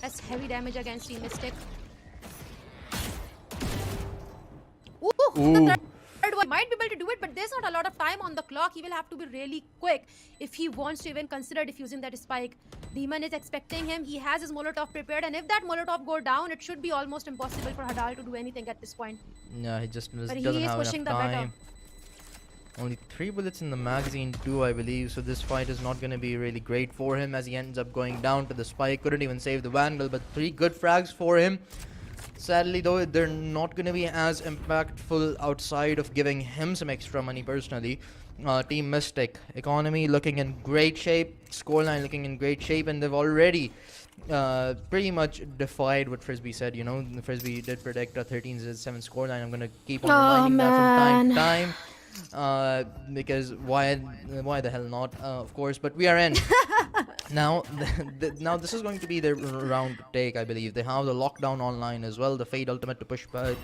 That's heavy damage against Team Mystic. Ooh, the third one might be able to do it, but there's not a lot of time on the clock. He will have to be really quick if he wants to even consider defusing that spike. Demon is expecting him. He has his Molotov prepared, and if that Molotov go down, it should be almost impossible for Hadal to do anything at this point. Yeah, he just But doesn't he is have pushing enough the time. Only 3 bullets in the magazine too, I believe, so this fight is not going to be really great for him as he ends up going down to the spike. Couldn't even save the Vandal, but 3 good frags for him. Sadly though, they're not going to be as impactful outside of giving him some extra money personally. Team Mystic, economy looking in great shape, scoreline looking in great shape, and they've already pretty much defied what Frisbee said. You know, Frisbee did predict a 13-7 scoreline. I'm going to keep on reminding that from time to time. Because why the hell not, of course. But VRN now now this is going to be their round to take, I believe. They have the lockdown online as well, the Fade Ultimate to push to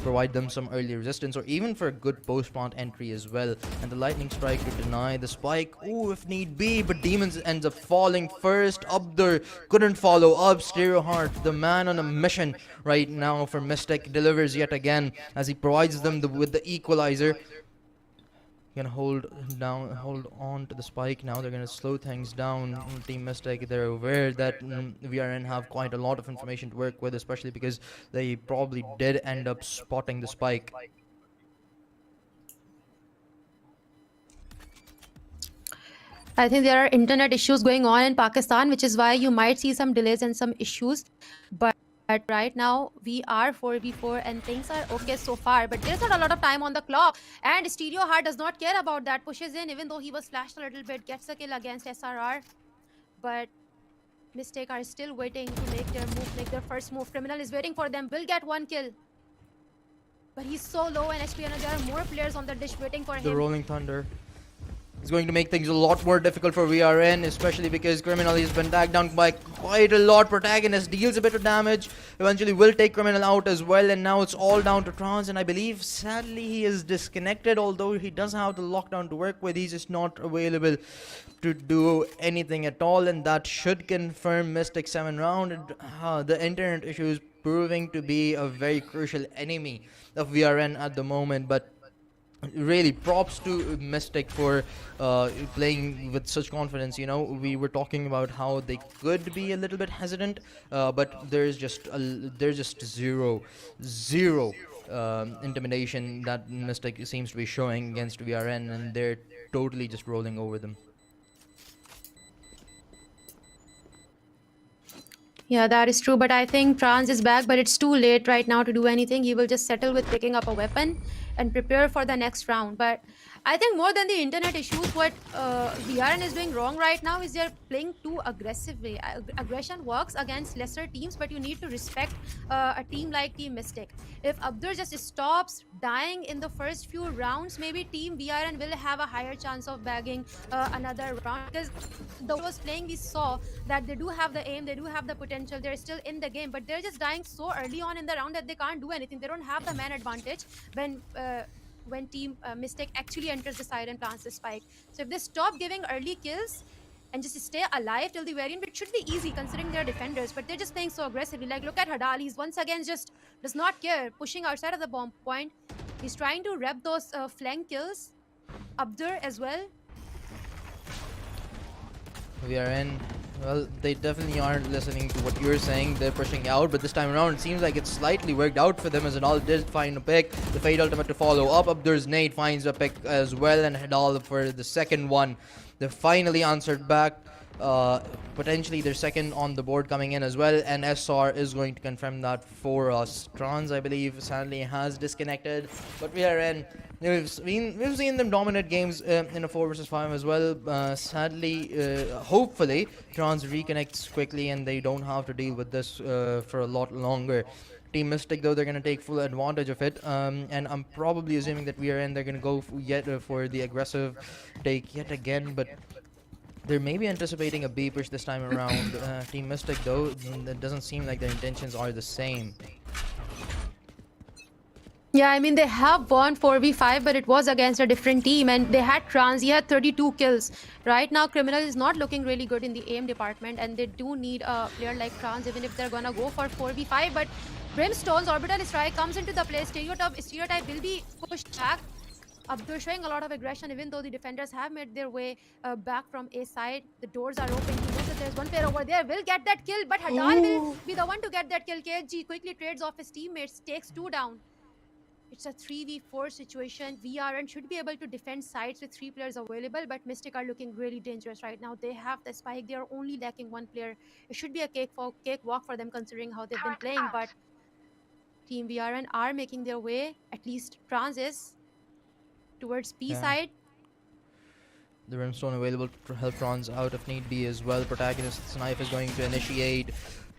provide them some early resistance, or even for a good post plant entry as well, and the Lightning Strike to deny the spike, ooh, if need be. But Demons ends up falling first. Abdur couldn't follow up. Stereoheart, the man on a mission right now for Mystic, delivers yet again as he provides them with the equalizer. Gonna hold on to the spike. Now they're gonna slow things down. Team Mystic, they're aware that VRN have quite a lot of information to work with, especially because they probably did end up spotting the spike. I think there are internet issues going on in Pakistan, which is why you might see some delays and some issues. But right now we are 4v4 and things are okay so far, but there's not a lot of time on the clock, and Stereoheart does not care about that. Pushes in even though he was flashed a little bit, gets a kill against SRR, but Mystic are still waiting to make their move, make their first move. Criminal is waiting for them, will get 1 kill, but he's so low in HP and there are more players on the dish waiting for him. The Rolling Thunder is going to make things a lot more difficult for VRN, especially because Criminal has been tagged down by quite a lot. Protagonist deals a bit of damage, eventually will take Criminal out as well, and now it's all down to Trans, and I believe sadly he is disconnected. Although he does have the lockdown to work with, he's just not available to do anything at all, and that should confirm Mystic 7 round. The internet issue is proving to be a very crucial enemy of VRN at the moment, but really props to Mystic for playing with such confidence. You know, we were talking about how they could be a little bit hesitant, but there's just zero intimidation that Mystic seems to be showing against VRN, and they're totally just rolling over them. Yeah, that is true, but I think Trans is back, but it's too late right now to do anything. He will just settle with picking up a weapon and prepare for the next round. But I think more than the internet issues, what VRN is doing wrong right now is they're playing too aggressively. Aggression works against lesser teams, but you need to respect a team like Team Mystic. If Abdur just stops dying in the first few rounds, maybe Team VRN will have a higher chance of bagging another round. Because the way was playing, we saw that they do have the aim, they do have the potential, they're still in the game, but they're just dying so early on in the round that they can't do anything. They don't have the man advantage when Team Mystic actually enters the side and plants the spike. So if they stop giving early kills and just stay alive till the very end, it should be easy considering they're defenders, but they're just playing so aggressively. Like, look at Hadal, he's once again just does not care, pushing outside of the bomb point. He's trying to rep those flank kills. Abdur as well. VRN, well, they definitely aren't listening to what you're saying. They're pushing out, but this time around it seems like it's slightly worked out for them, as Hadal did find a pick. The Fade Ultimate to follow up. Abdur's nade finds a pick as well, and Hadal for the second one. They finally answered back. Potentially their second on the board coming in as well, and SR is going to confirm that for us. Trans, I believe, sadly has disconnected, but VRN, we've seen them dominate games in a 4 versus 5 as well. Sadly, hopefully Trans reconnects quickly and they don't have to deal with this for a lot longer. Team Mystic, though, they're going to take full advantage of it, and I'm probably assuming that VRN, they're going to go for the aggressive take yet again, but they're maybe anticipating a B push this time around. Team Mystic, though, it doesn't seem like their intentions are the same. Yeah, I mean, they have won 4v5, but it was against a different team, and they had Trans. He had 32 kills. Right now, Criminal is not looking really good in the aim department, and they do need a player like Trans, even if they're gonna go for 4v5. But Brimstone's Orbital Strike comes into the play. Stereotype will be pushed back. They're showing a lot of aggression, even though the defenders have made their way back from A side. The doors are open. He knows that there's one player over there. Will get that kill, but Hadal will Ooh. be the one to get that kill. KG quickly trades off his teammates, takes 2 down. It's a 3v4 situation. VRN should be able to defend sides with 3 players available, but Mystic are looking really dangerous right now. They have the spike. They are only lacking 1 player. It should be a cakewalk for them considering how they've been playing, but Team VRN are making their way, at least Trans towards B Yeah. side. The Brimstone available to help Trons out if need be as well. Protagonist's knife is going to initiate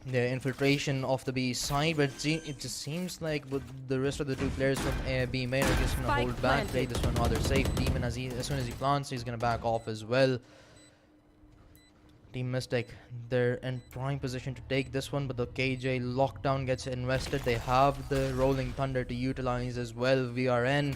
the infiltration of the B side, but it just seems like with the rest of the 2 players from B main are just gonna hold back, play this one rather safe. Demon, as soon as he plants, he's gonna back off as well. Team Mystic, they're in prime position to take this one, but the KJ lockdown gets invested. They have the Rolling Thunder to utilize as well. VRN,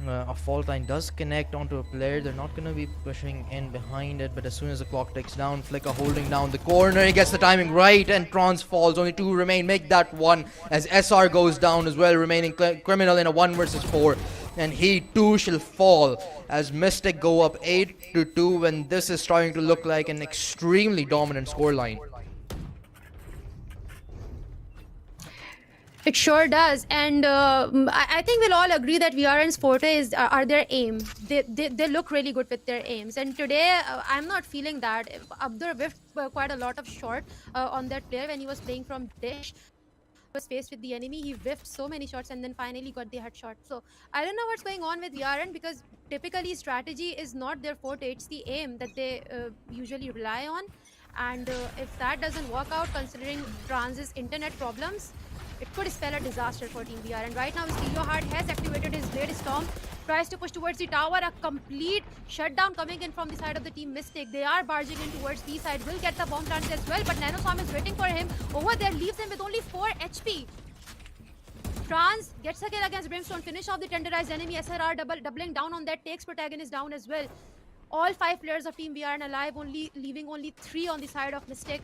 a fault line does connect onto a player. They're not going to be pushing in behind it, but as soon as the clock ticks down, Flicker holding down the corner. He gets the timing right, and Trons falls. Only 2 remain. Make that 1 as SR goes down as well, remaining Criminal in a 1 versus 4. And he too shall fall as Mystic go up 8-2 when this is starting to look like an extremely dominant scoreline. It sure does, and I think we'll all agree that VRN's forte are their aim. They look really good with their aims, and today I'm not feeling that. Abdur whiffed quite a lot of shot on that player when he was playing from Dish. Was faced with the enemy, he whiffed so many shots and then finally got the headshot. So I don't know what's going on with VRN, because typically strategy is not their forte. It's the aim that they usually rely on, and if that doesn't work out, considering Trans's internet problems, it could spell a disaster for Team VR. And right now, Stereoheart has activated his Blade Storm, tries to push towards the tower. A complete shutdown coming in from the side of the Team Mystic. They are barging in towards B side. Will get the bomb planted as well, but Nanoswarm is waiting for him. Over there, leaves him with only 4 HP. Trans gets a kill against Brimstone. Finish off the tenderized enemy. SRR doubling down on that. Takes Protagonist down as well. All 5 players of Team VR are alive, leaving only 3 on the side of Mystic.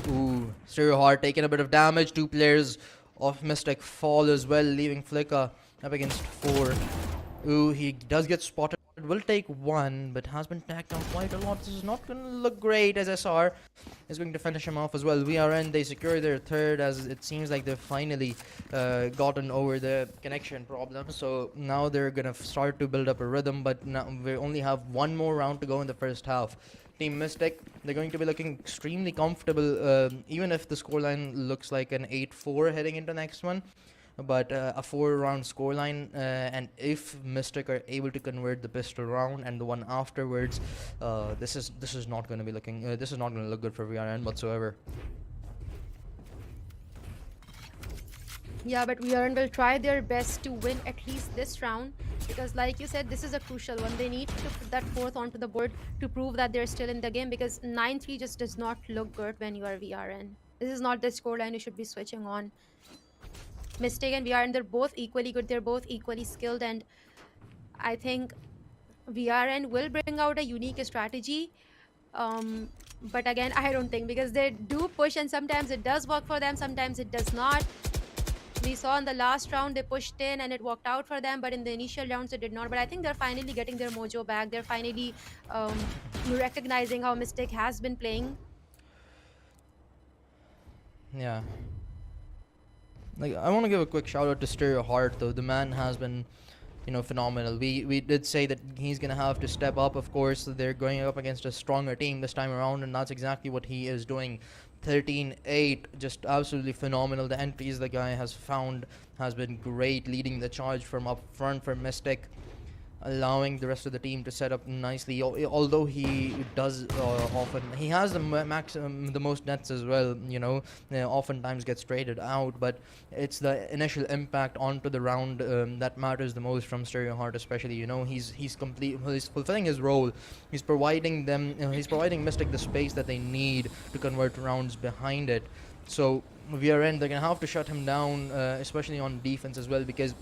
Ooh, Stereoheart taking a bit of damage. 2 players of Mystic fall as well, leaving Flicker up against 4. Ooh, he does get spotted. Will take 1, but has been tagged down quite a lot. This is not going to look great as SR is going to finish him off as well. VRN, they secure their 3rd, as it seems like they've finally gotten over the connection problem. So now they're going to start to build up a rhythm, but now we only have 1 more round to go in the first half. Team Mystic, they're going to be looking extremely comfortable, even if the scoreline looks like an 8-4 heading into next one. But a 4-round scoreline, and if Mystic are able to convert the pistol round and the one afterwards, this is not going to be looking. This is not going to look good for VRN whatsoever. Yeah, but VRN will try their best to win at least this round, because like you said, this is a crucial one. They need to put that 4th onto the board to prove that they're still in the game, because 9-3 just does not look good when you are VRN. This is not the scoreline you should be switching on. Mystic and VRN, they're both equally good. They're both equally skilled, and I think VRN will bring out a unique strategy. But again, I don't think, because they do push, and sometimes it does work for them, sometimes it does not. We saw in the last round they pushed in and it worked out for them, but in the initial rounds it did not. But I think they're finally getting their mojo back. They're finally recognizing how Mystic has been playing. Yeah. Like, I want to give a quick shout out to Stereoheart though. The man has been, phenomenal. We did say that he's gonna have to step up. Of course, they're going up against a stronger team this time around, and that's exactly what he is doing. 13-8, just absolutely phenomenal. The entries the guy has found has been great, leading the charge from up front for Mystic, allowing the rest of the team to set up nicely. Although he does often, he has the most nets as well. Oftentimes gets traded out, but it's the initial impact onto the round that matters the most from Stereoheart, especially. He's fulfilling his role. He's providing them. He's providing Mystic the space that they need to convert rounds behind it. So VRN, they're gonna have to shut him down, especially on defense as well, because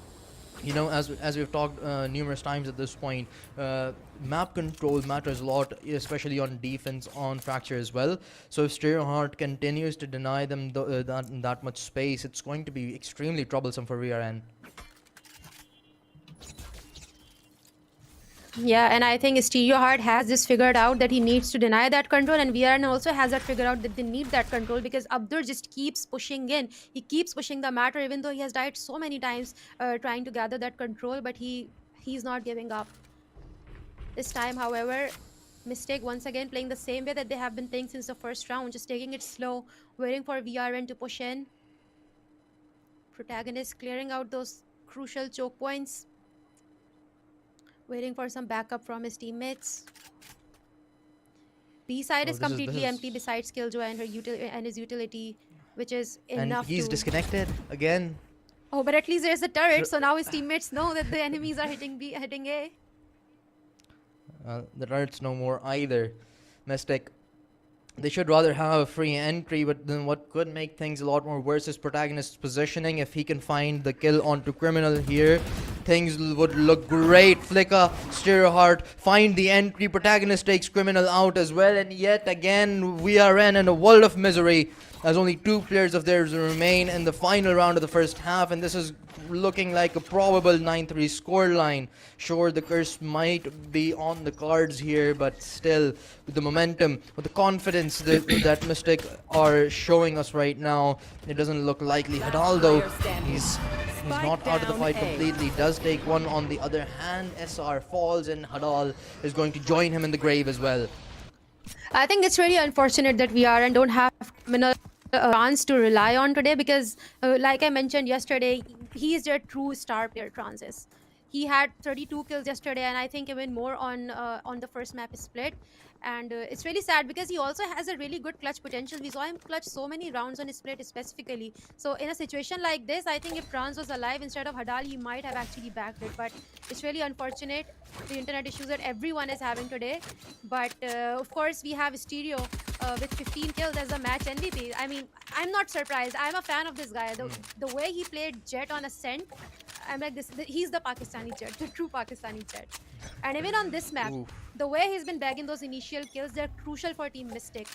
you know, as we've talked numerous times at this point, map control matters a lot, especially on defense on Fracture as well. So if Stereoheart continues to deny them that much space, it's going to be extremely troublesome for VRN. Yeah, and I think Stereoheart has this figured out that he needs to deny that control, and VRN also has that figured out that they need that control because Abdur just keeps pushing in. He keeps pushing the matter, even though he has died so many times trying to gather that control, but he's not giving up. This time, however, Mistake once again playing the same way that they have been playing since the first round, just taking it slow, waiting for VRN to push in. Protagonist clearing out those crucial choke points, waiting for some backup from his teammates. B side Oh, is completely empty besides Killjoy and his utility, which is enough. And he's disconnected again. Oh, but at least there's a turret, so now his teammates know that the enemies are hitting A. The turrets no more either. Mystic, they should rather have a free entry, but then what could make things a lot more worse is Protagonist's positioning. If he can find the kill onto Criminal here, things would look great. Flicka, Stereoheart, find the entry. Protagonist takes Criminal out as well, and yet again, we are in a world of misery as only 2 players of theirs remain in the final round of the first half, and this is looking like a probable 9-3 scoreline. Sure, the curse might be on the cards here, but still, with the momentum, with the confidence that Mystic are showing us right now, it doesn't look likely. Hidalgo, he's not out of the fight completely, does take one on the other hand. SR falls, and Hadal is going to join him in the grave as well. I think it's really unfortunate that VRN don't have Criminal Trans to rely on today because, like I mentioned yesterday, he is their true star player, Transis. He had 32 kills yesterday, and I think even more on the first map is split. And it's really sad because he also has a really good clutch potential. We saw him clutch so many rounds on his split specifically. So in a situation like this, I think if Trans was alive instead of Hadal, he might have actually backed it. But it's really unfortunate, the internet issues that everyone is having today. But of course, we have Stereo with 15 kills as a match MVP. I mean, I'm not surprised. I'm a fan of this guy. The way he played Jet on Ascent, I'm like this. He's the Pakistani Jet, the true Pakistani Jet. And even on this map, the way he's been bagging those initial kills, they're crucial for Team Mystic.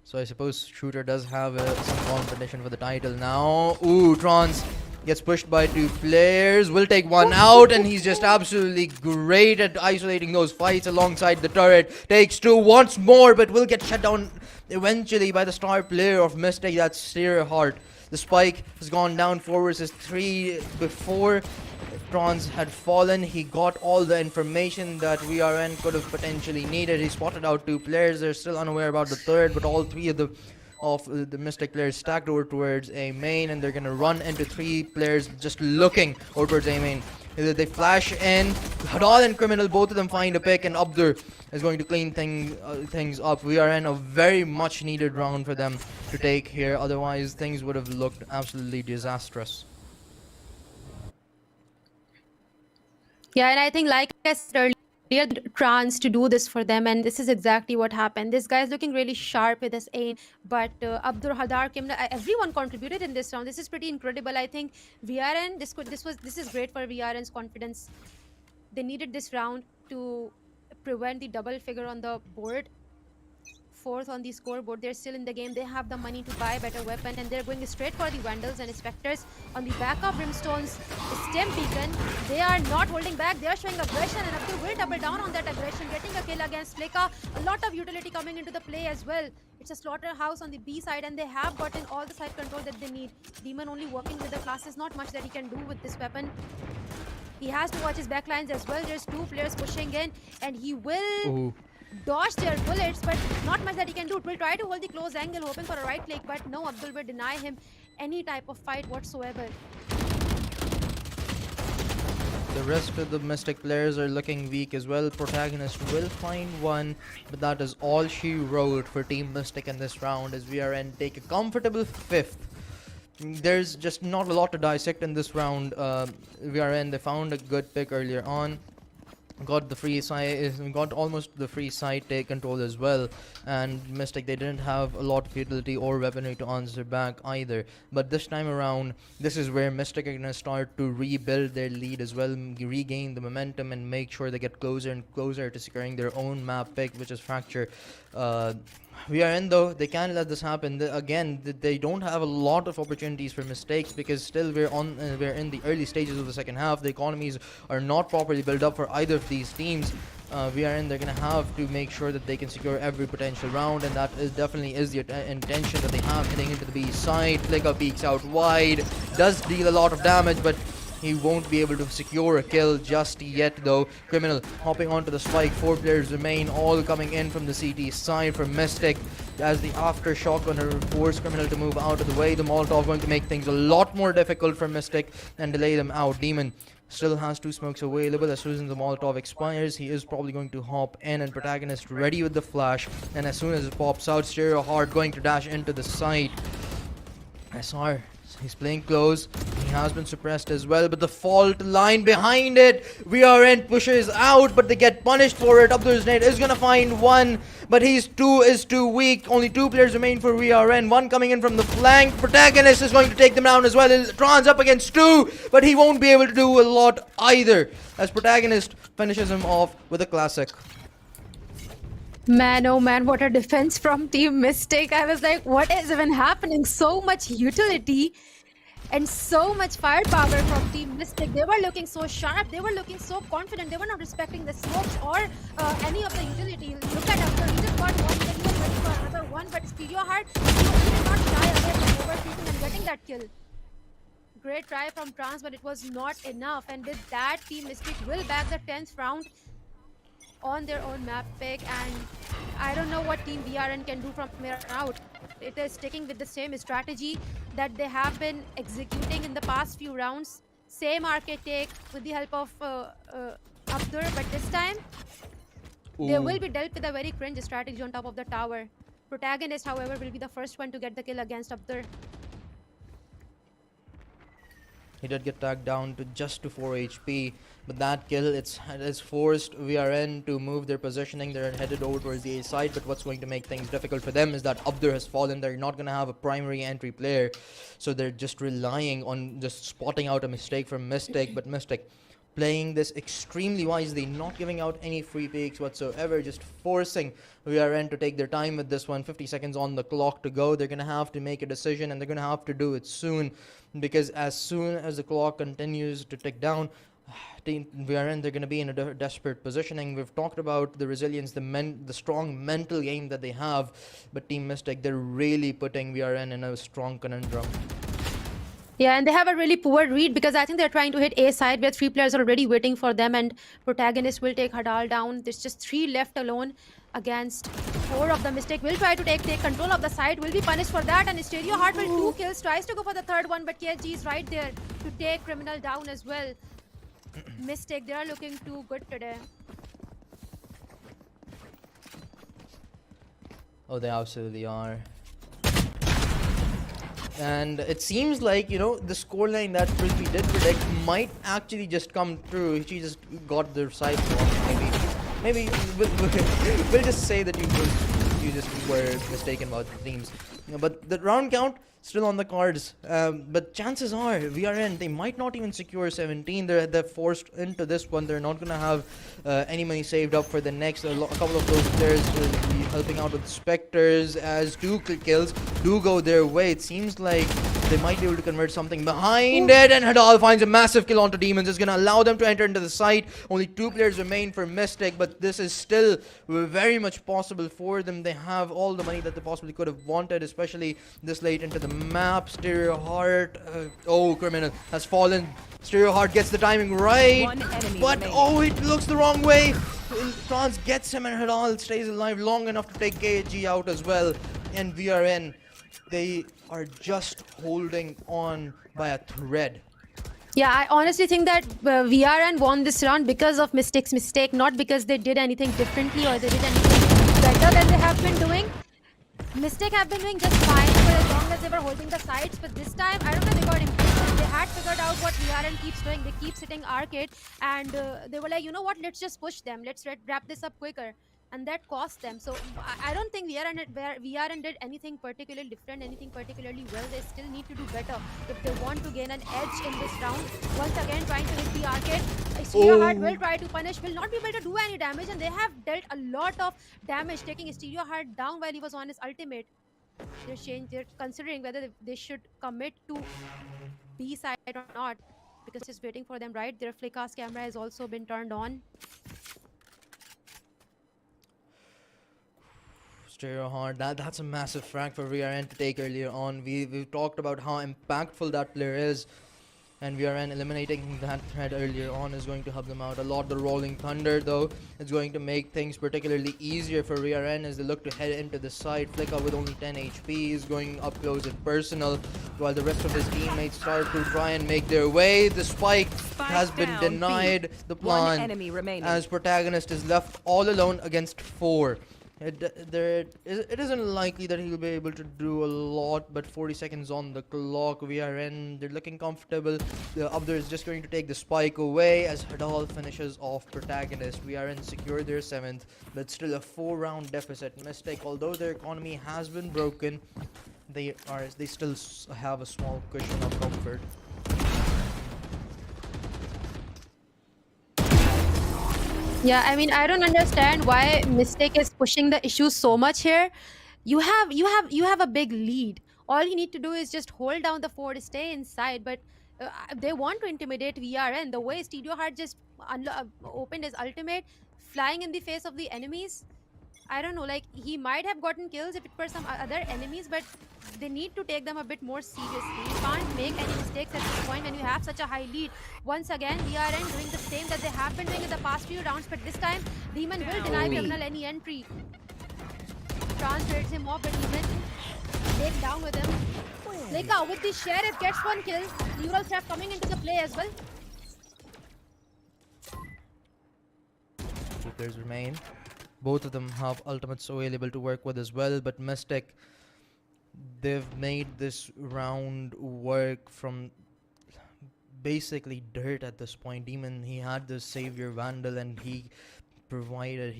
So I suppose Shooter does have some competition for the title now. Ooh, Trans gets pushed by 2 players. Will take one out, and he's just absolutely great at isolating those fights alongside the turret. Takes 2 once more, but will get shut down eventually by the star player of Mystic. That's Stereoheart. The spike has gone down 4 versus 3 before Trans had fallen. He got all the information that VRN could have potentially needed. He spotted out 2 players. They're still unaware about the third, but all 3 of the Mystic players stacked over towards A main, and they're gonna run into 3 players just looking over towards A main. They flash in. Hadal and Criminal, both of them find a pick, and Abdur is going to clean things up. We are in a very much needed round for them to take here. Otherwise, things would have looked absolutely disastrous. Yeah, and I think, like I said earlier, Trans to do this for them, and this is exactly what happened. This guy is looking really sharp with his aim, but Abdur, Hadar, Kimna, everyone contributed in this round. This is pretty incredible. I think VRN, this is great for VRN's confidence. They needed this round to prevent the double figure on the board. 4th on the scoreboard. They're still in the game. They have the money to buy a better weapon, and they're going straight for the Vandals and Spectres. On the back of Brimstone's stem beacon, they are not holding back. They are showing aggression, and Abdul will double down on that aggression, getting a kill against Fleka. A lot of utility coming into the play as well. It's a slaughterhouse on the B side, and they have gotten all the side control that they need. Demon only working with the classes. Not much that he can do with this weapon. He has to watch his backlines as well. There's 2 players pushing in, and he will dodge their bullets, but not much that he can do. Will try to hold the close angle, hoping for a right click, but no, Abdul will deny him any type of fight whatsoever. The rest of the Mystic players are looking weak as well. Protagonist will find one, but that is all she wrote for Team Mystic in this round, as VRN take a comfortable 5th. There's just not a lot to dissect in this round. VRN, they found a good pick earlier on. got the free side, got almost the free side take control as well. And Mystic, they didn't have a lot of utility or weaponry to answer back either. But this time around, this is where Mystic are gonna start to rebuild their lead as well, regain the momentum, and make sure they get closer and closer to securing their own map pick, which is Fracture. Uh, VRN though, they can't let this happen. They don't have a lot of opportunities for mistakes because still we're in the early stages of the second half. The economies are not properly built up for either of these teams. VRN, they're gonna have to make sure that they can secure every potential round, and that is definitely is the intention that they have heading into the B side. Flicker peeks out wide, does deal a lot of damage, but he won't be able to secure a kill just yet though. Criminal hopping onto the spike. 4 players remain, all coming in from the CT side for Mystic. As the aftershock gonna force Criminal to move out of the way. The Molotov going to make things a lot more difficult for Mystic and delay them out. Demon still has 2 smokes available. As soon as the Molotov expires, he is probably going to hop in, and Protagonist ready with the flash. And as soon as it pops out, Stereo Heart going to dash into the side. SR, he's playing close. He has been suppressed as well, but the fault line behind it. VRN pushes out, but they get punished for it. Abdul's net is gonna find one, but he's too weak. Only 2 players remain for VRN. One coming in from the flank. Protagonist is going to take them down as well. Trans up against 2, but he won't be able to do a lot either, as Protagonist finishes him off with a classic. Man, oh man, what a defense from Team Mystic. I was like, what is even happening? So much utility and so much firepower from Team Mystic. They were looking so sharp, they were looking so confident, they were not respecting the smokes or any of the utility. Look at After, he just got one, then he was ready for another one, but Stereo Heart, he did not shy away from overshooting and getting that kill. Great try from Trans, but it was not enough, and with that, Team Mystic will back the 10th round on their own map pick, and I don't know what Team VRN can do from here out. It is sticking with the same strategy that they have been executing in the past few rounds. Same arcade take with the help of Abdur, but this time they will be dealt with a very cringe strategy on top of the tower. Protagonist, however, will be the first one to get the kill against Abdur. He did get tagged down to just to 4 HP, but that kill, it has forced VRN to move their positioning. They're headed over towards the A side, but what's going to make things difficult for them is that Abdur has fallen. They're not going to have a primary entry player, so they're just relying on just spotting out a mistake from Mystic, but Mystic playing this extremely wisely, not giving out any free picks whatsoever, just forcing VRN to take their time with this one. 50 seconds on the clock to go. They're going to have to make a decision, and they're going to have to do it soon, because as soon as the clock continues to tick down, Team VRN, they're going to be in a desperate positioning. We've talked about the resilience, the strong mental game that they have, but Team Mystic, they're really putting VRN in a strong conundrum. Yeah, and they have a really poor read because I think they're trying to hit A side where 3 players are already waiting for them, and Protagonist will take Hadal down. There's just 3 left alone against 4 of the Mystic. Will try to take control of the side, will be punished for that, and Stereo Heart will 2 kills, tries to go for the 3rd one, but KSG is right there to take Criminal down as well. Mystic, they are looking too good today. Oh, they absolutely are. And it seems like, you know, the scoreline that Frisbee did predict might actually just come true. She just got their side wrong. Maybe we'll just say that you just were mistaken about the teams. You know, but the round count still on the cards. But chances are VRN, they might not even secure 17. They're forced into this one. They're not gonna have any money saved up for the next. A couple of those players will be helping out with Spectres as 2 kills do go their way. It seems like they might be able to convert something behind it, and Hadal finds a massive kill onto Demons. It's gonna allow them to enter into the site. Only 2 players remain for Mystic, but this is still very much possible for them. They have all the money that they possibly could have wanted, especially this late into the map. Stereo Heart, oh, Criminal has fallen. Stereo Heart gets the timing right, but oh, it looks the wrong way. Trans gets him, and Hadal stays alive long enough to take KG out as well. And VRN, they are just holding on by a thread. Yeah, I honestly think that VRN won this round because of Mystic's mistake, not because they did anything differently or they did anything better than they have been doing. Mystic have been doing just fine for as long as they were holding the sides, but this time, I don't know, they got impatient. They had figured out what VRN keeps doing. They keep sitting arcade, and they were like, you know what? Let's just push them. Let's wrap this up quicker. And that cost them. So I don't think VRN did anything particularly different, anything particularly well. They still need to do better if they want to gain an edge in this round. Once again, trying to hit the arcade. Stereoheart will try to punish, will not be able to do any damage, and they have dealt a lot of damage, taking Stereoheart down while he was on his ultimate. They're considering whether they should commit to B side or not, because it's waiting for them, right? Their Flickr's camera has also been turned on. Stereoheart, that's a massive frag for VRN to take earlier on. We've talked about how impactful that player is, and VRN eliminating that threat earlier on is going to help them out a lot. The Rolling Thunder, though, is going to make things particularly easier for VRN as they look to head into the side. Flickr with only 10 HP is going up close and personal, while the rest of his teammates start to try and make their way. The spike has been denied. The plan as protagonist is left all alone against 4. It isn't likely that he'll be able to do a lot, but 40 seconds on the clock. VRN, they're looking comfortable. The other is just going to take the spike away as Hadal finishes off protagonist. VRN secure their 7th, but still a 4-round deficit. Mystic, although their economy has been broken, they still have a small cushion of comfort. Yeah, I mean, I don't understand why Mystic is pushing the issue so much here. You have a big lead. All you need to do is just hold down the fort, stay inside. But they want to intimidate VRN. The way Stereoheart just opened his ultimate, flying in the face of the enemies. I don't know, like, he might have gotten kills if it were some other enemies, but they need to take them a bit more seriously. You can't make any mistakes at this point when you have such a high lead. Once again, VRN doing the same that they have been doing in the past few rounds, but this time, Demon will deny Criminal any entry. Trans trades him off, but Demon take down with him. Leica with the Sheriff gets 1 kill. Neural Theft coming into the play as well. Players remain. Both of them have ultimates available to work with as well, but Mystic, they've made this round work from basically dirt at this point. Demon, he had the Savior Vandal, and he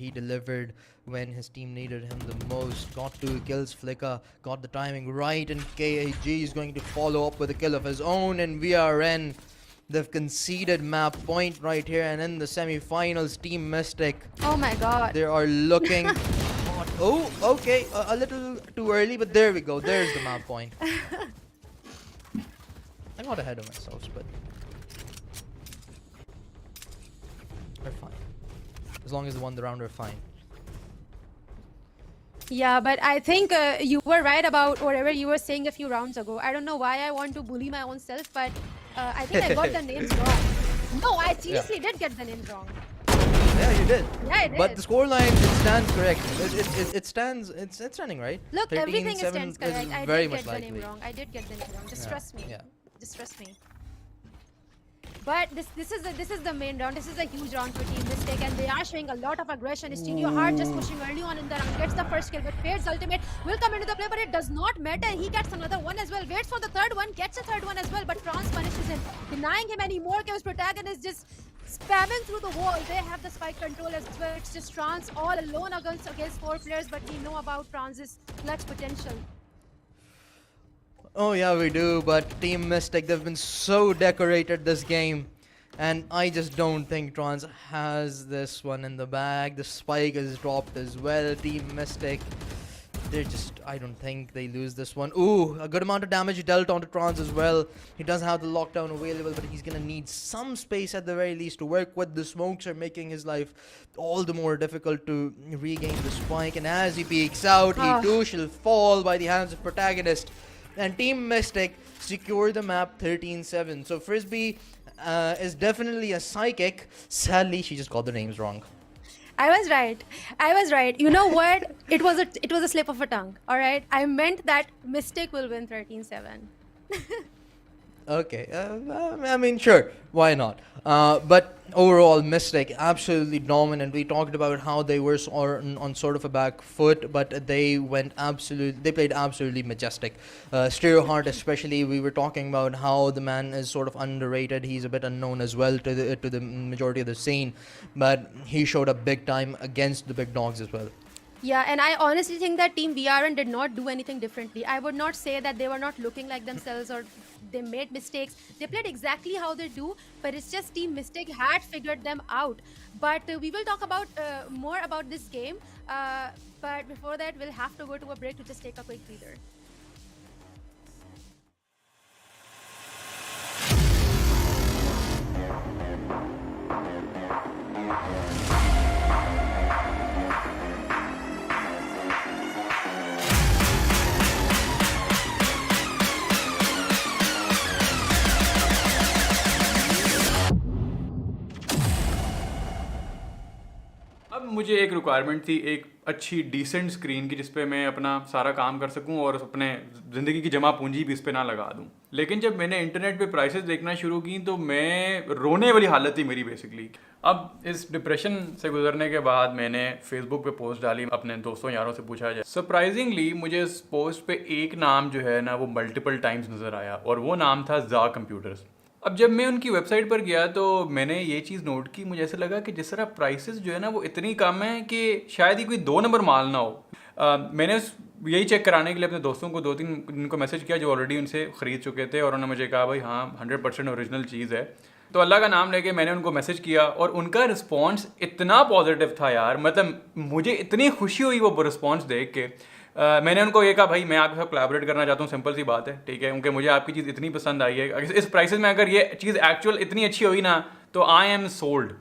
delivered when his team needed him the most. Got 2 kills, Flickr got the timing right, and KAG is going to follow up with a kill of his own, and VRN, they've conceded map point right here, and in the semi-finals, Team Mystic. Oh my god. They are looking... Oh, okay, a little too early, but there we go. There's the map point. I got ahead of myself, but... We're fine. As long as they won the round, we're fine. Yeah, but I think you were right about whatever you were saying a few rounds ago. I don't know why I want to bully my own self, but I think I got the names wrong. No, I seriously did get the names wrong. Yeah, you did. Yeah, I did. But the scoreline, it stands correct. It stands, it's standing right. Look, everything stands correct. I very did much get the name likely. wrong. I did get the name wrong. Just trust me. Yeah. Just trust me. But this is the main round. This is a huge round for Team Mystic, and they are showing a lot of aggression. Stereoheart just pushing early on in the round, gets the first kill, but Fade's ultimate will come into the play, but it does not matter. He gets another one as well, waits for the third one, gets a third one as well, but France punishes him, denying him any more kills. Protagonist just spamming through the wall. They have the spike control as well. It's just France all alone against 4 players, but we know about France's clutch potential. Oh yeah, we do, but Team Mystic, they've been so decorated this game, and I just don't think Trans has this one in the bag. The spike is dropped as well. Team Mystic, I don't think they lose this one. Ooh, a good amount of damage dealt onto Trans as well. He does have the lockdown available, but he's gonna need some space at the very least to work with. The smokes are making his life all the more difficult to regain the spike, and as he peeks out, he too shall fall by the hands of protagonist. And Team Mystic secure the map 13-7. So Frisbee is definitely a psychic. Sadly, she just got the names wrong. I was right. You know what? It was a slip of a tongue. All right. I meant that Mystic will win 13-7. Okay. I mean, sure. Why not? But Overall, Mystic absolutely dominant. We talked about how they were on sort of a back foot, but they played absolutely majestic. Stereoheart, especially, we were talking about how the man is sort of underrated. He's a bit unknown as well to the majority of the scene, but he showed up big time against the big dogs as well. Yeah, and I honestly think that Team VRN did not do anything differently. I would not say that they were not looking like themselves or they made mistakes. They played exactly how they do, but it's just Team Mystic had figured them out. But we will talk about more about this game. But before that, we'll have to go to a break to just take a quick breather. अब मुझे एक requirement थी एक अच्छी decent screen की जिस पे मैं अपना सारा काम कर सकूं और अपने ज़िंदगी की जमा पूंजी भी इस पे ना लगा दूं। लेकिन जब मैंने इंटरनेट पे प्राइसेस देखना शुरू की तो मैं रोने वाली हालत थी मेरी बेसिकली। अब इस डिप्रेशन से गुजरने के बाद मैंने फेसबुक पे पोस्ट डाली, अपने दोस्तों यारों से पूछा जाए। सरप्राइजिंगली मुझे इस पोस्ट पे एक नाम जो है ना वो मल्टीपल टाइम्स नज़र आया और वो नाम था ज़ा कंप्यूटर्स। अब जब मैं उनकी वेबसाइट पर गया तो मैंने ये चीज़ नोट की, मुझे ऐसा लगा कि जिस तरह प्राइसेस जो है ना वो इतनी कम है कि शायद ही कोई 2 नंबर माल ना हो। मैंने यही चेक कराने के लिए अपने दोस्तों को 2-3 उनको मैसेज किया जो ऑलरेडी उनसे ख़रीद चुके थे और उन्होंने मुझे कहा भाई हाँ 100% ओरिजिनल चीज़ है। तो अल्लाह का नाम लेके मैंने उनको मैसेज किया और उनका रिस्पॉन्स इतना पॉजिटिव था यार, मतलब मुझे इतनी खुशी हुई वो रिस्पॉन्स देख के। मैंने उनको ये कहा भाई मैं आपके साथ कोलैबोरेट करना चाहता हूँ, सिंपल सी बात है, ठीक है, क्योंकि मुझे आपकी चीज़ इतनी पसंद आई है। इस प्राइसेस में अगर ये चीज़ एक्चुअल इतनी अच्छी हुई ना तो I am sold.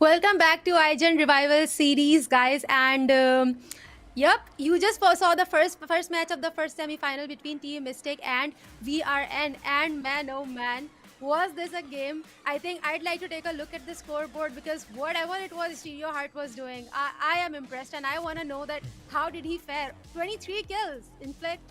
Welcome back to IGEN Revival Series, guys. And yep, you just saw the first match of the first semi-final between Team Mystic and VRN. And man, oh man, was this a game? I think I'd like to take a look at the scoreboard, because whatever it was Stereo Heart was doing, I am impressed, and I want to know that how did he fare? 23 kills, Inflict.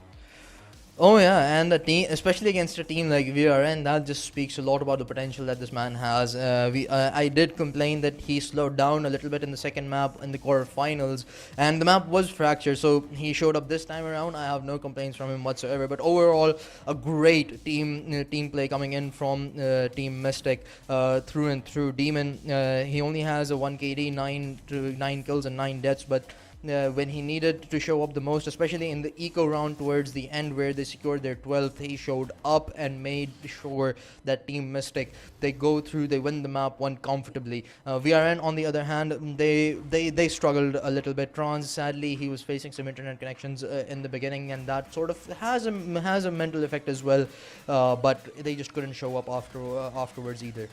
Oh yeah, and the team, especially against a team like VRN, that just speaks a lot about the potential that this man has. I did complain that he slowed down a little bit in the second map in the quarterfinals, and the map was fractured, so he showed up this time around. I have no complaints from him whatsoever. But overall, a great team play coming in from Team Mystic through and through. Demon, he only has a 1 KD, 9 kills and 9 deaths, but when he needed to show up the most, especially in the eco round towards the end where they secured their 12th, he showed up and made sure that Team Mystic, they win the map one comfortably. VRN, on the other hand, they struggled a little bit. Trans, sadly, he was facing some internet connections in the beginning, and that sort of has a mental effect as well, but they just couldn't show up afterwards either.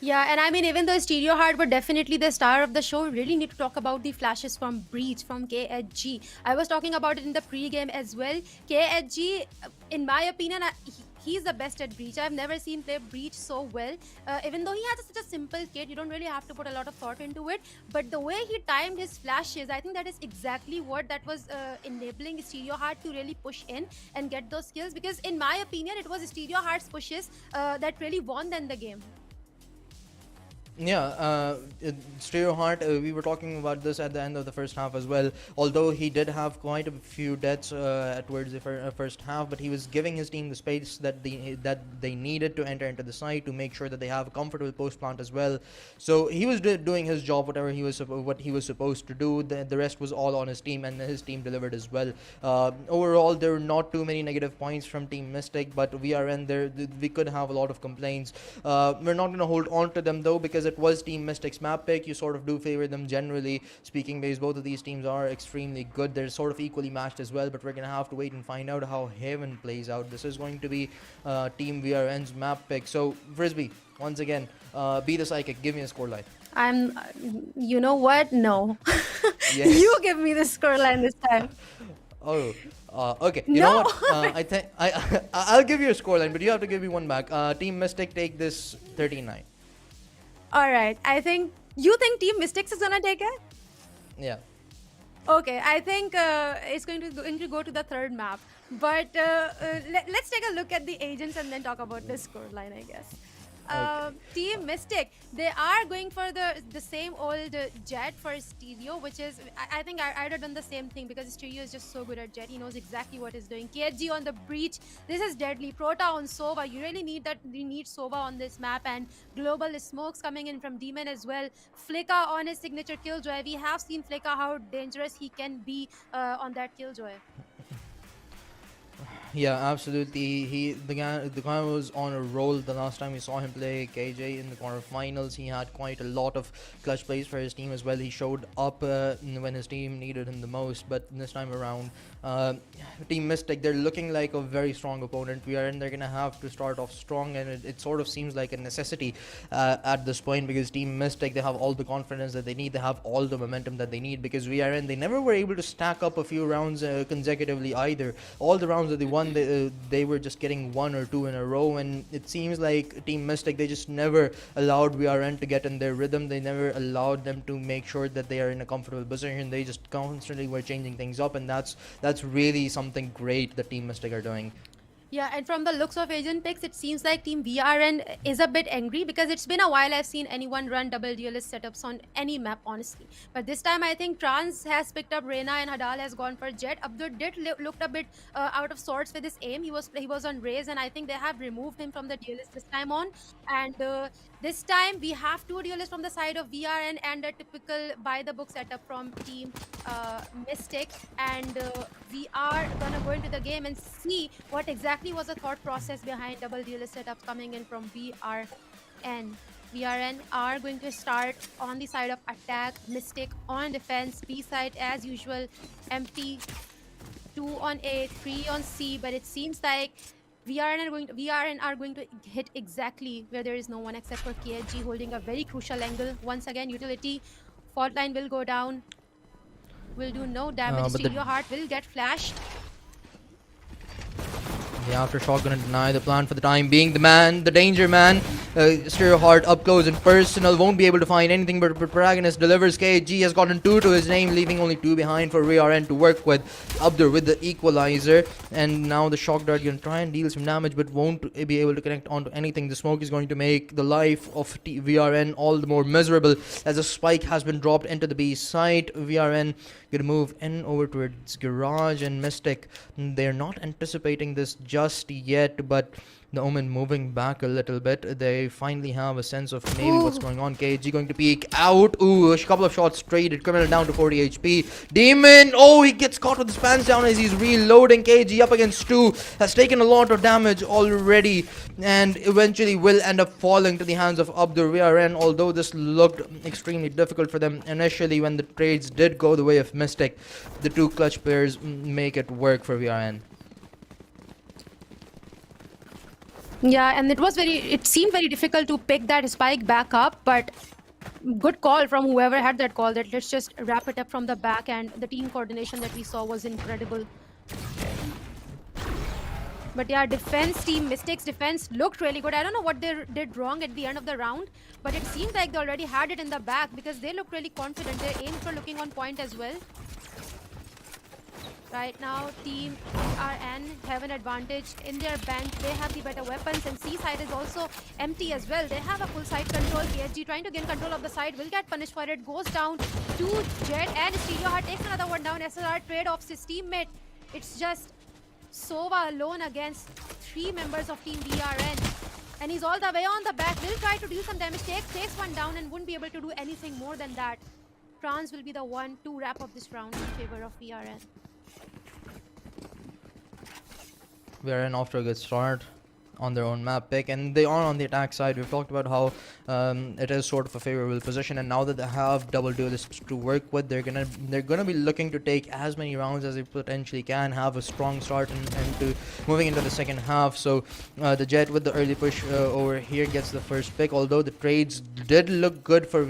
Yeah, and I mean, even though Stereo Heart were definitely the star of the show, we really need to talk about the flashes from Breach, from KHG. I was talking about it in the pre-game as well. KHG, in my opinion, he's the best at Breach. I've never seen play Breach so well. Even though he has such a simple kit, you don't really have to put a lot of thought into it. But the way he timed his flashes, I think that is exactly what that was enabling Stereo Heart to really push in and get those kills. Because in my opinion, it was Stereo Heart's pushes that really won them the game. Yeah, Stereo Heart, we were talking about this at the end of the first half as well. Although he did have quite a few deaths towards the first half, but he was giving his team the space that they needed to enter into the site to make sure that they have a comfortable post plant as well. So he was doing his job, what he was supposed to do. The rest was all on his team, and his team delivered as well. Overall, there were not too many negative points from Team Mystic, but VRN there, we could have a lot of complaints. We're not going to hold on to them though, because it was Team Mystic's map pick. You sort of do favor them generally speaking, because both of these teams are extremely good. They're sort of equally matched as well, but we're gonna have to wait and find out how Haven plays out. This is going to be Team VRN's map pick. So Frisbee, once again, be the psychic, give me a scoreline. You know what? No. Yes. You give me the scoreline this time. Oh, okay. You No. know what? I think I'll give you a scoreline, but you have to give me one back. Team Mystic take this 39. All right. You think Team Mystics is gonna take it? Yeah. Okay. I think it's going to go to the third map. But let's take a look at the agents and then talk about the scoreline, I guess. Team Mystic, they are going for the same old Jet for Stereo, which is, I think I'd have done the same thing, because Stereo is just so good at Jet. He knows exactly what he's doing. KG on the Breach, this is deadly. Prota on Sova, you really need Sova on this map, and Global Smokes coming in from Demon as well. Flicka on his signature Killjoy. We have seen Flicka how dangerous he can be on that Killjoy. Yeah, absolutely. The guy was on a roll. The last time we saw him play KJ in the quarterfinals, he had quite a lot of clutch plays for his team as well. He showed up when his team needed him the most. But this time around, Team Mystic, they're looking like a very strong opponent. They're gonna have to start off strong, and it sort of seems like a necessity at this point, because Team Mystic, they have all the confidence that they need. They have all the momentum that they need, because they never were able to stack up a few rounds consecutively either. All the rounds that they won, they were just getting 1 or 2 in a row, and it seems like Team Mystic, they just never allowed VRN to get in their rhythm. They never allowed them to make sure that they are in a comfortable position. They just constantly were changing things up, and that's really something great that Team Mystic are doing. Yeah, and from the looks of agent picks, it seems like Team VRN is a bit angry, because it's been a while I've seen anyone run double duelist setups on any map, honestly. But this time I think Trans has picked up Reyna and Hadal has gone for Jet. Abdur did looked a bit out of sorts with his aim. He was on Raze, and I think they have removed him from the duelist this time on. And this time we have 2 duelists from the side of VRN and a typical by the book setup from Team Mystic. And we are gonna go into the game and see what exactly was the thought process behind double duelist setups coming in from VRN. VRN are going to start on the side of attack, Mystic on defense, B side as usual, empty, 2 on A, 3 on C, but it seems like VRN are going to hit exactly where there is no one except for KHG holding a very crucial angle. Once again, utility fault line will go down. Will do no damage. But the Stereo Heart will get flashed. The Aftershock gonna deny the plan for the time being. The man, the danger man, Stereo Heart up close and personal, won't be able to find anything but protagonist delivers. KG has gotten 2 to his name, leaving only 2 behind for VRN to work with. Abdur with the equalizer, and now the Shock Dart gonna try and deal some damage but won't be able to connect onto anything. The smoke is going to make the life of VRN all the more miserable as a spike has been dropped into the B site. VRN gonna move in over towards Garage and Mystic. They're not anticipating this just yet, but the Omen moving back a little bit. They finally have a sense of maybe what's going on. KG going to peek out. Ooh, a couple of shots traded. Criminal down to 40 HP. Demon, oh, he gets caught with his pants down as he's reloading. KG up against 2. Has taken a lot of damage already and eventually will end up falling to the hands of Abdur VRN, although this looked extremely difficult for them initially when the trades did go the way of Mystic. The 2 clutch players make it work for VRN. Yeah, and it seemed very difficult to pick that spike back up, but good call from whoever had that call that let's just wrap it up from the back, and the team coordination that we saw was incredible. But yeah, defense team, Mystics defense looked really good. I don't know what they did wrong at the end of the round, but it seemed like they already had it in the back because they looked really confident. Their aims were looking on point as well. Right now, Team VRN have an advantage in their bank. They have the better weapons, and C side is also empty as well. They have a full side control. KSG trying to gain control of the side will get punished for it. Goes down to Jet, and Stereo Heart takes another one down. SLR trade-offs his teammate. It's just Sova alone against 3 members of Team VRN. And he's all the way on the back. Will try to do some damage. Takes one down and wouldn't be able to do anything more than that. France will be the one to wrap up this round in favor of VRN. VRN off to a good start on their own map pick, and they are on the attack side. We've talked about how it is sort of a favorable position, and now that they have double duelists to work with, they're gonna be looking to take as many rounds as they potentially can, have a strong start and to moving into the second half. So the Jet with the early push over here gets the first pick, although the trades did look good for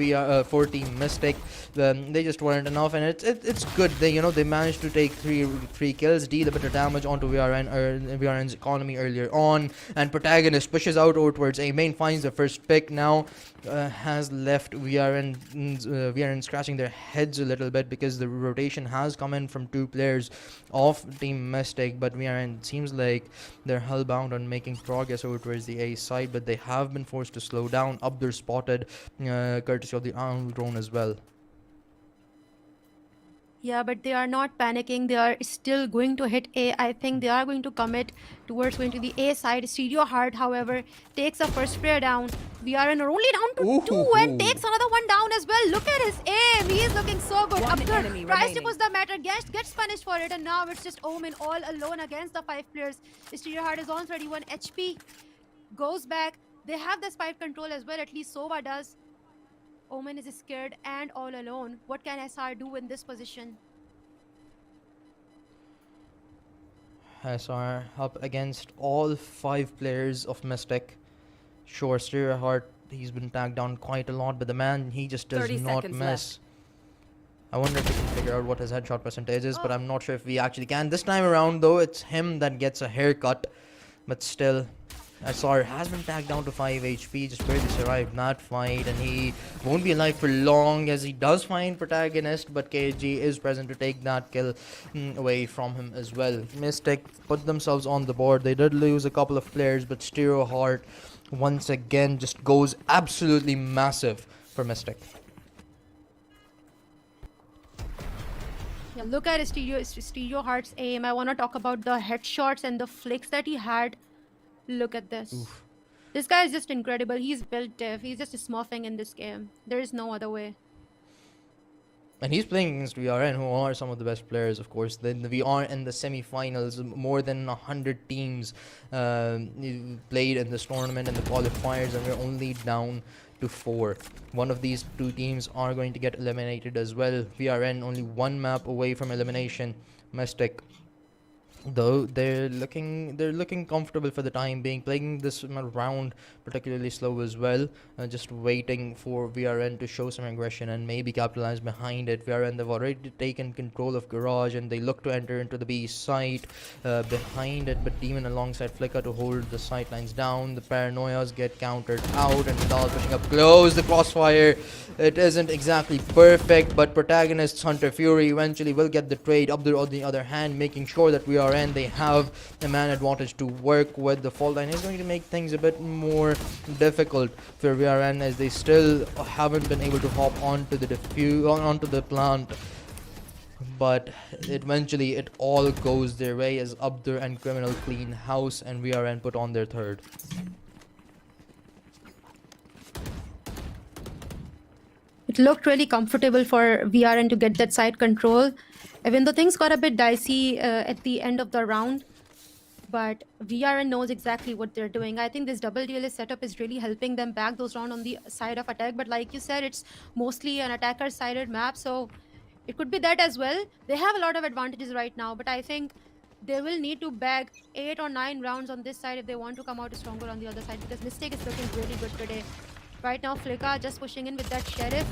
for Team Mystic. They just weren't enough, and it's good. They managed to take three kills, deal a bit of damage onto VRN's economy earlier on, and protagonist pushes out over towards A main, finds the first pick. Now has left VRN scratching their heads a little bit because the rotation has come in from 2 players of Team Mystic, but VRN seems like they're hellbound on making progress over towards the A side, but they have been forced to slow down. Abdur spotted courtesy of the arm drone as well. Yeah, but they are not panicking. They are still going to hit A. I think they are going to commit towards going to the A side. Stereo Heart, however, takes a first player down. VRN are only down to 2 and takes another one down as well. Look at his aim. He is looking so good. Abdur tries to push the matter, gets punished for it, and now it's just Omen all alone against the 5 players. Stereo Heart is on 31 HP. Goes back. They have the spike control as well. At least Sova does. Omen is scared and all alone. What can SR do in this position? SR up against all 5 players of Mystic. Sure, Stereo Heart, he's been tagged down quite a lot, but the man, he just does not miss. Left. I wonder if we can figure out what his headshot percentage is, but I'm not sure if we actually can. This time around, though, it's him that gets a haircut, but still. SR has been tagged down to 5 HP, just barely survived that fight, and he won't be alive for long as he does find protagonist, but KG is present to take that kill away from him as well. Mystic put themselves on the board. They did lose a couple of players, but Stereo Heart once again just goes absolutely massive for Mystic. Yeah, look at Stereo Heart's aim. I want to talk about the headshots and the flicks that he had. Look at this. Oof. This guy is just incredible. He's built diff. He's just smurfing in this game. There is no other way. And he's playing against VRN, who are some of the best players, of course. Then we are in the semi-finals. More than 100 teams played in this tournament and the qualifiers, and we're only down to 4. One of these 2 teams are going to get eliminated as well. VRN only 1 map away from elimination. Mystic though they're looking comfortable for the time being, playing this round particularly slow as well, just waiting for VRN to show some aggression and maybe capitalize behind it. VRN, they've already taken control of garage and they look to enter into the B site behind it, but Demon alongside Flicker to hold the sightlines down. The paranoias get countered out and Vidal pushing up close. The crossfire, it isn't exactly perfect, but protagonists Hunter Fury eventually will get the trade. Abdur on the other hand making sure that VRN, they have a man advantage to work with. The fault line is going to make things a bit more difficult for VRN as they still haven't been able to hop onto the plant, but eventually it all goes their way as Abdur and Criminal clean house and VRN put on their third. It looked really comfortable for VRN to get that side control, even though things got a bit dicey at the end of the round. But VRN knows exactly what they're doing. I think this double DLS setup is really helping them back those rounds on the side of attack. But like you said, it's mostly an attacker-sided map, so it could be that as well. They have a lot of advantages right now, but I think they will need to bag 8 or 9 rounds on this side if they want to come out stronger on the other side, because Mystic is looking really good today. Right now, Flicka just pushing in with that Sheriff.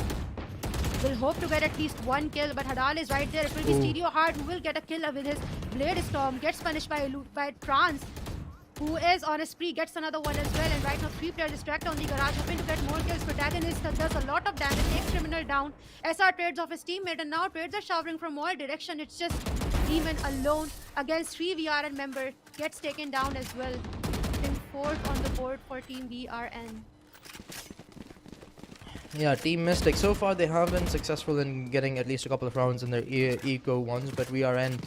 Will hope to get at least one kill, but Hadal is right there. It will be Stereo Heart who will get a kill with his Blade Storm. Gets punished by Trans, who is on a spree, gets another one as well. And right now, 3 players distract on the garage, hoping to get more kills. Protagonist does a lot of damage, takes Criminal down. SR trades off his teammate, and now trades are showering from all direction. It's just Demon alone against 3 VRN member, gets taken down as well. And 4th on the board for Team VRN. Yeah, Team Mystic, so far they have been successful in getting at least a couple of rounds in their eco ones, but VRN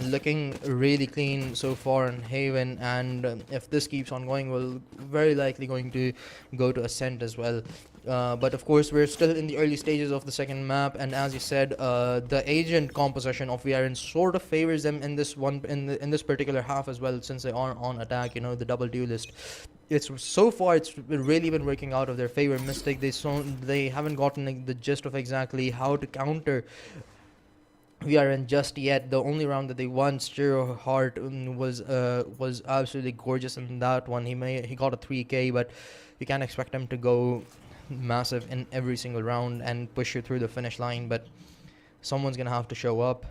looking really clean so far in Haven, and if this keeps on going, we're very likely going to go to Ascent as well. But of course, we're still in the early stages of the second map, and as you said, the agent composition of VRN sort of favors them in this this particular half as well, since they are on attack. You know, the double duelist. It's so far it's really been working out of their favor. Mystic, they haven't gotten the gist of exactly how to counter VRN just yet. The only round that they won, Stereo Heart, was absolutely gorgeous in that one. He got a 3K, but you can't expect him to go massive in every single round and push you through the finish line, but someone's gonna have to show up.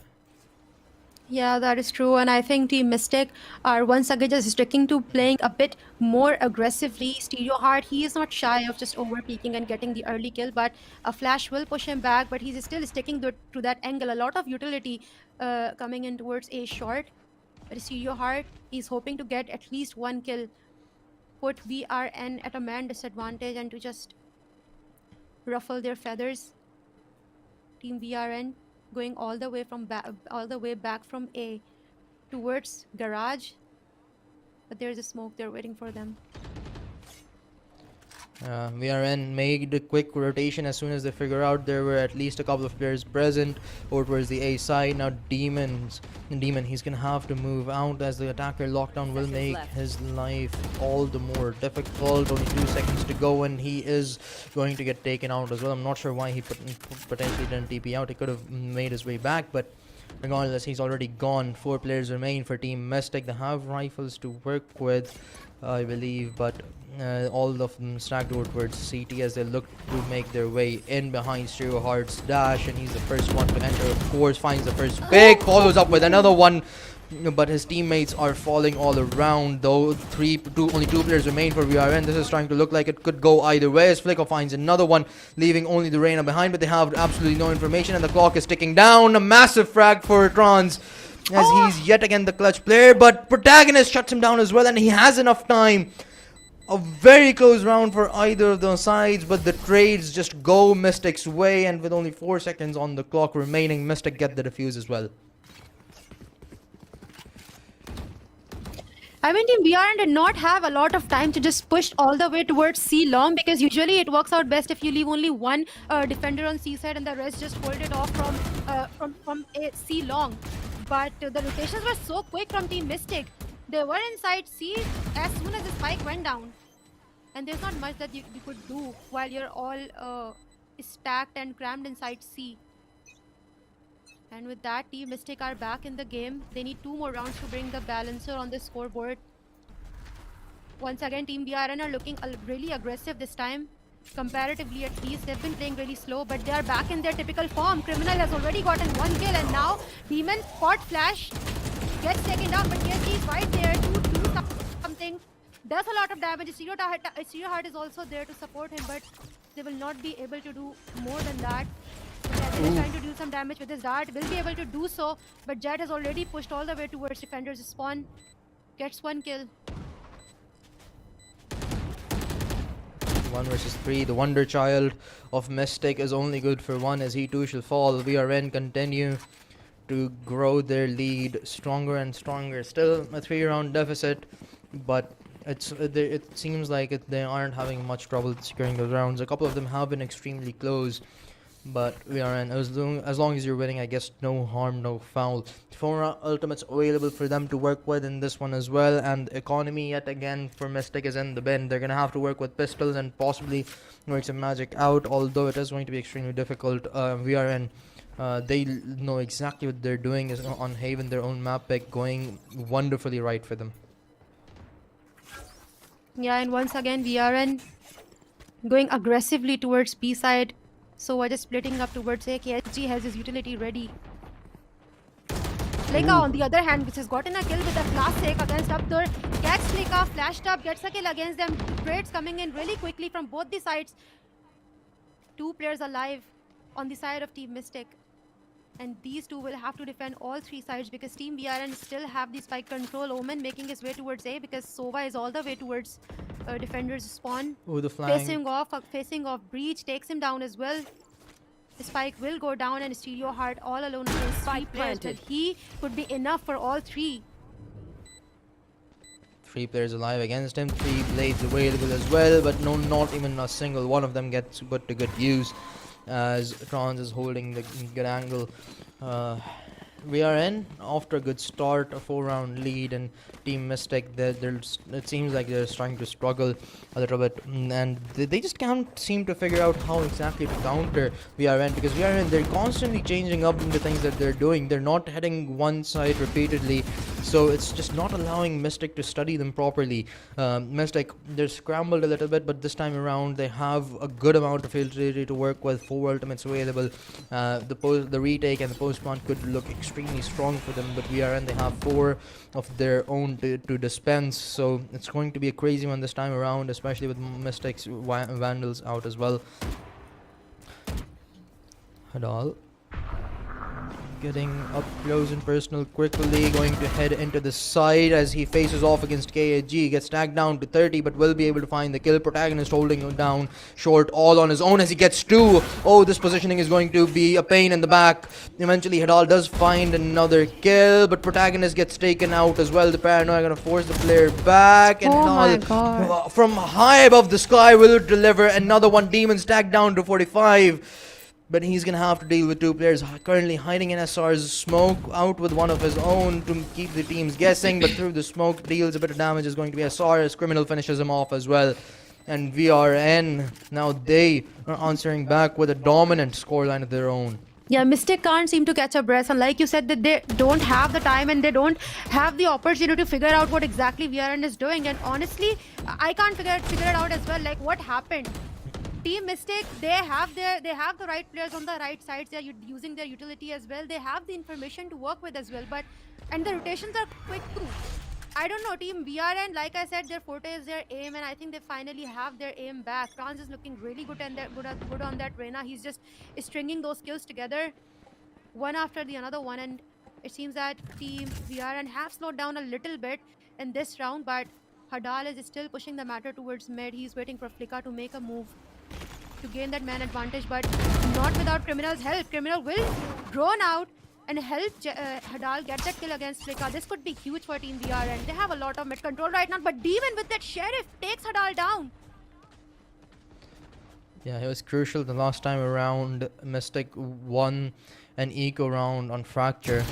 Yeah, that is true. And I think Team Mystic are once again just sticking to playing a bit more aggressively. Stereo Heart, he is not shy of just overpeaking and getting the early kill, but a flash will push him back, but he's still sticking to that angle. A lot of utility coming in towards A short. But Stereo Heart, he's hoping to get at least one kill, put VRN at a man disadvantage and to just ruffle their feathers. Team VRN going all the way back from A towards garage, but there's a smoke there waiting for them. VRN made a quick rotation as soon as they figure out there were at least a couple of players present over towards the A side. Now Demon, he's gonna have to move out as the attacker lockdown will make his life all the more difficult. Only 2 seconds to go and he is going to get taken out as well. I'm not sure why he potentially didn't TP out. He could have made his way back, but regardless, he's already gone. 4 players remain for Team Mystic. They have rifles to work with, I believe, but all of them stacked over towards CT as they look to make their way in behind Stereo Heart's dash, and he's the first one to enter. Of course, finds the first pick, follows up with another one, but his teammates are falling all around. Though only 2 players remain for VRN. This is trying to look like it could go either way as Flicker finds another one, leaving only the Reyna behind, but they have absolutely no information and the clock is ticking down. A massive frag for Trans as he's yet again the clutch player, but Protagonist shuts him down as well, and he has enough time. A very close round for either of those sides, but the trades just go Mystic's way, and with only 4 seconds on the clock remaining, Mystic get the defuse as well. I mean, Team VRN did not have a lot of time to just push all the way towards C long, because usually it works out best if you leave only one defender on C side and the rest just hold it off from C long. But the rotations were so quick from Team Mystic. They were inside C as soon as the spike went down. And there's not much that you could do while you're all stacked and crammed inside C. And with that, Team Mystic are back in the game. They need 2 more rounds to bring the balancer on the scoreboard. Once again, Team VRN are looking really aggressive this time. Comparatively, at least, they've been playing really slow, but they are back in their typical form. Criminal has already gotten 1 kill, and now Demon spot flash gets taken down, but KSG is right there to do something. Does a lot of damage. Stereo Heart is also there to support him, but they will not be able to do more than that. Jet is trying to do some damage with his dart, will be able to do so, but Jet has already pushed all the way towards Defender's spawn. Gets 1 kill. 1 versus 3. The Wonder Child of Mystic is only good for 1 as he too shall fall. VRN continue to grow their lead stronger and stronger. Still a 3-round deficit, but it seems like they aren't having much trouble securing those rounds. A couple of them have been extremely close, but VRN, as long as you're winning, I guess no harm, no foul. 4 ultimates available for them to work with in this one as well, and economy yet again for Mystic is in the bin. They're gonna have to work with pistols and possibly work some magic out, although it is going to be extremely difficult. VRN, they know exactly what they're doing is on Haven, their own map pick, going wonderfully right for them. Yeah, and once again, VRN going aggressively towards B side. So we're just splitting up towards A. KSG has his utility ready. Leka, on the other hand, which has gotten a kill with a classic against Abdur, gets Leka flashed up, gets a kill against them. Trades coming in really quickly from both the sides. 2 players alive on the side of Team Mystic. And these 2 will have to defend all 3 sides because Team VRN still have the spike control. Omen making his way towards A because Sova is all the way towards Defender's spawn. Oh, the flying. Facing off Breach takes him down as well. The spike will go down and Stereo Heart all alone against 3 players, but he could be enough for all 3. 3 players alive against him, 3 blades available as well, but no, not even a single one of them gets put to good use as Trans is holding the good angle. VRN after a good start, a 4-round lead, and Team Mystic, it seems like they're starting to struggle a little bit, and they just can't seem to figure out how exactly to counter VRN, because VRN, they're constantly changing up the things that they're doing. They're not hitting one side repeatedly, so it's just not allowing Mystic to study them properly. Mystic, they're scrambled a little bit, but this time around they have a good amount of utility to work with. 4 ultimates available. The retake and the post-plant could look extremely strong for them, but VRN, they have 4 of their own to dispense, so it's going to be a crazy one this time around, especially with Mystic's Vandals out as well. Hadal getting up close and personal quickly, going to head into the side as he faces off against KAG, gets tagged down to 30 but will be able to find the kill. Protagonist holding him down short all on his own as he gets 2. Oh, this positioning is going to be a pain in the back. Eventually Hadal does find another kill, but Protagonist gets taken out as well. The Paranoia gonna force the player back, and Hadal from high above the sky will deliver another one. Demons tagged down to 45. But he's going to have to deal with 2 players currently hiding in SR's smoke, out with one of his own to keep the teams guessing, but through the smoke deals a bit of damage. Is going to be SR as Criminal finishes him off as well. And VRN, now they are answering back with a dominant scoreline of their own. Yeah, Mystic can't seem to catch a breath, and like you said, that they don't have the time and they don't have the opportunity to figure out what exactly VRN is doing. And honestly, I can't figure it out as well, like what happened. Team Mystic, they have the right players on the right sides. They are using their utility as well. They have the information to work with as well, and the rotations are quick too. I don't know, Team VRN, like I said, their forte is their aim, and I think they finally have their aim back. Franz is looking really good and good on that Reyna. He's just stringing those kills together, one after the another one, and it seems that Team VRN have slowed down a little bit in this round, but Hadal is still pushing the matter towards mid. He's waiting for Flicka to make a move to gain that man advantage, but not without Criminal's help. Criminal will drone out and help Hadal get that kill against Flicka. This could be huge for Team VRN. They have a lot of mid control right now, but Demon with that Sheriff takes Hadal down. Yeah, it was crucial the last time around. Mystic won an eco round on Fracture.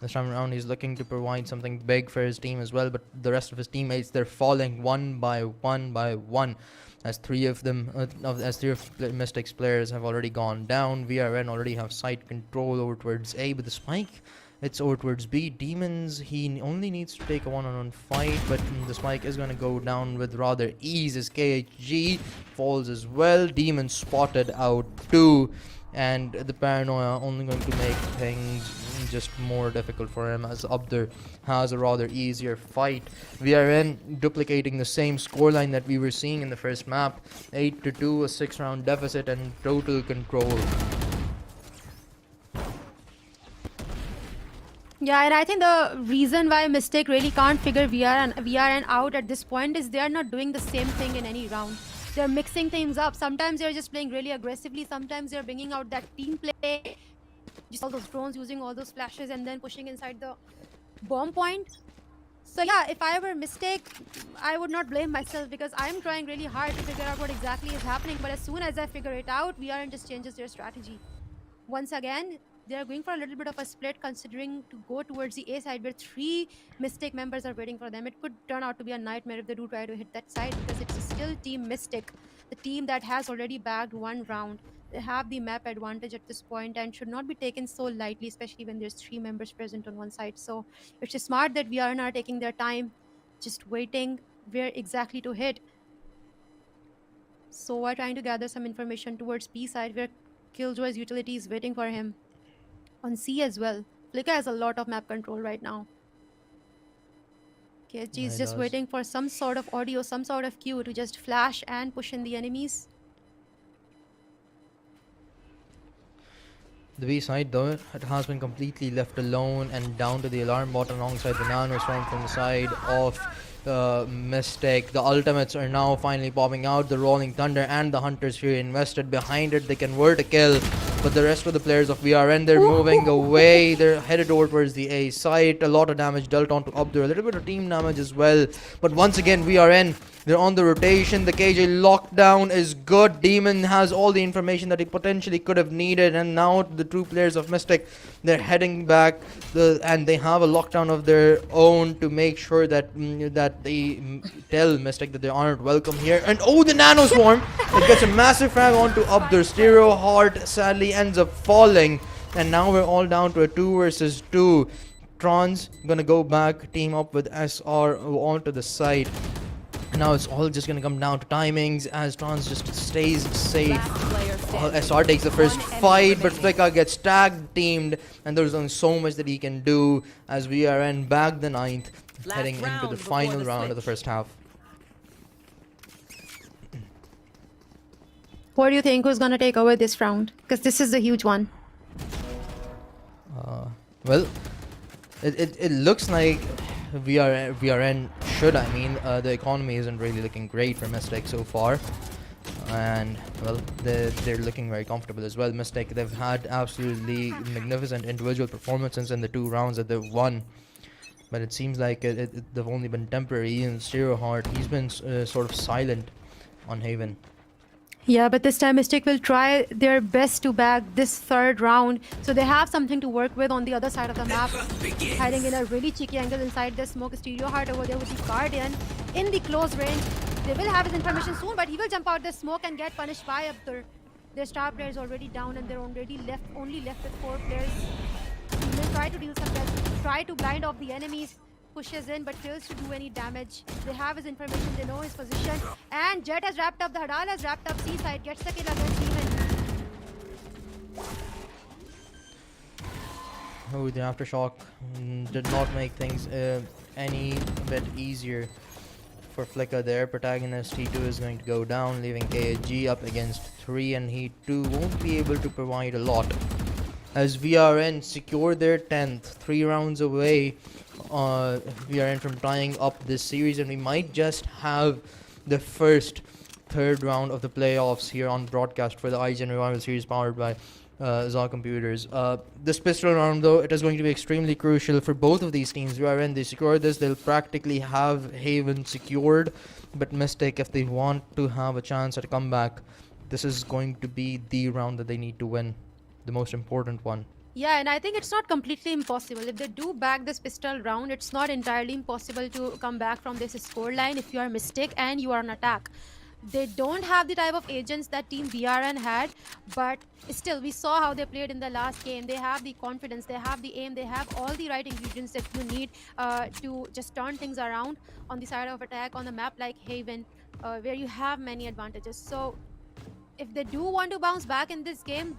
This time around he's looking to provide something big for his team as well, but the rest of his teammates, they're falling one by one by one as three of Mystic's players have already gone down. VRN already have site control over towards A, but the spike, it's over towards B. Demons, he only needs to take a one-on-one fight, but the spike is going to go down with rather ease as KHG falls as well. Demons spotted out too, and the paranoia only going to make things just more difficult for him as Abdur has a rather easier fight. VRN duplicating the same scoreline that we were seeing in the first map, 8-2, a 6-round deficit and total control. Yeah, and I think the reason why Mystic really can't figure VRN out at this point is they are not doing the same thing in any round. They're mixing things up. Sometimes they're just playing really aggressively. Sometimes they're bringing out that team play. Just all those drones, using all those flashes and then pushing inside the bomb point. So yeah, if I were Mystic, I would not blame myself because I'm trying really hard to figure out what exactly is happening. But as soon as I figure it out, VRN just changes their strategy. Once again, they're going for a little bit of a split, considering to go towards the A side where 3 Mystic members are waiting for them. It could turn out to be a nightmare if they do try to hit that side, because it's still Team Mystic, the team that has already bagged one round. They have the map advantage at this point and should not be taken so lightly, especially when there's 3 members present on one side. So it's just smart that VRN are taking their time, just waiting where exactly to hit. So we're trying to gather some information towards B side where Killjoy's utility is waiting for him. On C as well. Flicker has a lot of map control right now. KSG is just waiting for some sort of audio, some sort of cue to just flash and push in the enemies. The B side, though, it has been completely left alone and down to the alarm bot alongside the nano storm from the side of Mystic. The ultimates are now finally popping out. The Rolling Thunder and the Hunters Fury invested behind it. They convert a kill, but the rest of the players of VRN, they're moving away. They're headed over towards the A site. A lot of damage dealt onto Abdur. A little bit of team damage as well. But once again, VRN, they're on the rotation. The KJ lockdown is good. Demon has all the information that he potentially could have needed. And now the true players of Mystic, they're heading back. And they have a lockdown of their own to make sure that that they tell Mystic that they aren't welcome here. And oh, the Nano Swarm! It gets a massive frag onto Abdur. Stereo Heart sadly ends up falling. And now we're all down to a 2 versus 2. Tron's gonna go back, team up with SR onto the side. Now it's all just gonna come down to timings as Trans just stays safe. SR takes the first fight, but Flicka gets tag teamed, and there's only so much that he can do as VRN back the 9th, heading into the final round of the first half. What do you think who's gonna take over this round? Because this is a huge one. Well, it looks like VRN should. I mean, the economy isn't really looking great for Mystic so far, and well, they're looking very comfortable as well. Mystic, they've had absolutely magnificent individual performances in the 2 rounds that they've won, but it seems like they've only been temporary. And Stereo Heart, he's been sort of silent on Haven. Yeah, but this time Mystic will try their best to bag this 3rd round. So they have something to work with on the other side of the map. Hiding in a really cheeky angle inside the smoke. Stereo Heart over there with the Guardian in the close range. They will have his information soon, but he will jump out the smoke and get punished by Abdur. Their star player is already down and they're already only left with 4 players. He will try to deal some damage, try to blind off the enemies. Pushes in but fails to do any damage. They have his information, they know his position, and Jet has wrapped up, the Hadal has wrapped up C side, gets the kill against Demon. Oh, the Aftershock did not make things any bit easier for Flicka there. Protagonist T2 is going to go down, leaving KG up against 3, and he too won't be able to provide a lot. As VRN secure their 10th, 3 rounds away, VRN from tying up this series, and we might just have the first 3rd round of the playoffs here on broadcast for the IGEN Revival Series powered by Zah Computers. This pistol round, though, it is going to be extremely crucial for both of these teams. VRN, they secure this, they'll practically have Haven secured, but Mystic, if they want to have a chance at a comeback, this is going to be the round that they need to win, the most important one. Yeah, and I think it's not completely impossible. If they do back this pistol round, it's not entirely impossible to come back from this scoreline if you are Mystic and you are on attack. They don't have the type of agents that Team VRN had, but still, we saw how they played in the last game. They have the confidence, they have the aim, they have all the right ingredients that you need to just turn things around on the side of attack on the map like Haven, where you have many advantages. So, if they do want to bounce back in this game,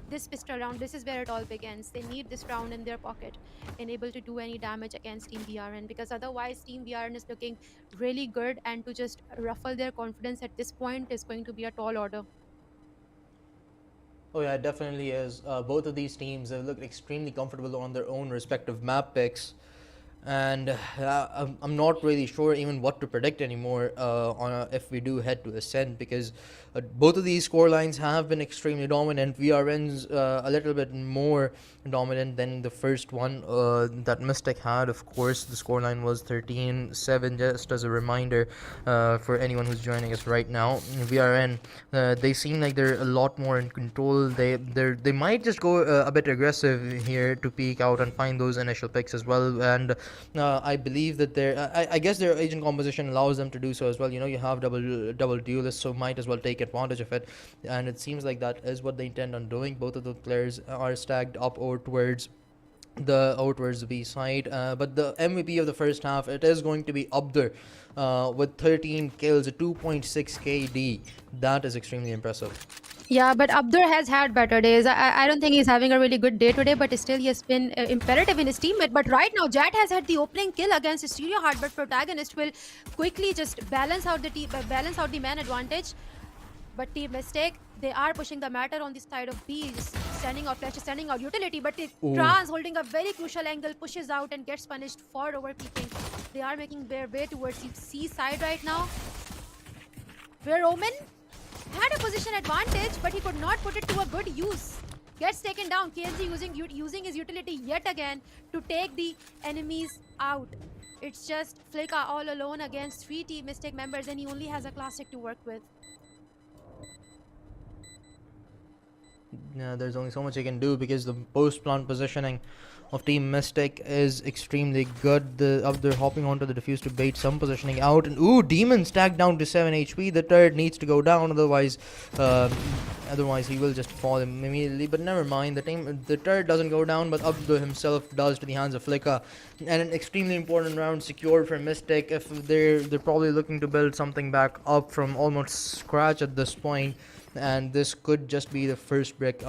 this pistol round, this is where it all begins. They need this round in their pocket and able to do any damage against Team VRN, because otherwise Team VRN is looking really good, and to just ruffle their confidence at this point is going to be a tall order. Oh yeah, it definitely is. Both of these teams have looked extremely comfortable on their own respective map picks, and I'm not really sure even what to predict anymore if we do head to Ascent, because both of these score lines have been extremely dominant. VRN's a little bit more dominant than the first one that Mystic had. Of course, the scoreline was 13-7, just as a reminder for anyone who's joining us right now. VRN, they seem like they're a lot more in control. They might just go a bit aggressive here to peek out and find those initial picks as well. And I believe that I guess their agent composition allows them to do so as well. You know, you have double duelists, so might as well take advantage of it. And it seems like that is what they intend on doing. Both of the players are stacked up over towards the B side, but the MVP of the first half, it is going to be Abdur with 13 kills, a 2.6 KD. That is extremely impressive. Yeah, but Abdur has had better days. I don't think he's having a really good day today, but still he has been imperative in his teammate. But right now, Jat has had the opening kill against Stereo Heart, but Protagonist will quickly just balance out the man advantage. But Team Mistake, they are pushing the matter on the side of B, just sending out flashes, sending out utility. But Ooh. Trans holding a very crucial angle, pushes out and gets punished for overpeaking. They are making their way towards the C side right now, where Omen had a position advantage, but he could not put it to a good use. Gets taken down. KSG using his utility yet again to take the enemies out. It's just Flicka all alone against 3 Team Mistake members, and he only has a classic to work with. Yeah, there's only so much he can do because the post plant positioning of Team Mystic is extremely good. The up there hopping onto the defuse to bait some positioning out, and ooh, Demon stacked down to 7 HP. The turret needs to go down, otherwise he will just fall immediately. But never mind, the turret doesn't go down, but Abdul himself does to the hands of Flicka, and an extremely important round secured for Mystic. If they're probably looking to build something back up from almost scratch at this point, and this could just be the first brick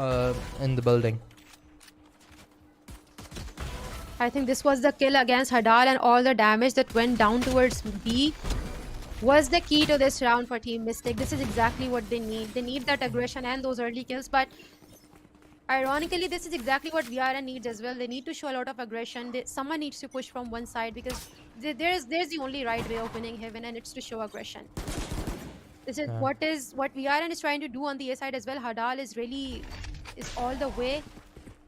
in the building. I think this was the kill against Hadal, and all the damage that went down towards B was the key to this round for Team Mystic. This is exactly what they need. They need that aggression and those early kills, but ironically, this is exactly what VRN needs as well. They need to show a lot of aggression. Someone needs to push from one side, because there's the only right way of winning Heaven, and it's to show aggression. This is Yeah. what VRN is trying to do on the A side as well. Hadal is all the way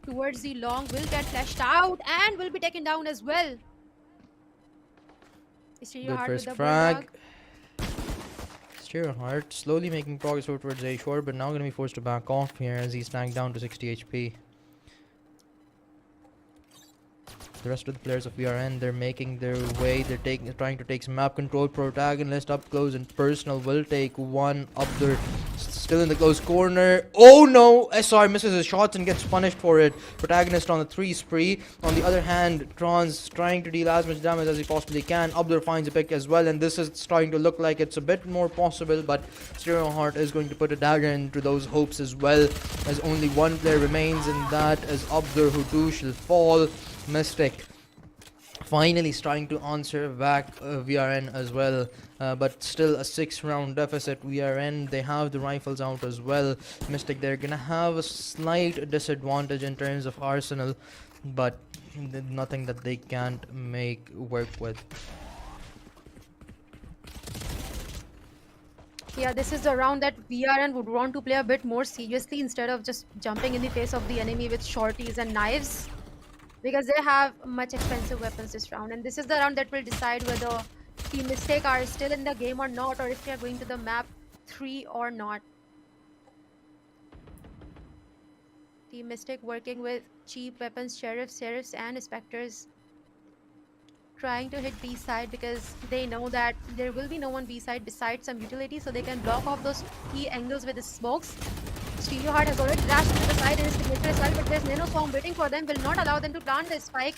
towards the long, will get flashed out and will be taken down as well. Stereo Good Heart with first the frag. bulldog. Stereo Heart slowly making progress over towards A shore, but now going to be forced to back off here as he's snagged down to 60 HP. The rest of the players of VRN, they're making their way. They're trying to take some map control. Protagonist up close and personal will take one up there. Still in the close corner. Oh no! SR misses his shots and gets punished for it. Protagonist on the 3 spree. On the other hand, Trans trying to deal as much damage as he possibly can. Abdur finds a pick as well, and this is starting to look like it's a bit more possible, but Stereo Heart is going to put a dagger into those hopes as well, as only one player remains, and that is Abdur, who too shall fall. Mystic finally starting to answer back VRN as well, but still a 6-round deficit. VRN, they have the rifles out as well. Mystic, they're gonna have a slight disadvantage in terms of arsenal, but nothing that they can't make work with. Yeah, this is the round that VRN would want to play a bit more seriously instead of just jumping in the face of the enemy with shorties and knives, because they have much expensive weapons this round, and this is the round that will decide whether Team Mistake are still in the game or not, or if they are going to the map 3 or not. Team Mistake working with cheap weapons, sheriffs and specters. trying to hit B side because they know that there will be no one B side besides some utility, so they can block off those key angles with the smokes. Stereoheart has already dashed to the side in his signature as well, but there's Nano Swarm waiting for them, will not allow them to plant the spike.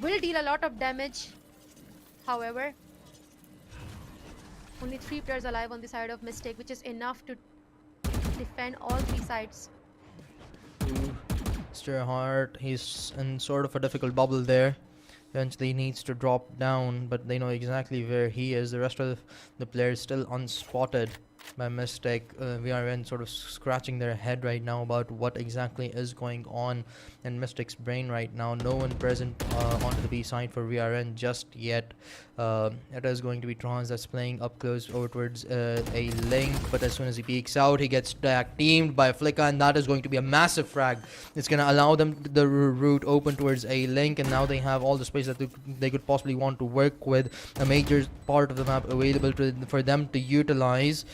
Will deal a lot of damage, however. Only 3 players alive on the side of Mystic, which is enough to defend all 3 sides. Stereoheart, he's in sort of a difficult bubble there. Eventually he needs to drop down, but they know exactly where he is. The rest of the players still unspotted by Mystic. VRN sort of scratching their head right now about what exactly is going on in Mystic's brain right now. No one present onto the B side for VRN just yet. It is going to be Trans that's playing up close over towards a link, but as soon as he peeks out, he gets tag teamed by Flicka, and that is going to be a massive frag. It's going to allow them the route open towards a link, and now they have all the space that they could possibly want to work with. A major part of the map available for them to utilize.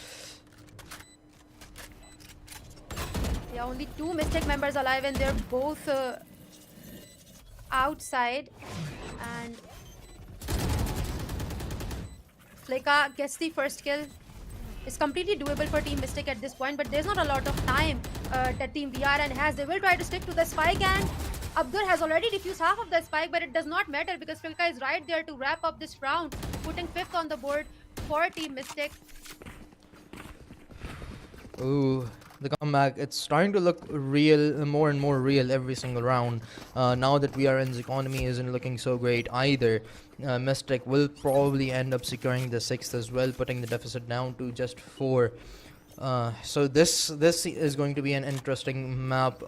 Yeah, only 2 Mystic members alive, and they're both outside. And Flicka gets the first kill. It's completely doable for Team Mystic at this point, but there's not a lot of time that Team VRN has. They will try to stick to the spike, and Abdur has already defused half of the spike, but it does not matter because Flicka is right there to wrap up this round, putting 5th on the board for Team Mystic. Ooh, the comeback, it's starting to look real, more and more real every single round. Now that VRN's economy isn't looking so great either, Mystic will probably end up securing the 6th as well, putting the deficit down to just 4. So this is going to be an interesting map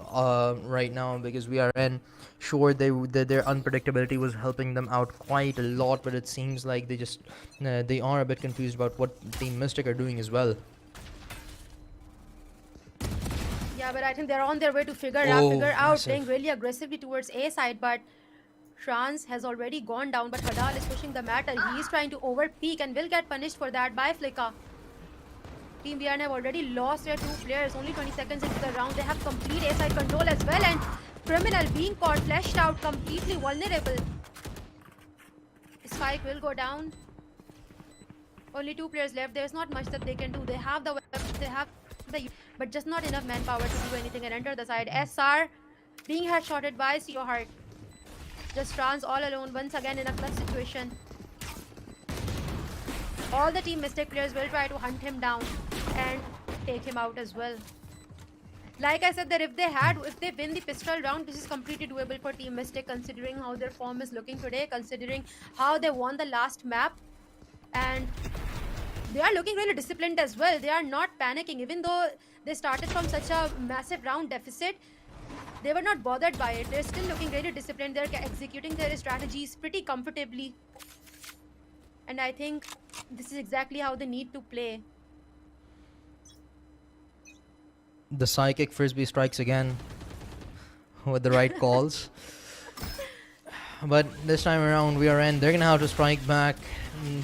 right now, because VRN, sure, their unpredictability was helping them out quite a lot, but it seems like they are a bit confused about what Team Mystic are doing as well. Yeah, but I think they're on their way to figure out, playing really aggressively towards A side, but Trans has already gone down, but Hadal is pushing the matter. He is trying to overpeak and will get punished for that by Flicka. Team VRN have already lost their 2 players, only 20 seconds into the round. They have complete A side control as well, and Criminal being caught, fleshed out, completely vulnerable. Spike will go down. Only 2 players left. There's not much that they can do. They have the weapons, they have but just not enough manpower to do anything and enter the side. SR being headshotted by Stereoheart. Just Trans all alone once again in a clutch situation. All the Team Mystic players will try to hunt him down and take him out as well. Like I said, that if they win the pistol round, this is completely doable for Team Mystic, considering how their form is looking today, considering how they won the last map, and they are looking really disciplined as well. They are not panicking. Even though they started from such a massive round deficit, they were not bothered by it. They're still looking really disciplined. They're executing their strategies pretty comfortably. And I think this is exactly how they need to play. The psychic frisbee strikes again with the right calls. But this time around, they're gonna have to strike back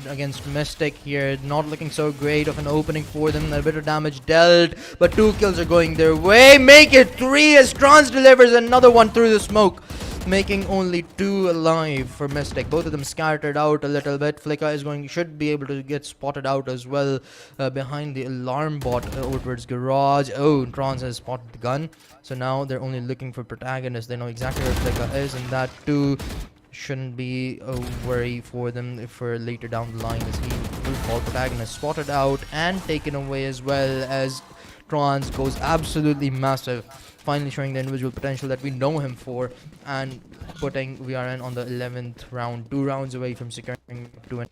against Mystic here. Not looking so great of an opening for them. A bit of damage dealt, but 2 kills are going their way. Make it 3 as Trans delivers another one through the smoke, making only 2 alive for Mystic. Both of them scattered out a little bit. Flicka should be able to get spotted out as well behind the alarm bot over towards garage. Oh, Trans has spotted the gun. So now they're only looking for protagonists. They know exactly where Flicka is, and that too shouldn't be a worry for them for later down the line, as he will call protagonist spotted out and taken away, as well as Trans goes absolutely massive, finally showing the individual potential that we know him for, and putting VRN on the 11th round, 2 rounds away from securing 2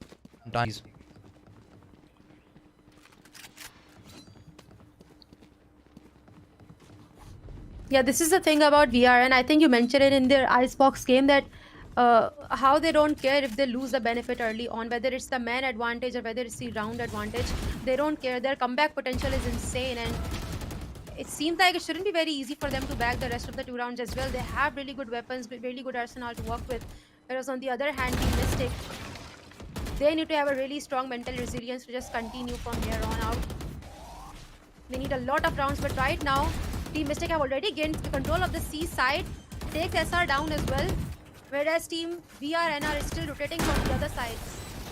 ties. Yeah, this is the thing about VRN. I think you mentioned it in their Icebox game, that how they don't care if they lose the benefit early on, whether it's the man advantage or whether it's the round advantage. They don't care. Their comeback potential is insane, and it seems like it shouldn't be very easy for them to back the rest of the 2 rounds as well. They have really good weapons, really good arsenal to work with. Whereas on the other hand, Team Mystic, they need to have a really strong mental resilience to just continue from here on out. They need a lot of rounds, but right now, Team Mystic have already gained the control of the C side. Takes SR down as well. Whereas Team VRN are still rotating from the other side.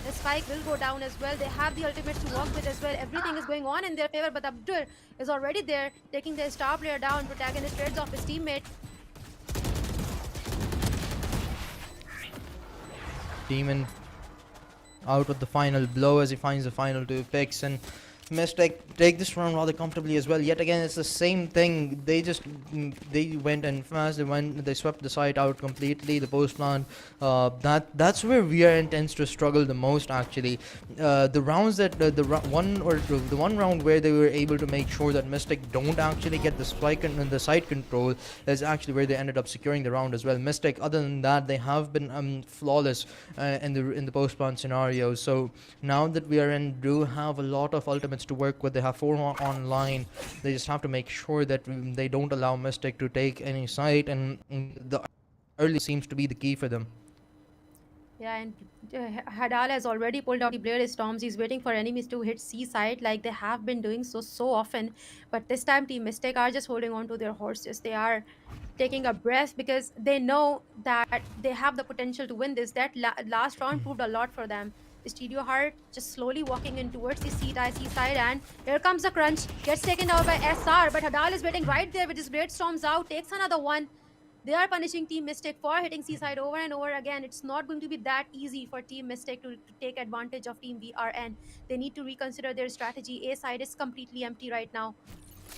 The spike will go down as well. They have the ultimates to work with as well. Everything is going on in their favor, but Abdur is already there, taking their star player down. Protagonist trades off his teammate. Demon out with the final blow as he finds the final 2 picks, and Mystic take this round rather comfortably as well. Yet again, it's the same thing. They went and fast. They swept the site out completely. The post plant. That's where VRN tends to struggle the most. Actually, the rounds that the one round where they were able to make sure that Mystic don't actually get the spike and the site control is actually where they ended up securing the round as well. Mystic, other than that, they have been flawless in the post plant scenario. So now that VRN do have a lot of ultimates to work with, they have 4 online. They just have to make sure that they don't allow Mystic to take any site, and the early seems to be the key for them. Yeah, and Hadal has already pulled out the Blair Storms. He's waiting for enemies to hit C side like they have been doing so often. But this time, Team Mystic are just holding on to their horses. They are taking a breath because they know that they have the potential to win this. That last round proved a lot for them. Studio Heart just slowly walking in towards the C side, and here comes the crunch. Gets taken out by SR, but Hadal is waiting right there with his Blade Storms out. Takes another one. They are punishing Team Mystic for hitting Seaside over and over again. It's not going to be that easy for Team Mystic to take advantage of Team VRN. They need to reconsider their strategy. A side is completely empty right now.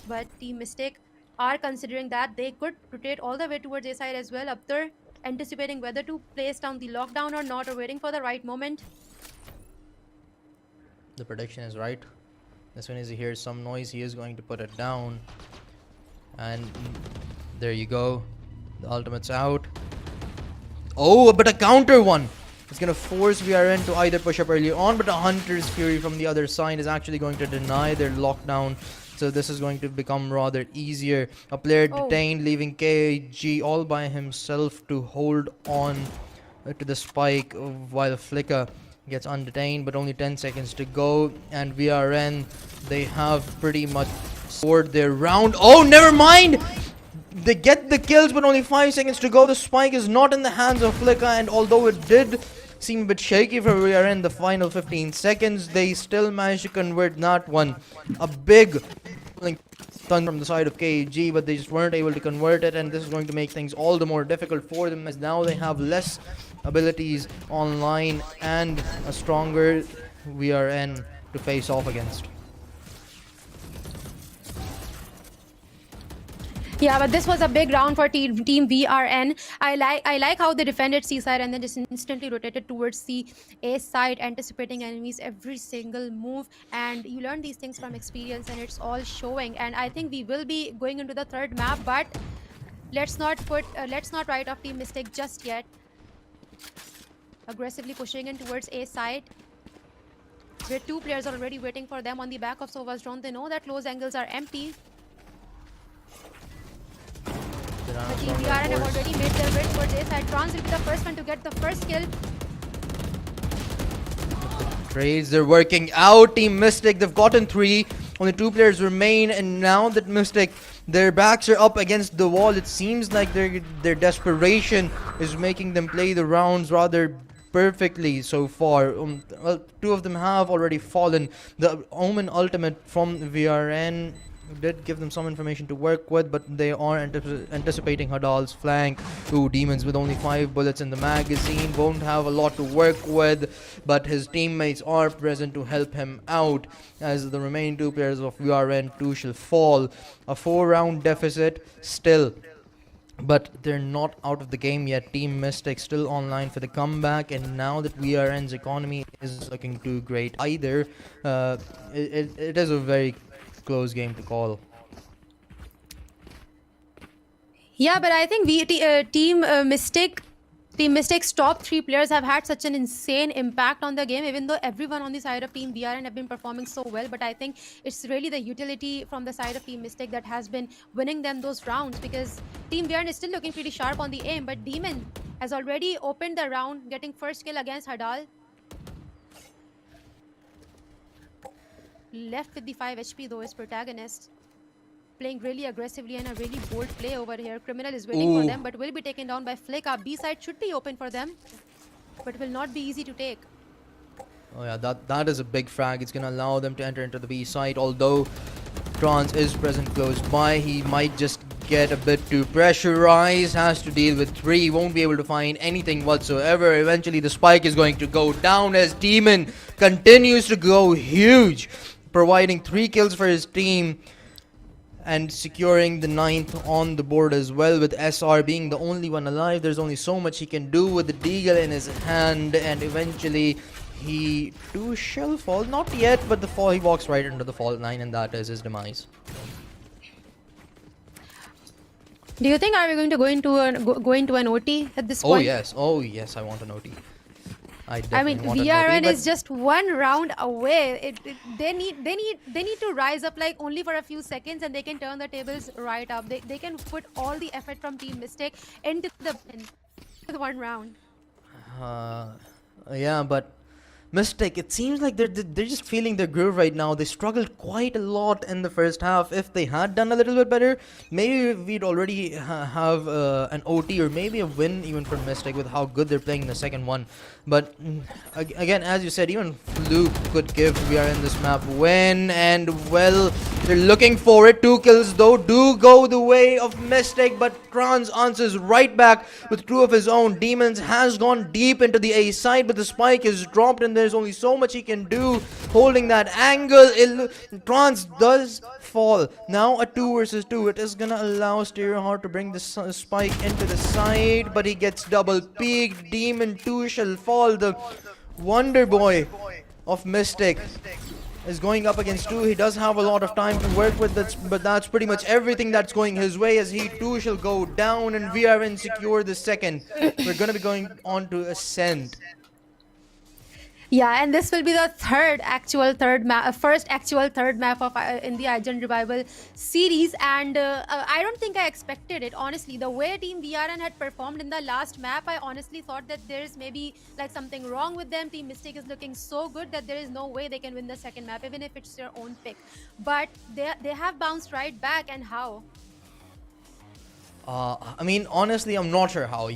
But Team Mystic are considering that they could rotate all the way towards A side as well. Up there, anticipating whether to place down the lockdown or not, or waiting for the right moment. The prediction is right. As soon as he hears some noise, he is going to put it down. And there you go. The ultimate's out. Oh, but a counter one. It's going to force VRN to either push up early on, but a Hunter's Fury from the other side is actually going to deny their lockdown. So this is going to become rather easier. A player detained, leaving KG all by himself to hold on to the spike while Flicker gets undetained, but only 10 seconds to go. And VRN, they have pretty much scored their round. Oh, never mind! They get the kills, but only 5 seconds to go. The spike is not in the hands of Flicker, and although it did seem a bit shaky for VRN the final 15 seconds, they still managed to convert that one. A big stun from the side of KG, but they just weren't able to convert it, and this is going to make things all the more difficult for them, as now they have less abilities online and a stronger VRN to face off against. Yeah, but this was a big round for Team VRN. I like how they defended C side and then just instantly rotated towards the A side, anticipating enemies every single move. And you learn these things from experience, and it's all showing. And I think we will be going into the third map, but let's not write off Team Mystic just yet. Aggressively pushing in towards A side. There are 2 players already waiting for them on the back of Sova's drone. They know that close angles are empty. The Team VRN have already made their way towards A side. Trans will be the first one to get the first kill. Trades, they're working out. Team Mystic, they've gotten 3. Only 2 players remain, and now that Mystic, their backs are up against the wall, it seems like their desperation is making them play the rounds rather perfectly so far. Well, 2 of them have already fallen. The Omen ultimate from VRN did give them some information to work with, but they are anticipating Hadal's flank. Ooh, Demons with only 5 bullets in the magazine won't have a lot to work with, but his teammates are present to help him out, as the remaining 2 players of VRN 2 shall fall. A 4-round deficit still, but they're not out of the game yet. Team Mystic still online for the comeback, and now that VRN's economy is looking too great either, it is a very close game to call. Yeah, but I think Team Mystic's top 3 players have had such an insane impact on the game, even though everyone on the side of Team VRN have been performing so well. But I think it's really the utility from the side of Team Mystic that has been winning them those rounds, because Team VRN is still looking pretty sharp on the aim, but Demon has already opened the round, getting first kill against Hadal. Left with the 5 HP though, his protagonist. playing really aggressively and a really bold play over here. Criminal is waiting for them, but will be taken down by Flick. Our B side should be open for them, but will not be easy to take. Oh yeah, that is a big frag. It's gonna allow them to enter into the B site. Although Trans is present close by, he might just get a bit too pressurized. Has to deal with 3. Won't be able to find anything whatsoever. Eventually, the spike is going to go down as Demon continues to go huge, providing 3 kills for his team and securing the 9th on the board as well, with SR being the only one alive. There's only so much he can do with the deagle in his hand, and eventually he too shall fall. Not yet, but the fall, he walks right into the fault line, and that is his demise. Do you think are we going to go into an OT at this point? Oh yes, I want an OT. I mean, VRN is just 1 round away. They need to rise up like only for a few seconds, and they can turn the tables right up. They can put all the effort from Team Mystic into the 1 round. Yeah, but Mystic, it seems like they're just feeling their groove right now. They struggled quite a lot in the first half. If they had done a little bit better, maybe we'd already have an OT or maybe a win even for Mystic with how good they're playing in the second one. But again, as you said, even Fluke could give VRN this map win, and well, they're looking for it. 2 kills though do go the way of Mystic, but Trans answers right back with 2 of his own. Demons has gone deep into the A side, but the spike is dropped and there's only so much he can do holding that angle. Trans does fall. Now a 2 versus 2. It is gonna allow Stereoheart to bring the spike into the side, but he gets double peaked. Demon 2 shall fall. The Wonder Boy of Mystic is going up against 2. He does have a lot of time to work with, but that's pretty much everything that's going his way, as he too shall go down and VRN secure the second. We're gonna be going on to Ascent. Yeah, and this will be the first actual third map of in the IGEN Revival series, and I don't think I expected it, honestly. The way Team VRN had performed in the last map, I honestly thought that there's maybe like something wrong with them. Team Mystic is looking so good that there is no way they can win the second map, even if it's their own pick. But they have bounced right back, and how? I mean, honestly, I'm not sure how,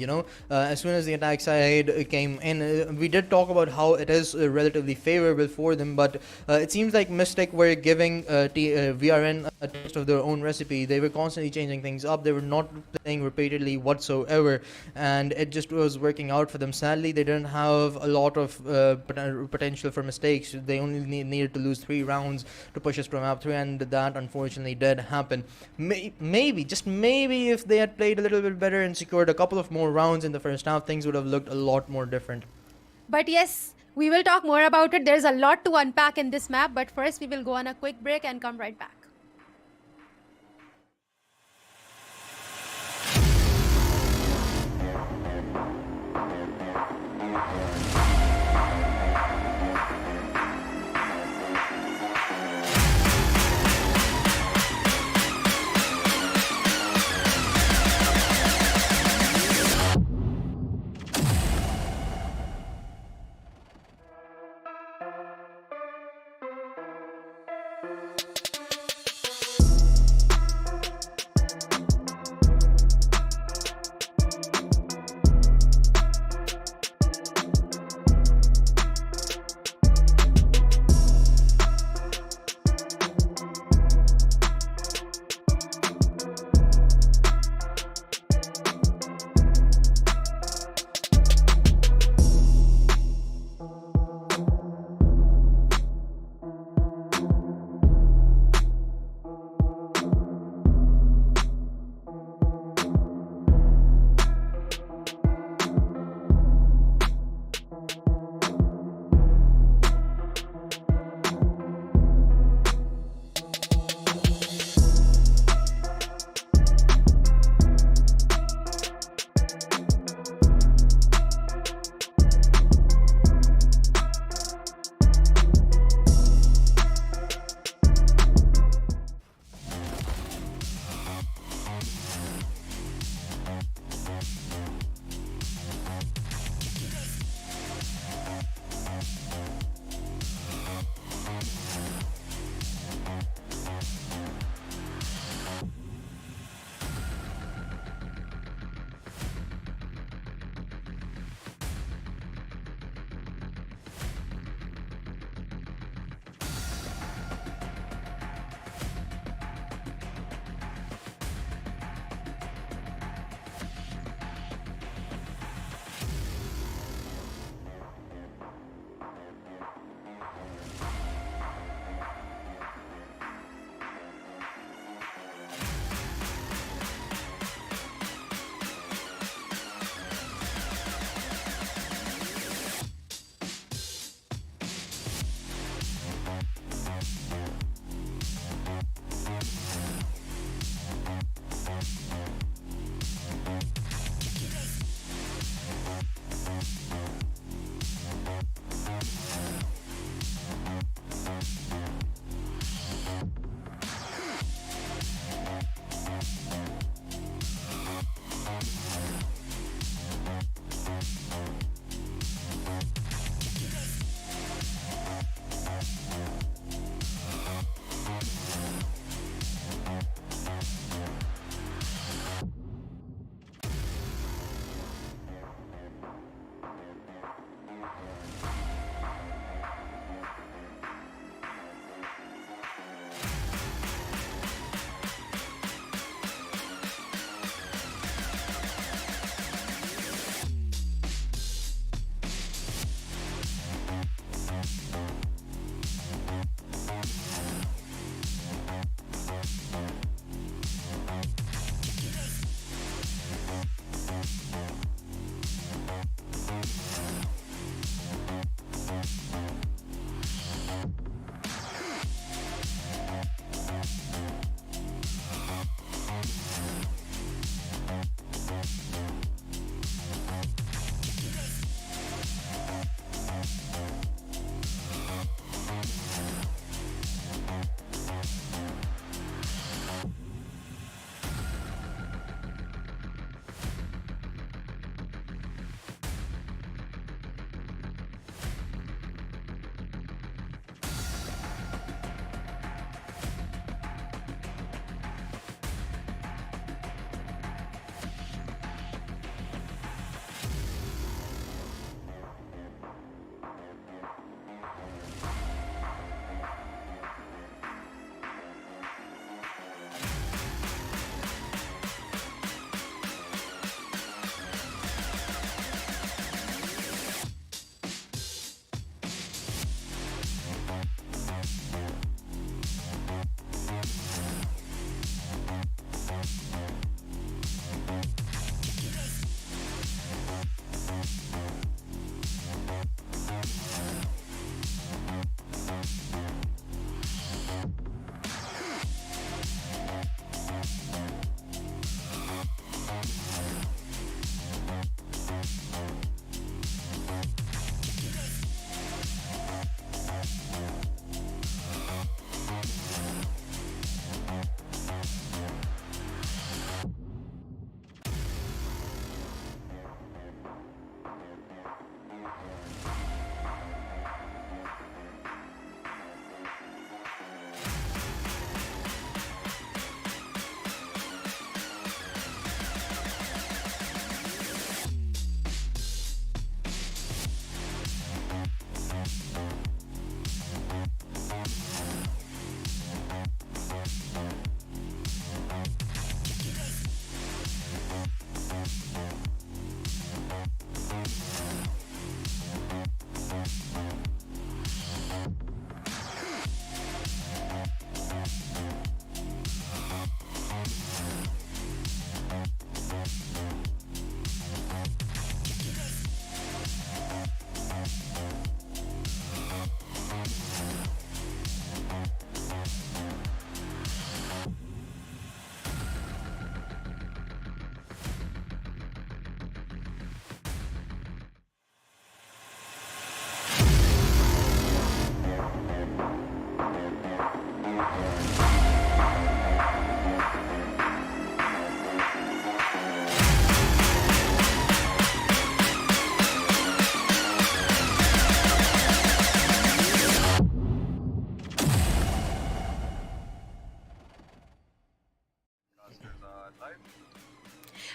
as soon as the attack side came in, we did talk about how it is relatively favorable for them, but it seems like Mystic were giving VRN a taste of their own recipe. They were constantly changing things up. They were not playing repeatedly whatsoever, and it just was working out for them. Sadly, they didn't have a lot of potential for mistakes. They only needed to lose 3 rounds to push us from map 3, and that unfortunately did happen. Maybe, just maybe, if they had played a little bit better and secured a couple of more rounds in the first half, things would have looked a lot more different. But yes, we will talk more about it. There's a lot to unpack in this map, but first we will go on a quick break and come right back.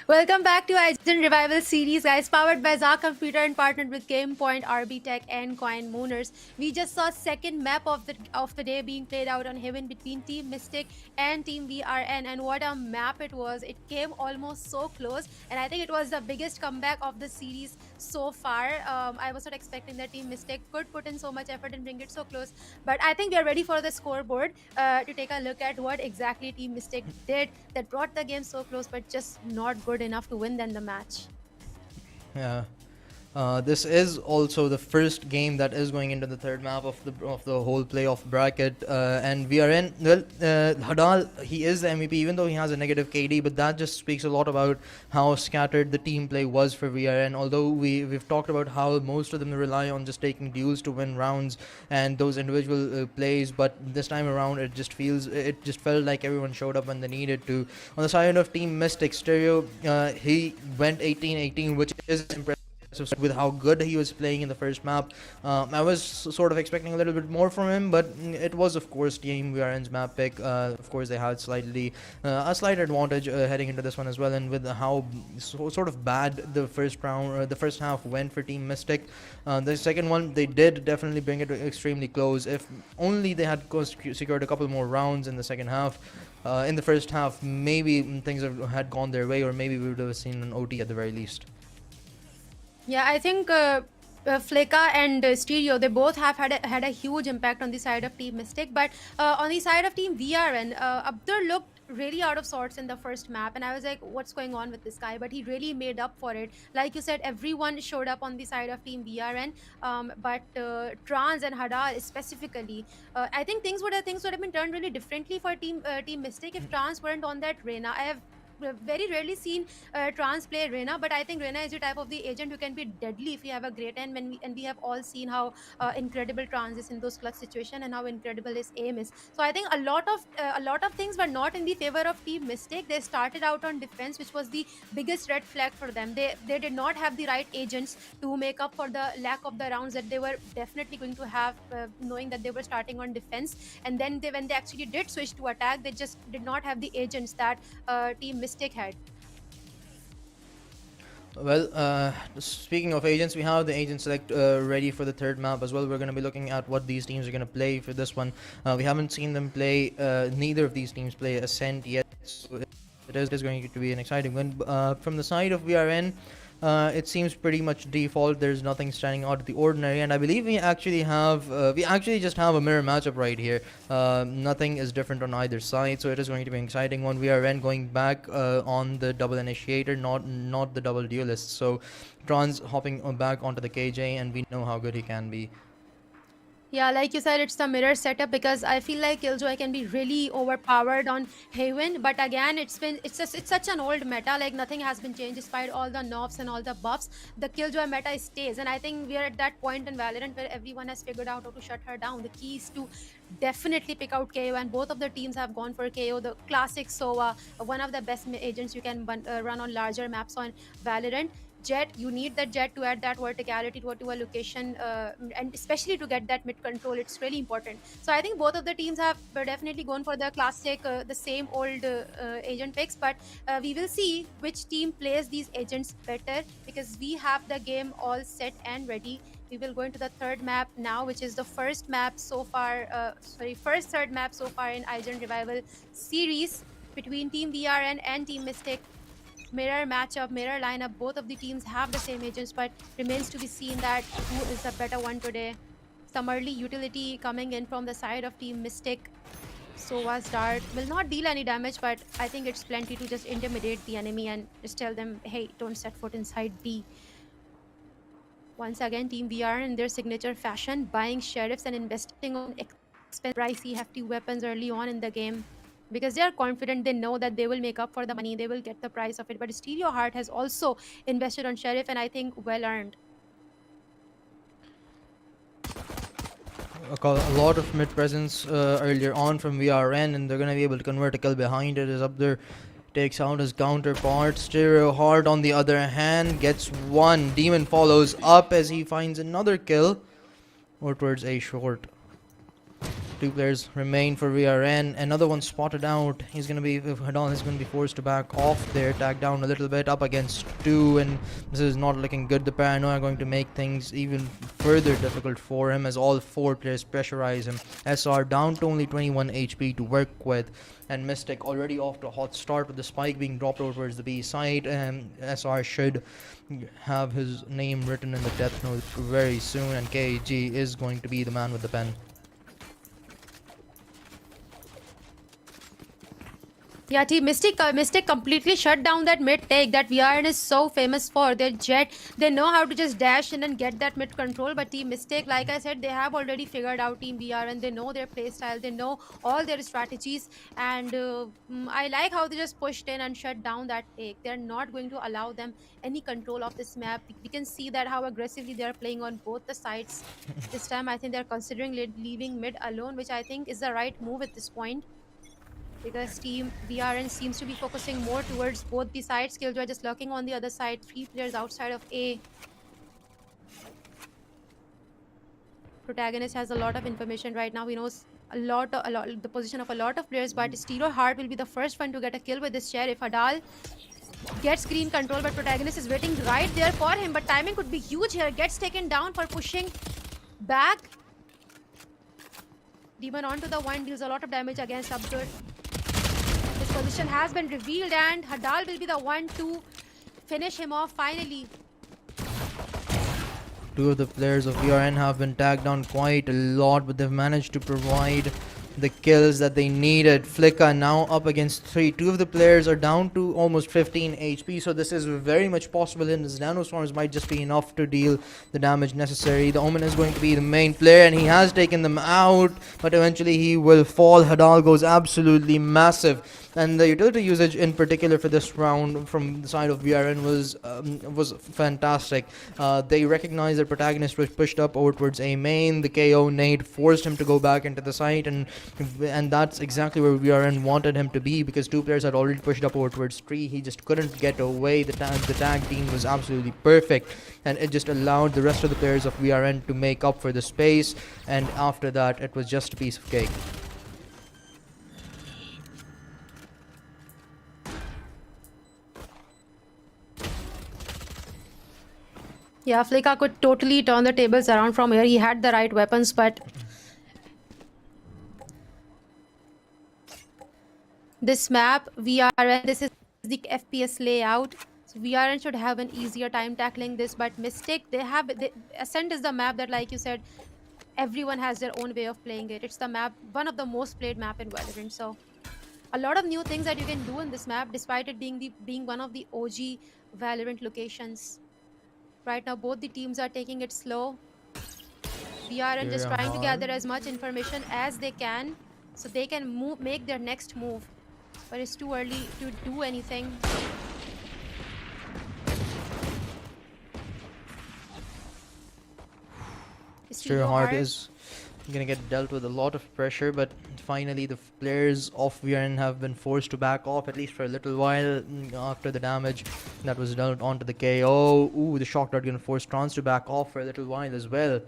Welcome back to IGEN Revival Series, guys, powered by Zah Computer and partnered with Game Point, RB Tech, and Coin Mooners. We just saw second map of the day being played out on Heaven between Team Mystic and Team VRN, and what a map it was. It came almost so close, and I think it was the biggest comeback of the series so far. I was not expecting that Team Mystic could put in so much effort and bring it so close, but I think we are ready for the scoreboard to take a look at what exactly Team Mystic did that brought the game so close, but just not good enough to win then the match. Yeah. This is also the first game that is going into the third map of the whole playoff bracket, and VRN. Well, Hadal, he is the MVP, even though he has a negative KD, but that just speaks a lot about how scattered the team play was for VRN. Although we've talked about how most of them rely on just taking duels to win rounds and those individual plays, but this time around it just felt like everyone showed up when they needed to. On the side of Team Mystic, Stereo, he went 18-18, which is impressive with how good he was playing in the first map. I was sort of expecting a little bit more from him, but it was, of course, Team VRN's map pick. Of course, they had a slight advantage heading into this one as well, and with how sort of bad the first round, the first half went for Team Mystic. The second one, they did definitely bring it extremely close. If only they had secured a couple more rounds in the second half. In the first half, maybe things had gone their way, or maybe we would have seen an OT at the very least. Yeah, I think Fleka and Stereo, they both have had a huge impact on the side of Team Mystic, but on the side of Team VRN, Abdur looked really out of sorts in the first map, and I was like, what's going on with this guy? But he really made up for it. Like you said, everyone showed up on the side of Team VRN, but Trans and Hadal specifically, I think things would have been turned really differently for Team Mystic if Trans weren't on that Reyna. I have very rarely seen Trans play Reyna, but I think Reyna is the type of the agent who can be deadly if you have a great aim, and we have all seen how incredible Trans is in those clutch situations and how incredible his aim is. So I think a lot of things were not in the favor of Team Mystic. They started out on defense, which was the biggest red flag for them. They did not have the right agents to make up for the lack of the rounds that they were definitely going to have, knowing that they were starting on defense. And then when they actually did switch to attack, they just did not have the agents that Team Mystic had. Well, speaking of agents, we have the agent select ready for the third map as well. We're going to be looking at what these teams are going to play for this one. We haven't seen them play, neither of these teams play Ascent yet, so it is going to be an exciting one. From the side of VRN, it seems pretty much default. There's nothing standing out of the ordinary, and I believe we actually just have a mirror matchup right here. Nothing is different on either side, so it is going to be an exciting one. VRN going back on the double initiator, not the double duelist. So Trans hopping back onto the KJ, and we know how good he can be. Yeah, like you said, it's the mirror setup, because I feel like Killjoy can be really overpowered on Haven. But again, it's such an old meta. Like, nothing has been changed despite all the nerfs and all the buffs. The Killjoy meta stays, and I think we are at that point in Valorant where everyone has figured out how to shut her down. The key is to definitely pick out KO, and both of the teams have gone for KO. The classic Sova, one of the best agents you can run on larger maps on Valorant. Jet, you need that Jet to add that verticality to a location, and especially to get that mid control. It's really important. So I think both of the teams have definitely gone for the classic, the same old agent picks, but we will see which team plays these agents better, because we have the game all set and ready. We will go into the third map now, which is the first map so far, third map so far in IGEN Revival Series between Team VRN and Team Mystic. Mirror matchup, mirror lineup. Both of the teams have the same agents, but remains to be seen that who is the better one today. Some early utility coming in from the side of Team Mystic. Sova's dart will not deal any damage, but I think it's plenty to just intimidate the enemy and just tell them, hey, don't set foot inside B. Once again, Team VR in their signature fashion, buying sheriffs and investing on expensive, pricey, hefty weapons early on in the game, because they are confident, they know that they will make up for the money, they will get the price of it. But Stereo Heart has also invested on Sheriff, and I think well earned. A lot of mid presence earlier on from VRN, and they're going to be able to convert a kill behind it as up there. Takes out his counterpart. Stereo Heart, on the other hand, gets one. Demon follows up as he finds another kill, or towards A short. Two players remain for VRN. Another one spotted out. He's going to be, Hadal is going to be forced to back off there, tag down a little bit, up against two, and this is not looking good. The paranoia are going to make things even further difficult for him as all four players pressurize him. SR down to only 21 HP to work with, and Mystic already off to a hot start with the spike being dropped over towards the B side. SR should have his name written in the death note very soon, and KG is going to be the man with the pen. Yeah, Team Mystic completely shut down that mid take that VRN is so famous for. Their jet, they know how to just dash in and get that mid control. But Team Mystic, like I said, they have already figured out Team VRN. They know their play style. They know all their strategies. And I like how they just pushed in and shut down that take. They're not going to allow them any control of this map. We can see that how aggressively they're playing on both the sides. This time, I think they're considering leaving mid alone, which I think is the right move at this point, because Team VRN seems to be focusing more towards both the sides. Killjoy just lurking on the other side. 3 players outside of A. Protagonist has a lot of information right now. He knows a lot the position of a lot of players, but Stereo Heart will be the first one to get a kill with this sheriff. Hadal gets green control, but Protagonist is waiting right there for him. But timing could be huge here. Gets taken down for pushing back. Demon onto the one, deals a lot of damage against Abdur. His position has been revealed, and Hadal will be the one to finish him off finally. Two of the players of VRN have been tagged down quite a lot, but they've managed to provide the kills that they needed. Flicka now up against 3. Two of the players are down to almost 15 HP, so this is very much possible, and his nanoswarms might just be enough to deal the damage necessary. The Omen is going to be the main player, and he has taken them out, but eventually he will fall. Hadal goes absolutely massive, and the utility usage in particular for this round from the side of VRN was fantastic. They recognized that Protagonist was pushed up over towards A main. The KO nade forced him to go back into the site, and that's exactly where VRN wanted him to be, because two players had already pushed up over towards 3. He just couldn't get away. The tag team was absolutely perfect, and it just allowed the rest of the players of VRN to make up for the space, and after that it was just a piece of cake. Yeah, Flicka could totally turn the tables around from here. He had the right weapons, but this map, VRN, this is the FPS layout. So VRN should have an easier time tackling this, but Mystic, Ascent is the map that, like you said, everyone has their own way of playing it. It's the map, one of the most played map in Valorant. So a lot of new things that you can do in this map, despite it being one of the OG Valorant locations. Right now, both the teams are taking it slow. VRN just trying to gather as much information as they can, so they can make their next move. But it's too early to do anything. Stereo Heart is gonna get dealt with a lot of pressure, but finally the players of VRN have been forced to back off, at least for a little while, after the damage that was dealt onto the KO. Ooh, the shock dart gonna force Trans to back off for a little while as well.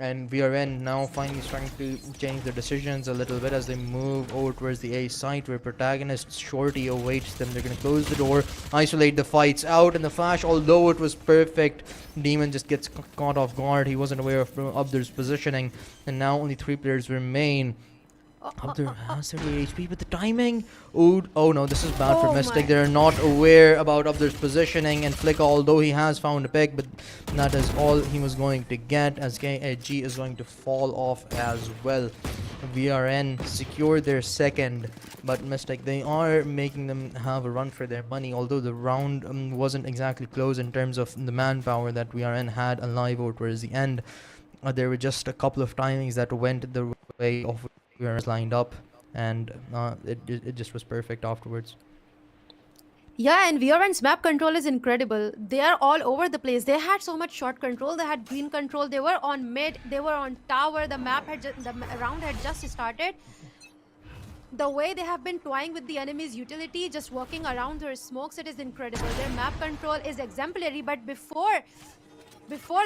And VRN now finally starting to change their decisions a little bit as they move over towards the A site, where Protagonist Shorty awaits them. They're going to close the door, isolate the fights out, and the flash, although it was perfect, Demon just gets caught off guard. He wasn't aware of Abdur's positioning, and now only 3 players remain. Abdur has 38 HP, but the timing... Oh no, this is bad for Mystic. They're not aware about Abdur's positioning, and Flicka, although he has found a pick, but that is all he was going to get, as KG is going to fall off as well. VRN secured their second, but Mystic, they are making them have a run for their money, although the round wasn't exactly close in terms of the manpower that VRN had alive over towards the end. There were just a couple of timings that went the way of VRN's lined up, and it just was perfect afterwards. Yeah, and VRN's map control is incredible. They are all over the place. They had so much short control. They had green control. They were on mid. They were on tower. The round had just started. The way they have been toying with the enemy's utility, just walking around their smokes, it is incredible. Their map control is exemplary. But before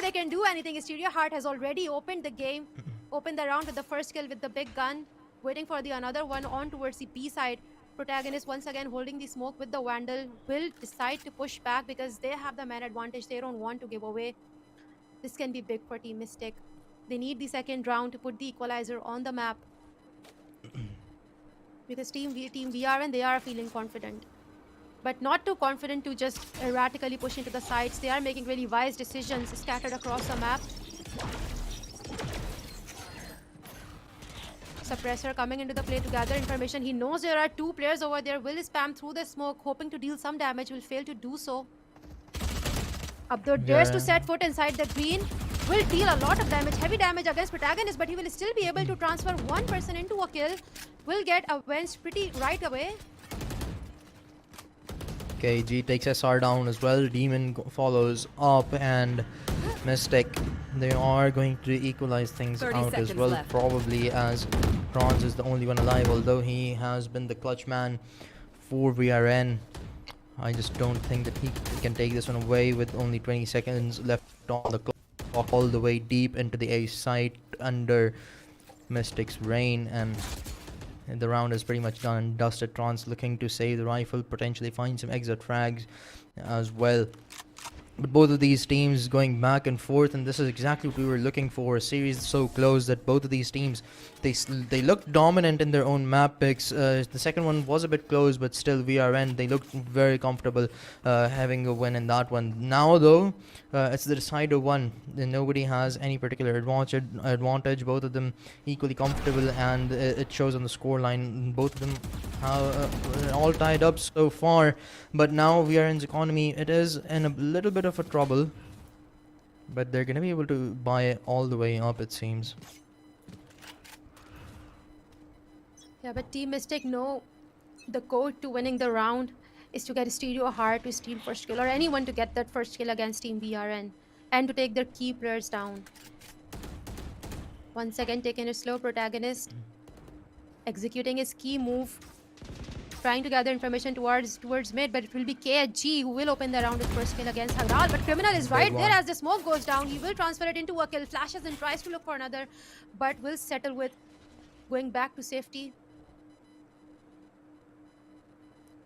they can do anything, Stereo Heart has already opened the game. open the round with the first kill with the big gun, waiting for the another one on towards the B side. Protagonist once again holding the smoke with the Vandal, will decide to push back because they have the man advantage. They don't want to give away. This can be big for Team Mystic. They need the second round to put the equalizer on the map. Because Team VRN, they are feeling confident. But not too confident to just erratically push into the sides. They are making really wise decisions scattered across the map. Suppressor coming into the play to gather information. He knows there are two players over there. Will spam through the smoke, hoping to deal some damage. Will fail to do so. Abdur dares to set foot inside the green. Will deal a lot of damage, heavy damage against Protagonist, but he will still be able to transfer one person into a kill. Will get avenged pretty right away. KG takes SR down as well. Demon follows up, and Mystic, they are going to equalize things out as well, probably, as Bronze is the only one alive, although he has been the clutch man for VRN. I just don't think that he can take this one away with only 20 seconds left on the clock, all the way deep into the A site under Mystic's reign, and the round is pretty much done and dusted. Trance looking to save the rifle, potentially find some exit frags as well. But both of these teams going back and forth, and this is exactly what we were looking for. A series so close that both of these teams, they looked dominant in their own map picks. The second one was a bit close, but still VRN, they looked very comfortable having a win in that one. Now though, it's the decider one. Nobody has any particular advantage. Both of them equally comfortable, and it shows on the scoreline. Both of them have all tied up so far, but now VRN's economy, it is in a little bit of a trouble, but they're gonna be able to buy it all the way up, it seems. Yeah, but Team Mystic know the code to winning the round is to get Stereo hard to steal first kill, or anyone to get that first kill against Team VRN, and to take their key players down. Once again taking a slow. Protagonist executing his key move, trying to gather information towards mid, but it will be KHG who will open the round with first kill against Hagral. But Criminal is right there as the smoke goes down. He will transfer it into a kill, flashes and tries to look for another, but will settle with going back to safety.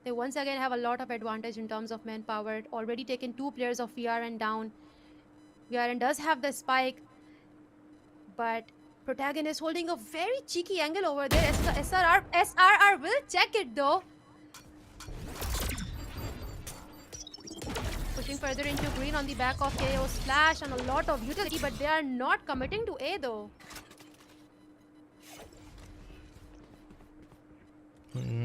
They once again have a lot of advantage in terms of manpower. Already taken two players of VRN down. VRN does have the spike, but Protagonist holding a very cheeky angle over there. SRR will check it though. Pushing further into green on the back of KO's flash and a lot of utility, but they are not committing to A though.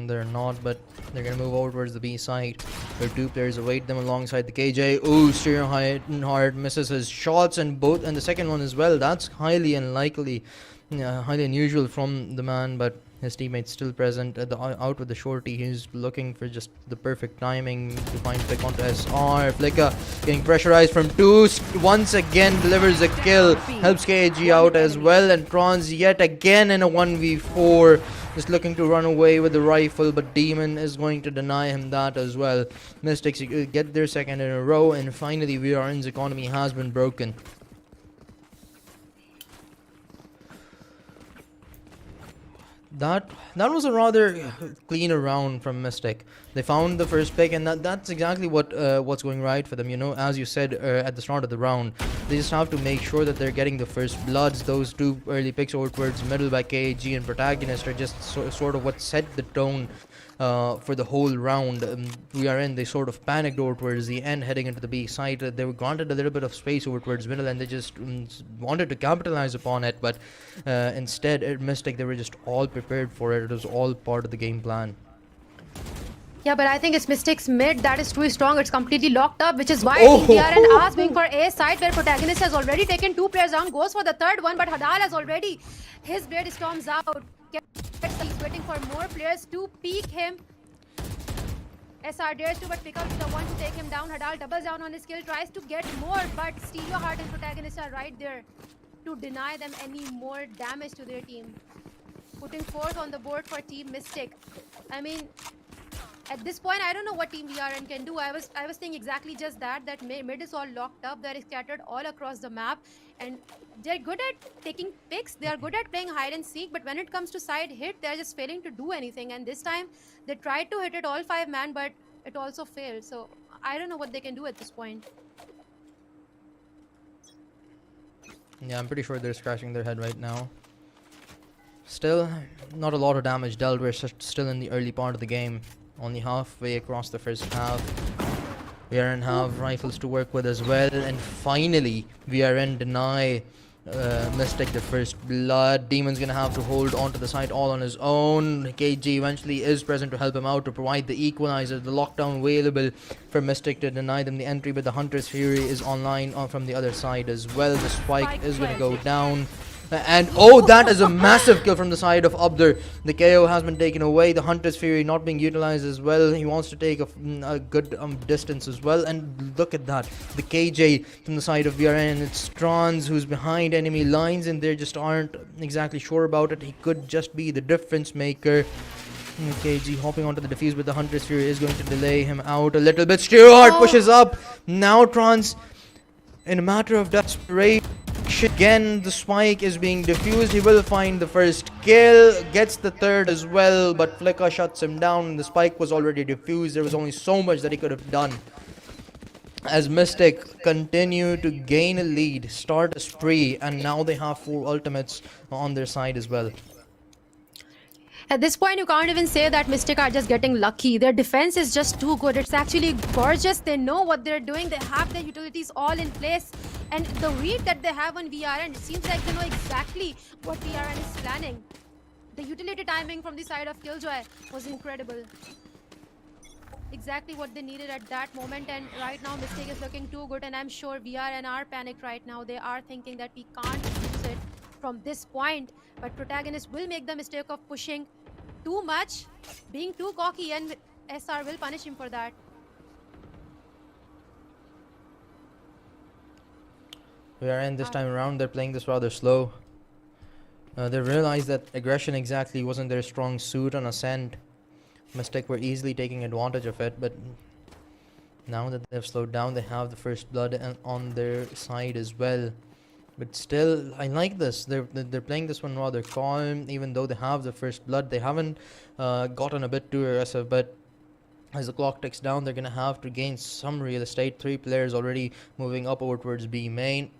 They're not, but they're gonna move over towards the B side, where two players await them alongside the KJ. Ooh, Stereo hard misses his shots, and the second one as well. That's highly unlikely, highly unusual from the man, but his teammate's still present at out with the shorty. He's looking for just the perfect timing to find pick onto SR. Flicka getting pressurized from two. Once again delivers a kill. Helps KG out as well. And Trons yet again in a 1v4. Just looking to run away with the rifle, but Demon is going to deny him that as well. Mystics get their second in a row, and finally VRN's economy has been broken. That was a rather cleaner round from Mystic. They found the first pick, and that's exactly what's going right for them. You know, as you said at the start of the round, they just have to make sure that they're getting the first bloods. Those two early picks over towards middle by KG and Protagonist are just sort of what set the tone for the whole round. VRN, they sort of panicked over towards the end, heading into the B side. They were granted a little bit of space over towards middle, and they just wanted to capitalize upon it, but instead at Mystic, they were just all prepared for it. It was all part of the game plan. Yeah, but I think it's Mystic's mid that is too strong. It's completely locked up, which is why VRN are going for A side, where Protagonist has already taken two players down, goes for the third one, but Hadal has already, his blade storms out. He's waiting for more players to peek him. SR dares to, but pick up the one to take him down. Hadal doubles down on his kill, tries to get more, but Stereo Heart and Protagonist are right there to deny them any more damage to their team. Putting fourth on the board for Team Mystic. I mean, At this point, I don't know what Team VRN can do. I was thinking exactly just that. That mid is all locked up. They're scattered all across the map, and they're good at taking picks. They are good at playing hide and seek. But when it comes to side hit, they're just failing to do anything. And this time, they tried to hit it all 5-man, but it also failed. So I don't know what they can do at this point. Yeah, I'm pretty sure they're scratching their head right now. Still, not a lot of damage dealt. We're still in the early part of the game. Only halfway across the first half. VRN have rifles to work with as well. And finally, VRN deny Mystic the first blood. Demon's gonna have to hold on to the site all on his own. KG eventually is present to help him out to provide the equalizer. The lockdown available for Mystic to deny them the entry, but the Hunter's Fury is online from the other side as well. The spike is gonna go down. And oh, that is a massive kill from the side of Abdur. The KO has been taken away. The Hunter's Fury not being utilized as well. He wants to take a good distance as well. And look at that. The KJ from the side of VRN. It's Trans who's behind enemy lines, and they just aren't exactly sure about it. He could just be the difference maker. KG hopping onto the defuse, but the Hunter's Fury is going to delay him out a little bit. Stereoheart pushes up. Now Trans, in a matter of desperation, again the spike is being diffused. He will find the first kill, gets the third as well, but Flicker shuts him down. The spike was already diffused. There was only so much that he could have done. As Mystic continue to gain a lead, start a spree, and now they have 4 ultimates on their side as well. At this point, you can't even say that Mystic are just getting lucky. Their defense is just too good. It's actually gorgeous. They know what they're doing. They have their utilities all in place. And the read that they have on VRN, it seems like they know exactly what VRN is planning. The utility timing from the side of Killjoy was incredible. Exactly what they needed at that moment. And right now, Mystic is looking too good. And I'm sure VRN are panicked right now. They are thinking that we can't use it from this point. But Protagonist will make the mistake of pushing too much, being too cocky, and SR will punish him for that. VRN this time around, they're playing this rather slow. They realized that aggression exactly wasn't their strong suit on Ascent. Mystic were easily taking advantage of it, but now that they've slowed down, they have the first blood on their side as well. But still, I like this. They're playing this one rather calm, even though they have the first blood. They haven't gotten a bit too aggressive, but as the clock ticks down, they're gonna have to gain some real estate. 3 players already moving up over towards B main.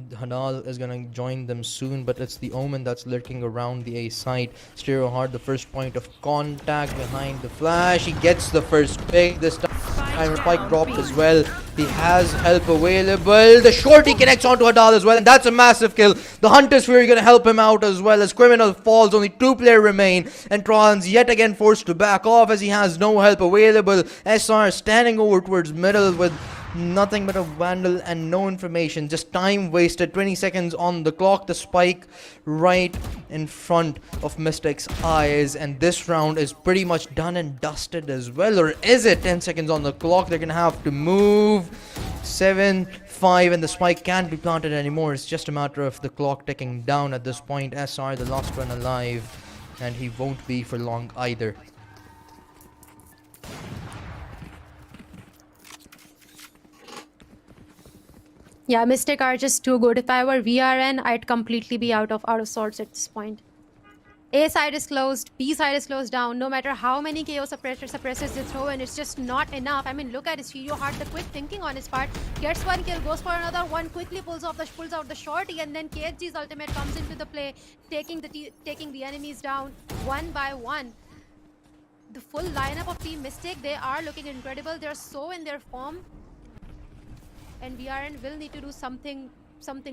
Hadal is gonna join them soon, but it's the Omen that's lurking around the A side. Stereoheart, the first point of contact behind the flash. He gets the first pick this time. Spike dropped as well. He has help available. The shorty connects onto Hadal as well, and that's a massive kill. The Hunter's Fury gonna help him out as well as Criminal falls. Only 2 players remain, and Trans yet again forced to back off as he has no help available. SR standing over towards middle with nothing but a vandal and no information. Just time wasted. 20 seconds on the clock. The spike right in front of Mystic's eyes, and this round is pretty much done and dusted as well. Or is it? 10 seconds on the clock. They're gonna have to move. 7-5, and the spike can't be planted anymore. It's just a matter of the clock ticking down at this point. SR the last one alive, and he won't be for long either. Yeah, Mystic are just too good. If I were VRN, I'd completely be out of sorts at this point. A side is closed, B side is closed down. No matter how many KO suppressors they throw in, it's just not enough. I mean, look at his Stereoheart, the quick thinking on his part. Gets 1 kill, goes for another one, quickly pulls out the shorty, and then KHG's ultimate comes into the play, taking the enemies down 1 by 1. The full lineup of Team Mystic, they are looking incredible. They're so in their form. And VRN will need to do something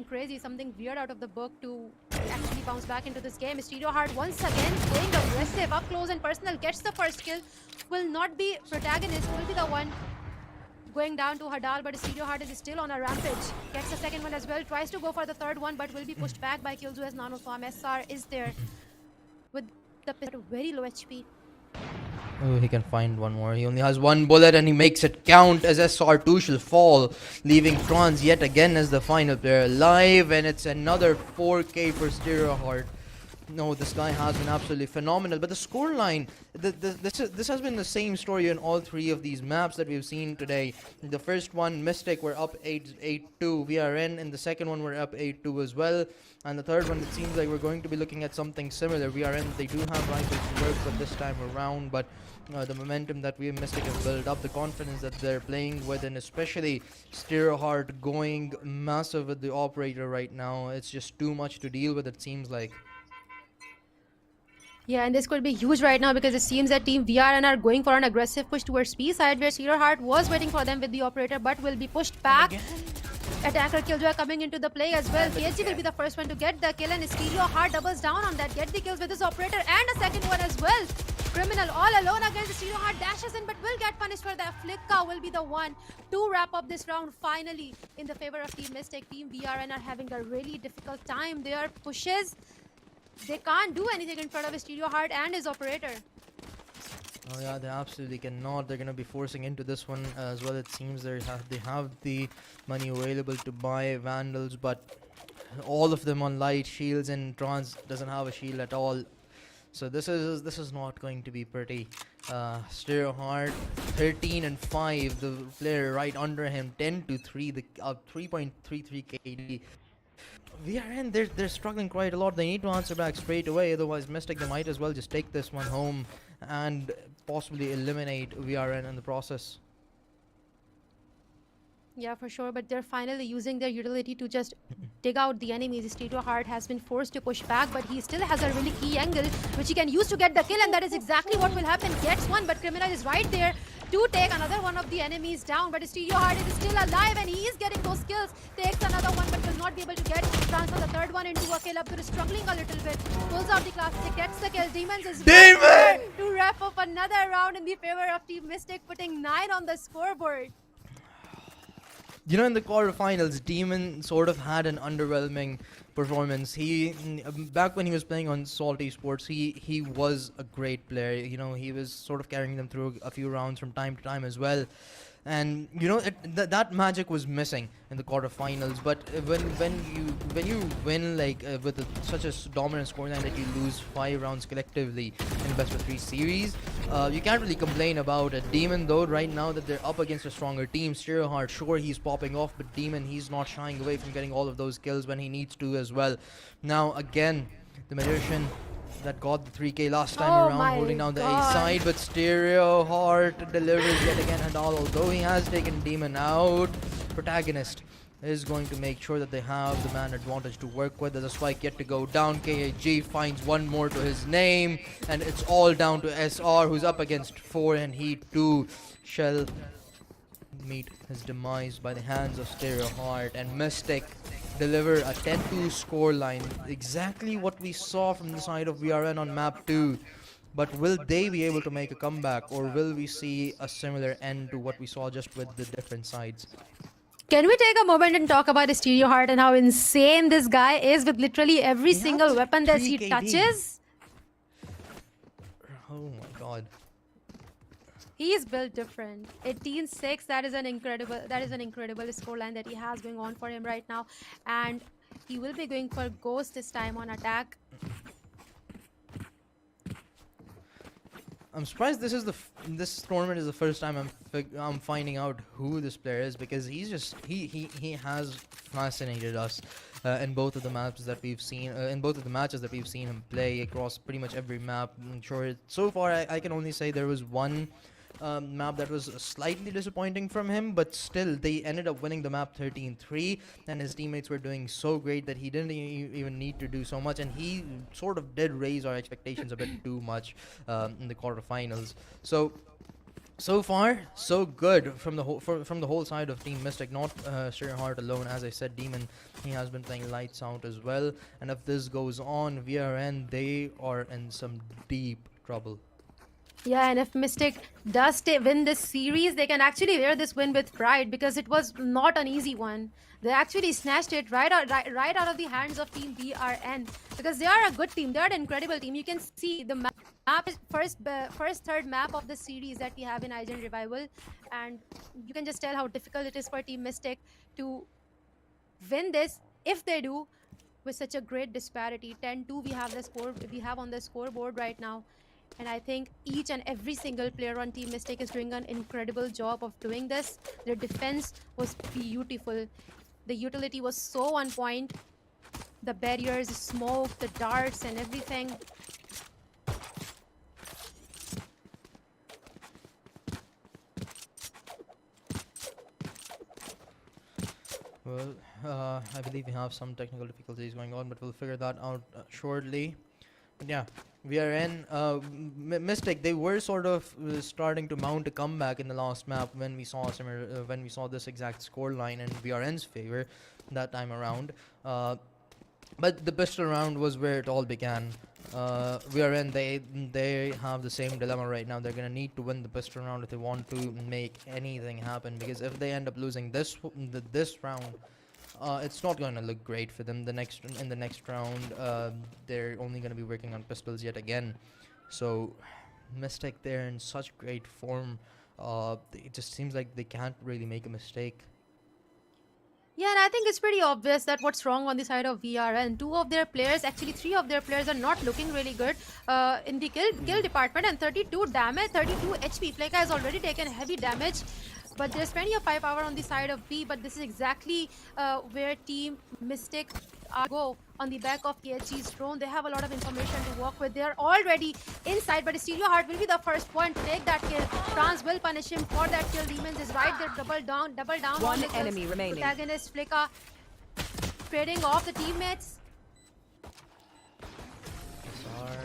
crazy, something weird out of the book to actually bounce back into this game. Stereoheart once again going aggressive, up close and personal, gets the first kill. Will not be Protagonist, will be the one going down to Hadal, but Stereoheart is still on a rampage. Gets the second one as well, tries to go for the third one, but will be pushed back by Killjoy as Nano Farm. SR is there with the very low HP. Oh, he can find one more. He only has 1 bullet, and he makes it count as SR2 shall fall, leaving Trans yet again as the final player alive. And it's another 4K for Stereoheart. No, this guy has been absolutely phenomenal. But the scoreline, this has been the same story in all three of these maps that we've seen today. The first one, Mystic, were up 8-2 VRN, and the second one were up 8-2 as well. And the third one, it seems like we're going to be looking at something similar. VRN, they do have rifles to work with this time around, but the momentum that we Mystic have built up, the confidence that they're playing with, and especially Stereoheart going massive with the operator right now, it's just too much to deal with, it seems like. Yeah, and this could be huge right now because it seems that Team VRN are going for an aggressive push towards B side, where Steelheart was waiting for them with the operator but will be pushed back. Attacker Killjoy coming into the play as well. KSG will be the first one to get the kill, and Steelheart doubles down on that. Get the kills with his operator and a second one as well. Criminal all alone against Steelheart, dashes in but will get punished for that. Flicka will be the one to wrap up this round finally in the favor of Team Mystic. Team VRN are having a really difficult time. Their pushes, they can't do anything in front of Steelheart and his operator. Oh yeah, they absolutely cannot. They're gonna be forcing into this one as well. It seems they have the money available to buy Vandals, but all of them on light shields, and Trans doesn't have a shield at all. So this is not going to be pretty. Stereoheart 13-5. The player right under him 10-3. The 3.33 KD. VRN, they're struggling quite a lot. They need to answer back straight away, otherwise Mystic, they might as well just take this one home and possibly eliminate VRN in the process. Yeah, for sure, but they're finally using their utility to just dig out the enemies. Steelheart has been forced to push back, but he still has a really key angle which he can use to get the kill, and that is exactly what will happen. Gets one, but Criminal is right there to take another one of the enemies down, but Steelheart is still alive and he is getting those kills. Takes another one but will not be able to get transfer the third one into a kill. Abdur is struggling a little bit, pulls out the classic, gets the kill. Demons is Demon to wrap up another round in the favor of Team Mystic, putting 9 on the scoreboard. You know, in the quarterfinals, Demon sort of had an underwhelming performance. He back when he was playing on Salty Sports, he was a great player. You know, he was sort of carrying them through a few rounds from time to time as well. And you know, that magic was missing in the quarterfinals. But when you win like with such a dominant scoreline that you lose 5 rounds collectively in the best of 3 series, you can't really complain about it. Demon, though, right now that they're up against a stronger team, Stereoheart, sure, he's popping off, but Demon, he's not shying away from getting all of those kills when he needs to as well. Now again, the Magician that got the 3k last time around, holding down the A side, but Stereoheart delivers yet again. And although he has taken Demon out, Protagonist is going to make sure that they have the man advantage to work with. There's a spike yet to go down. KAG finds one more to his name, and it's all down to SR, who's up against 4, and he too shall meet his demise by the hands of Stereoheart. And Mystic deliver a 10-2 scoreline, exactly what we saw from the side of VRN on map 2. But will they be able to make a comeback, or will we see a similar end to what we saw just with the different sides? Can we take a moment and talk about Stereoheart and how insane this guy is with literally every single weapon that he touches? Oh my god. He is built different. 18-6, that is an incredible scoreline that he has going on for him right now. And he will be going for Ghost this time on attack. I'm surprised this tournament is the first time I'm finding out who this player is, because he has fascinated us in both of the maps that we've seen, in both of the matches that we've seen him play across pretty much every map. I'm sure so far I can only say there was one map that was slightly disappointing from him, but still they ended up winning the map 13-3, and his teammates were doing so great that he didn't even need to do so much, and he sort of did raise our expectations a bit too much in the quarterfinals. So far, so good from the whole side of Team Mystic. Not Stereoheart alone, as I said. Demon, he has been playing lights out as well, and if this goes on, VRN, they are in some deep trouble. Yeah, and if Mystic does win this series, they can actually wear this win with pride, because it was not an easy one. They actually snatched it right out of the hands of Team VRN, because they are a good team. They are an incredible team. You can see the map is third map of the series that we have in IGEN Revival, and you can just tell how difficult it is for Team Mystic to win this. If they do, with such a great disparity. 10-2 we have on the scoreboard right now. And I think each and every single player on Team Mystic is doing an incredible job of doing this. Their defense was beautiful. The utility was so on point. The barriers, the smoke, the darts and everything. Well, I believe we have some technical difficulties going on, but we'll figure that out shortly. But yeah, VRN, Mystic, they were sort of starting to mount a comeback in the last map when we saw when we saw this exact score line in VRN's favor that time around. But the pistol round was where it all began. VRN, they have the same dilemma right now. They're gonna need to win the pistol round if they want to make anything happen. Because if they end up losing this round, it's not gonna look great for them. In the next round, they're only gonna be working on pistols yet again. So, Mystic, they're in such great form. It just seems like they can't really make a mistake. Yeah, and I think it's pretty obvious that what's wrong on the side of VRN. Two of their players, actually three of their players, are not looking really good in the kill department. And 32 damage, 32 HP. Fleka has already taken heavy damage. But there's plenty of firepower on the side of B. But this is exactly where Team Mystic go on the back of KHG's drone. They have a lot of information to work with. They're already inside, but Stereo Heart will be the first one to take that kill. Franz will punish him for that kill. Demons is right there, double down. One enemy remaining. Protagonist Flicka trading off the teammates. Sorry.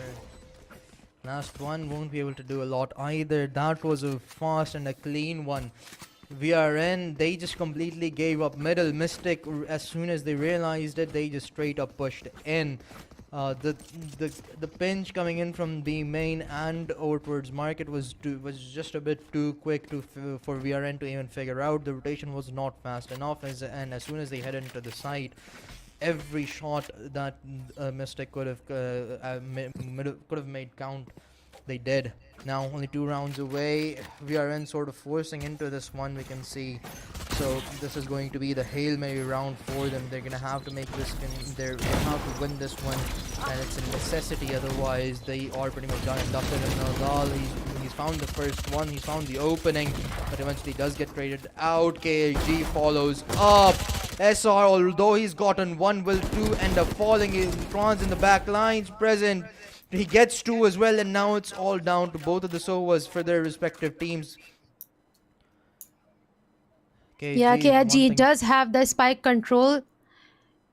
Last one won't be able to do a lot either. That was a fast and a clean one. VRN, they just completely gave up middle. Mystic, as soon as they realized it, they just straight up pushed in. The pinch coming in from the main and over towards market was just a bit too quick for VRN to even figure out. The rotation was not fast enough, and as soon as they head into the site, every shot that Mystic could have made count, they did. Now only 2 rounds away. VRN sort of forcing into this one, we can see. So this is going to be the Hail Mary round for them. They're gonna have to make this. They're gonna have to win this one, and it's a necessity. Otherwise, they are pretty much done and dusted. And Nadal, he's found the first one. He's found the opening, but eventually does get traded out. KHG follows up. SR, although he's gotten one, will 2 end up falling. Trans in the back lines present. He gets 2 as well, and now it's all down to both of the Sovas for their respective teams. Yeah, KHG does have the spike control,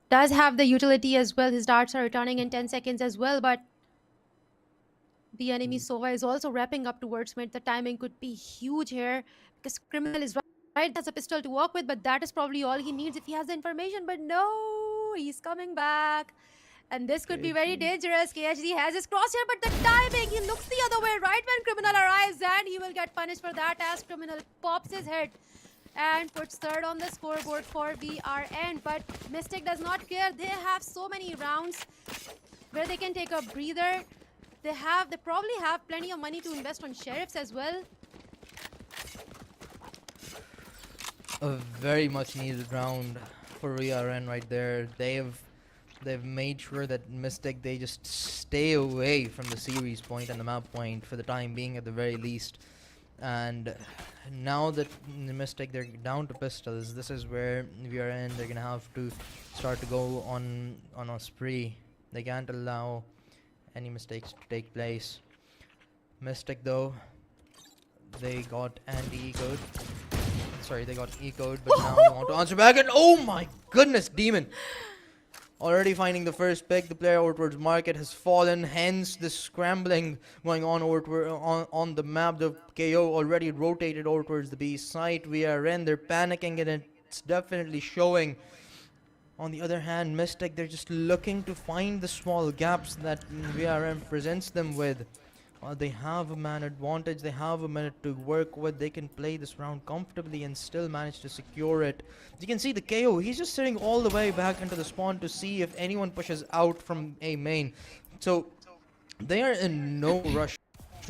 does have the utility as well. His darts are returning in 10 seconds as well, but the enemy Sova is also wrapping up towards mid. The timing could be huge here because Criminal is right. That's a pistol to work with, but that is probably all he needs if he has the information. But no, he's coming back. And this could be very dangerous. KHG has his crosshair, but the timing, he looks the other way right when Criminal arrives, and he will get punished for that as Criminal pops his head and puts third on the scoreboard for VRN. But Mystic does not care. They have so many rounds where they can take a breather. They probably have plenty of money to invest on sheriffs as well. A very much needed round for VRN right there. They've made sure that Mystic, they just stay away from the series point and the map point for the time being at the very least. And now that Mystic, they're down to pistols, this is where VRN, they're gonna have to start to go on a spree. They can't allow any mistakes to take place. Mystic though, they got anti-ecoed. Sorry, they got ecoed, but now they want to answer back, and oh my goodness, Demon! Already finding the first pick. The player over towards market has fallen, hence the scrambling going on over on the map. The KO already rotated over towards the B site. VRN, they're panicking, and it's definitely showing. On the other hand, Mystic, they're just looking to find the small gaps that VRN presents them with. They have a man advantage, they have a minute to work with, they can play this round comfortably and still manage to secure it. As you can see, the KO, he's just sitting all the way back into the spawn to see if anyone pushes out from A main. So they are in no rush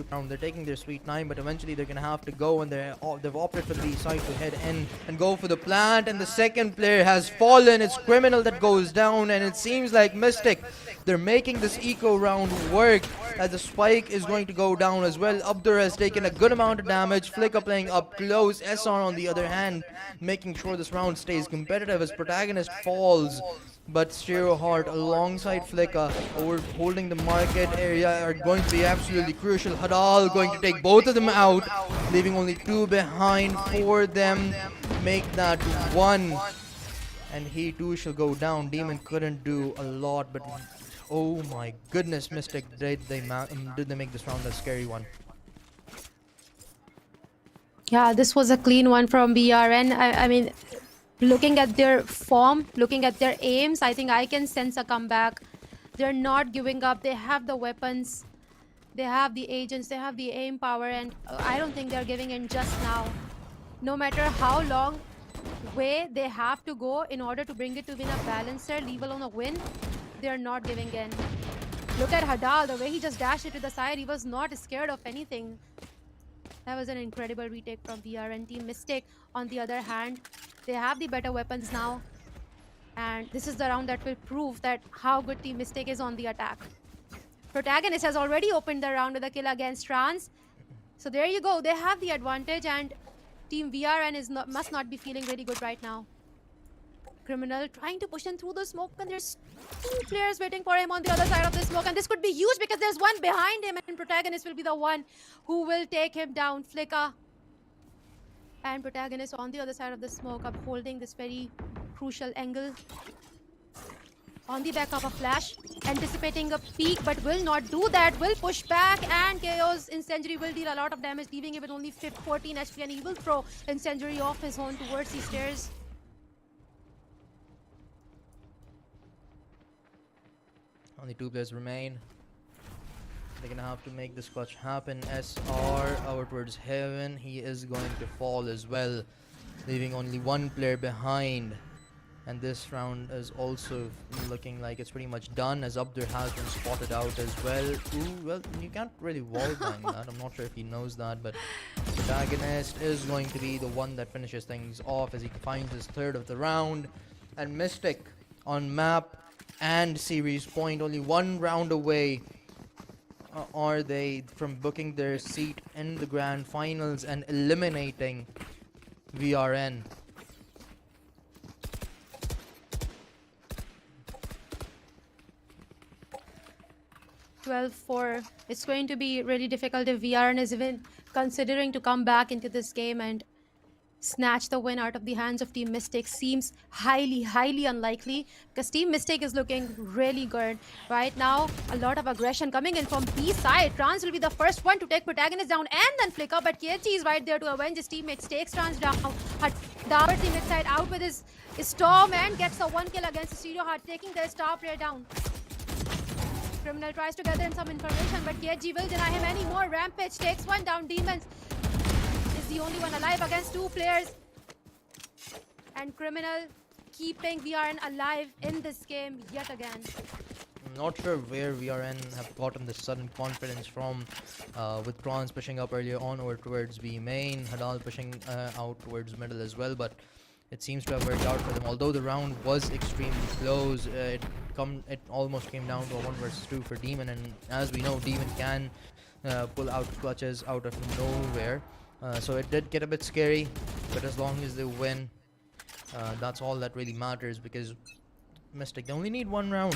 to round. They're taking their sweet time, but eventually they're gonna have to go, and they've opted for the B side to head in and go for the plant. And the second player has fallen. It's Criminal that goes down, and it seems like Mystic, they're making this eco round work, as the spike is going to go down as well. Abdur has taken a good amount of damage. Flicker playing up close. SR on the other hand making sure this round stays competitive as Protagonist falls. But Stereoheart alongside Flicker over holding the market area are going to be absolutely crucial. Hadal going to take both of them out, leaving only 2 behind. For them make that 1. And he too shall go down. Demon couldn't do a lot, but oh my goodness, Mystic, did they make this round a scary one? Yeah, this was a clean one from VRN. I mean, looking at their form, looking at their aims, I think I can sense a comeback. They're not giving up. They have the weapons. They have the agents. They have the aim power. And I don't think they're giving in just now. No matter how long way they have to go in order to bring it to win a balancer, leave alone a win, they're not giving in. Look at Hadal, the way he just dashed it to the side. He was not scared of anything. That was an incredible retake from VRN team. Mystic, on the other hand, they have the better weapons now. And this is the round that will prove that how good Team Mystic is on the attack. Protagonist has already opened the round with a kill against Trans. So there you go. They have the advantage, and Team VRN must not be feeling really good right now. Criminal trying to push in through the smoke, and there's 2 players waiting for him on the other side of the smoke, and this could be huge because there's one behind him, and Protagonist will be the one who will take him down. Flicker and Protagonist on the other side of the smoke, upholding this very crucial angle. On the back of a flash, anticipating a peek, but will not do that. Will push back, and Chaos Incendiary will deal a lot of damage, leaving him with only 14 HP, and he will throw Incendiary off his own towards the stairs. Only 2 players remain. They're gonna have to make this clutch happen. SR out towards heaven. He is going to fall as well, leaving only 1 player behind. And this round is also looking like it's pretty much done, as Abdur has been spotted out as well. Ooh, well, you can't really wallbang that. I'm not sure if he knows that, but Protagonist is going to be the one that finishes things off as he finds his 3rd of the round. And Mystic on map and series point, only 1 round away are they from booking their seat in the grand finals and eliminating VRN. "12-4. It's going to be really difficult if VRN is even considering to come back into this game and snatch the win out of the hands of Team Mystic. Seems highly unlikely, because Team Mystic is looking really good right now. A lot of aggression coming in from B side. Trans will be the first one to take Protagonist down, and then Flicker, but KG is right there to avenge his teammates. Takes Trans down. Dower teammate side out with his Storm, and gets a 1 kill against Stereoheart, taking their star player down. Criminal tries to gather in some information, but KG will deny him any more. Rampage takes 1 down. Demons is the only one alive against 2 players. And Criminal keeping VRN alive in this game yet again. I'm not sure where VRN have gotten this sudden confidence from, with Trans pushing up earlier on over towards B main, Hadal pushing out towards middle as well, but it seems to have worked out for them. Although the round was extremely close, it almost came down to a 1 versus 2 for Demon, and as we know, Demon can pull out clutches out of nowhere. So it did get a bit scary, but as long as they win, that's all that really matters, because Mystic, they only need 1 round.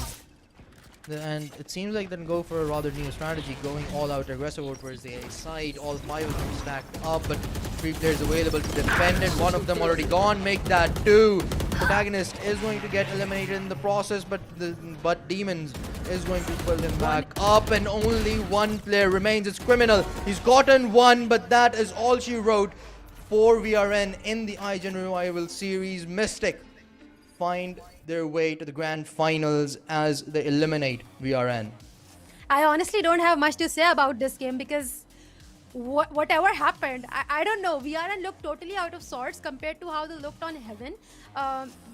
And it seems like they can go for a rather new strategy, going all out aggressive over towards the A side. All 5 of them stacked up, but 3 players available to defend it. 1 of them already gone, make that 2. Protagonist is going to get eliminated in the process, but Demons is going to pull him back up, and only 1 player remains. It's Criminal. He's gotten 1, but that is all she wrote for VRN in the IGEN Revival Series. Mystic find their way to the grand finals as they eliminate VRN. I honestly don't have much to say about this game, because whatever happened, I don't know. VRN looked totally out of sorts compared to how they looked on Heaven.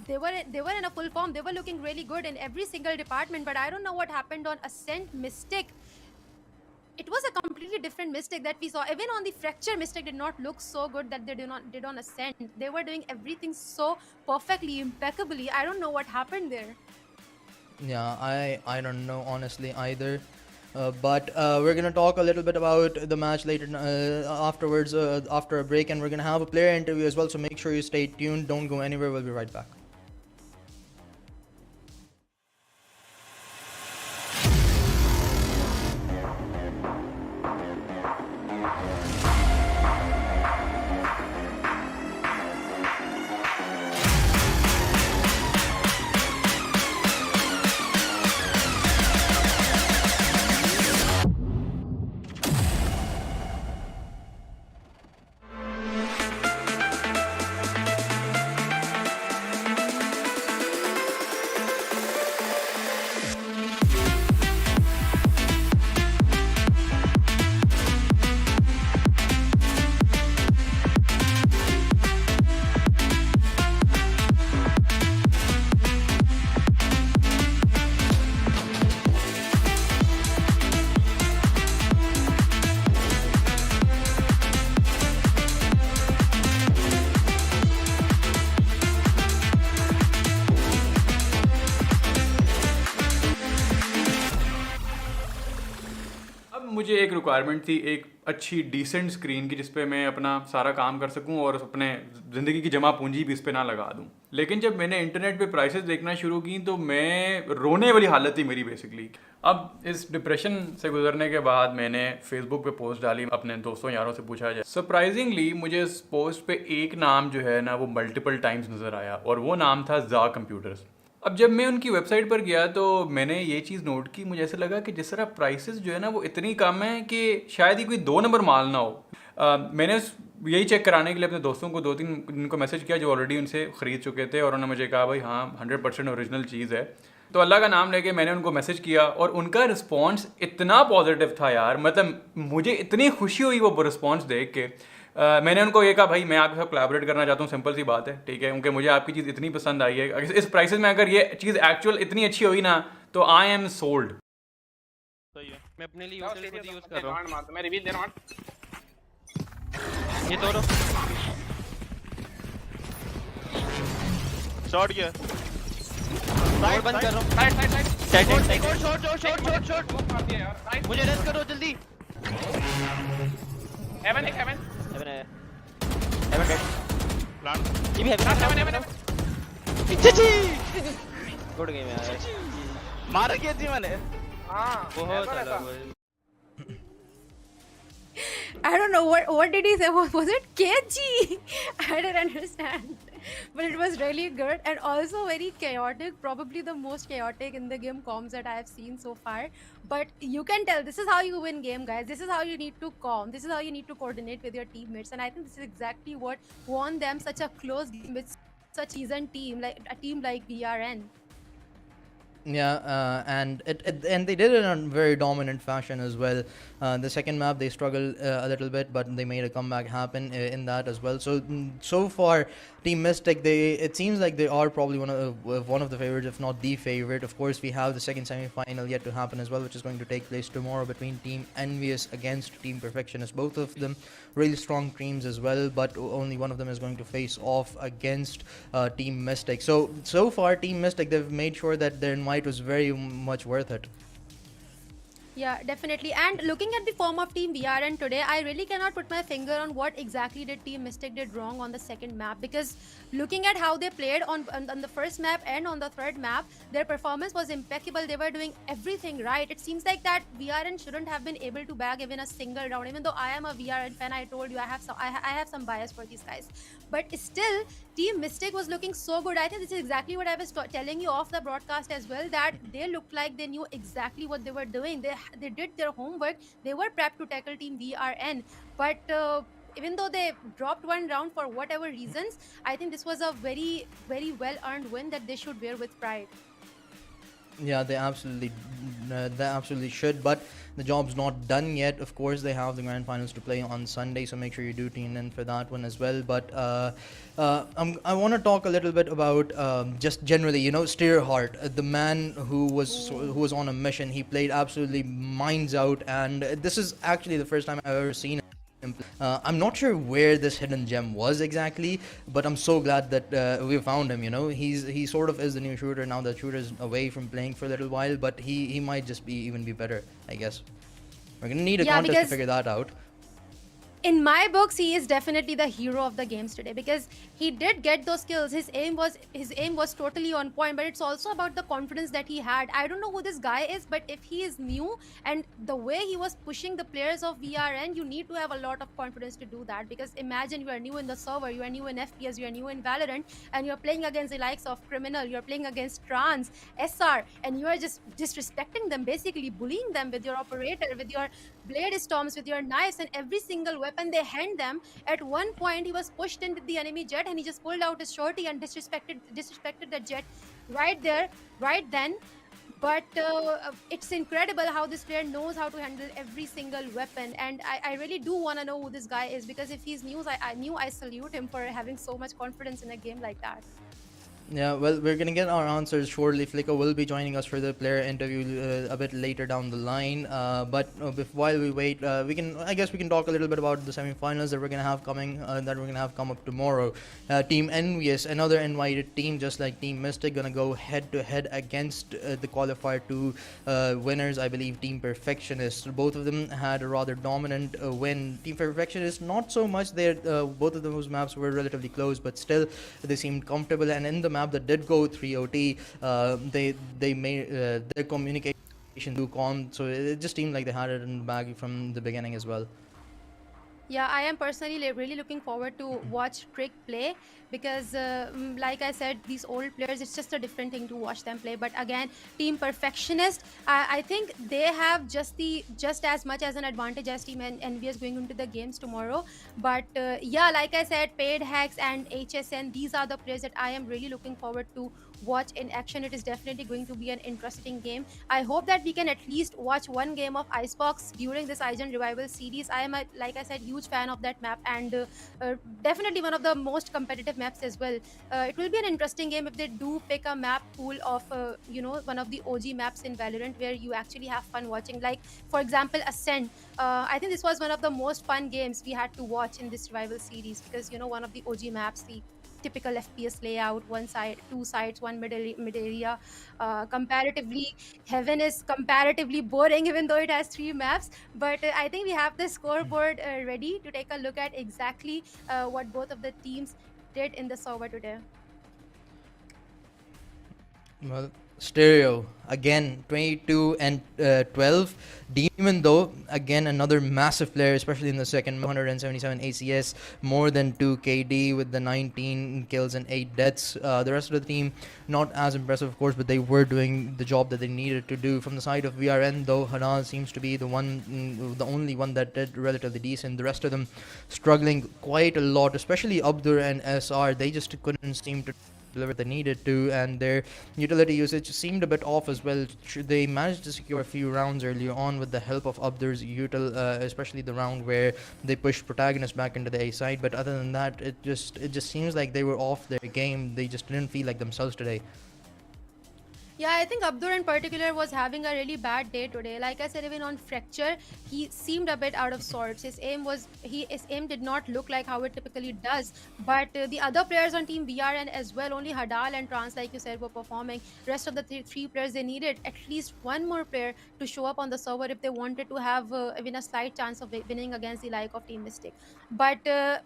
They were in a full form. They were looking really good in every single department, but I don't know what happened on Ascent. Mystic it was a completely different Mystic that we saw. Even on the fracture, Mystic did not look so good that they did on Ascent. They were doing everything so perfectly, impeccably. I don't know what happened there. Yeah, I don't know honestly either. But we're gonna talk a little bit about the match later afterwards after a break, and we're gonna have a player interview as well. So make sure you stay tuned. Don't go anywhere. We'll be right back. अब मुझे एक requirement थी एक अच्छी decent screen की जिस पे मैं अपना सारा काम कर सकूं और अपने ज़िंदगी की जमा पूंजी भी इस पे ना लगा दूं। लेकिन जब मैंने इंटरनेट पे प्राइसेस देखना शुरू की तो मैं रोने वाली हालत थी मेरी बेसिकली। अब इस डिप्रेशन से गुजरने के बाद मैंने फेसबुक पे पोस्ट डाली, अपने दोस्तों यारों से पूछा जाए। सरप्राइजिंगली मुझे इस पोस्ट पे एक नाम जो है ना वो मल्टीपल टाइम्स नज़र आया और वो नाम था ज़ा कंप्यूटर्स। अब जब मैं उनकी वेबसाइट पर गया तो मैंने ये चीज़ नोट की, मुझे ऐसा लगा कि जिस तरह प्राइसेस जो है ना वो इतनी कम है कि शायद ही कोई 2 नंबर माल ना हो। मैंने यही चेक कराने के लिए अपने दोस्तों को 2-3 उनको मैसेज किया जो ऑलरेडी उनसे ख़रीद चुके थे और उन्होंने मुझे कहा भाई हाँ 100% ओरिजिनल चीज़ है। तो अल्लाह का नाम लेके मैंने उनको मैसेज किया और उनका रिस्पॉन्स इतना पॉजिटिव था यार, मतलब मुझे इतनी खुशी हुई वो रिस्पॉन्स देख के। मैंने उनको ये कहा भाई मैं आपके साथ कोलैबोरेट करना चाहता हूँ, सिंपल सी बात है, ठीक है, क्योंकि मुझे आपकी चीज़ इतनी पसंद आई है। इस प्राइसेस में अगर ये चीज़ एक्चुअल इतनी अच्छी हुई ना तो आई एम सोल्ड। सही है, मैं अपने लिए यूज कर रहा हूँ। मैं रिवील दे रहा हूँ। ये तोड़ो, शॉट गया, साइड बंद कर रहा हूँ। साइड शॉट मुझे रेस्ट करो जल्दी। हेवन एक हेवन डेड प्लांट, ये भी हेवन गुड गेम यार, मारा किया थी मैंने। हाँ बहुत अलग। I don't know what did he say? Was it KG? I don't understand. But it was really good and also very chaotic. Probably the most chaotic in the game comms that I have seen so far. But you can tell this is how you win game, guys. This is how you need to comm. This is how you need to coordinate with your teammates. And I think this is exactly what won them such a close game with such seasoned team, like a team like VRN. Yeah, and and they did it in a very dominant fashion as well. The second map they struggled a little bit, but they made a comeback happen in that as well. So so far, Team Mystic, it seems like they are probably one of the favorites, if not the favorite. Of course, we have the second semi-final yet to happen as well, which is going to take place tomorrow between Team Envious against Team Perfectionist. Both of them really strong teams as well, but only one of them is going to face off against Team Mystic. So far, Team Mystic, they've made sure that their invite was very much worth it. Yeah, definitely. And looking at the form of Team VRN today, I really cannot put my finger on what exactly did Team Mystic did wrong on the second map, because looking at how they played on the first map and on the third map, their performance was impeccable. They were doing everything right. It seems like that VRN shouldn't have been able to bag even a single round. Even though I am a VRN fan, I told you I have some bias for these guys. But still, Team Mystic was looking so good. I think this is exactly what I was telling you off the broadcast as well, that they looked like they knew exactly what they were doing. They did their homework. They were prepped to tackle Team VRN. But even though they dropped one round for whatever reasons, I think this was a very, very well-earned win that they should wear with pride. Yeah, they absolutely should. But the job's not done yet. Of course, they have the grand finals to play on Sunday, so make sure you do tune in for that one as well. But I want to talk a little bit about just generally, Steerhart, the man who was on a mission. He played absolutely minds out, and this is actually the first time I've ever seen. I'm not sure where this hidden gem was exactly, but I'm so glad that we found him. He sort of is the new shooter now that shooter's away from playing for a little while, but he might just even be better, I guess. We're gonna need a Yeah, contest to because figure that out. in my books he is definitely the hero of the games today, because he did get those kills. His aim was totally on point, but it's also about the confidence that he had. I don't know who this guy is, but if he is new and the way he was pushing the players of VRN, you need to have a lot of confidence to do that. Because imagine you are new in the server, you are new in FPS, you are new in Valorant, and you're playing against the likes of Criminal, you're playing against Trans, SR, and you are just disrespecting them, basically bullying them with your operator, with your blade storms, with your knives, and every single weapon they hand them. At one point, he was pushed into the enemy jet, and he just pulled out his shorty and disrespected the jet right there, right then. But it's incredible how this player knows how to handle every single weapon, and I really do want to know who this guy is, because if he's new, I salute him for having so much confidence in a game like that. Yeah, well, we're gonna get our answers shortly. Flicker will be joining us for the player interview a bit later down the line. But while we wait, I guess we can talk a little bit about the semifinals that we're gonna have come up tomorrow. Team Envious, another invited team, just like Team Mystic, gonna go head to head against the qualifier two winners. I believe Team Perfectionist. Both of them had a rather dominant win. Team Perfectionist, not so much. Both of those maps were relatively close, but still they seemed comfortable. And in the map that did go 3OT, they made their communication too calm, so it just seemed like they had it in the bag from the beginning as well. Yeah, I am personally really looking forward to watch Trick play, because, like I said, these old players, it's just a different thing to watch them play. But again, Team Perfectionist, I think they have just as much as an advantage as Team Envious going into the games tomorrow. But yeah, like I said, Paid Hacks and HSN, these are the players that I am really looking forward to watch in action. It is definitely going to be an interesting game. I hope that we can at least watch one game of Icebox during this IGEN Revival Series. I am, like I said, huge fan of that map, and definitely one of the most competitive maps as well. It will be an interesting game if they do pick a map pool of, one of the OG maps in Valorant, where you actually have fun watching. Like, for example, Ascent. I think this was one of the most fun games we had to watch in this Revival Series, because, one of the OG maps, the typical FPS layout, one side, two sides, one mid area. Comparatively, Heaven is comparatively boring, even though it has 3 maps. But I think we have the scoreboard ready to take a look at exactly what both of the teams did in the server today. Well, Stereo again, 22 and 12. Demon, though, again another massive player, especially in the second. 177 ACS, more than 2 KD with the 19 kills and 8 deaths. The rest of the team not as impressive, of course, but they were doing the job that they needed to do. From the side of VRN, though, Hanal seems to be the only one that did relatively decent. The rest of them struggling quite a lot, especially Abdur and SR. They just couldn't seem to deliver they needed to, and their utility usage seemed a bit off as well. They managed to secure a few rounds earlier on with the help of Abdur's util, especially the round where they pushed Protagonist back into the A side. But other than that, it just seems like they were off their game. They just didn't feel like themselves today. Yeah, I think Abdur in particular was having a really bad day today. Like I said, even on Fracture, he seemed a bit out of sorts. His aim did not look like how it typically does. But the other players on Team VRN as well, only Hadal and Trans, like you said, were performing. Rest of the three players, they needed at least one more player to show up on the server if they wanted to have even a slight chance of winning against the like of Team Mystic. But the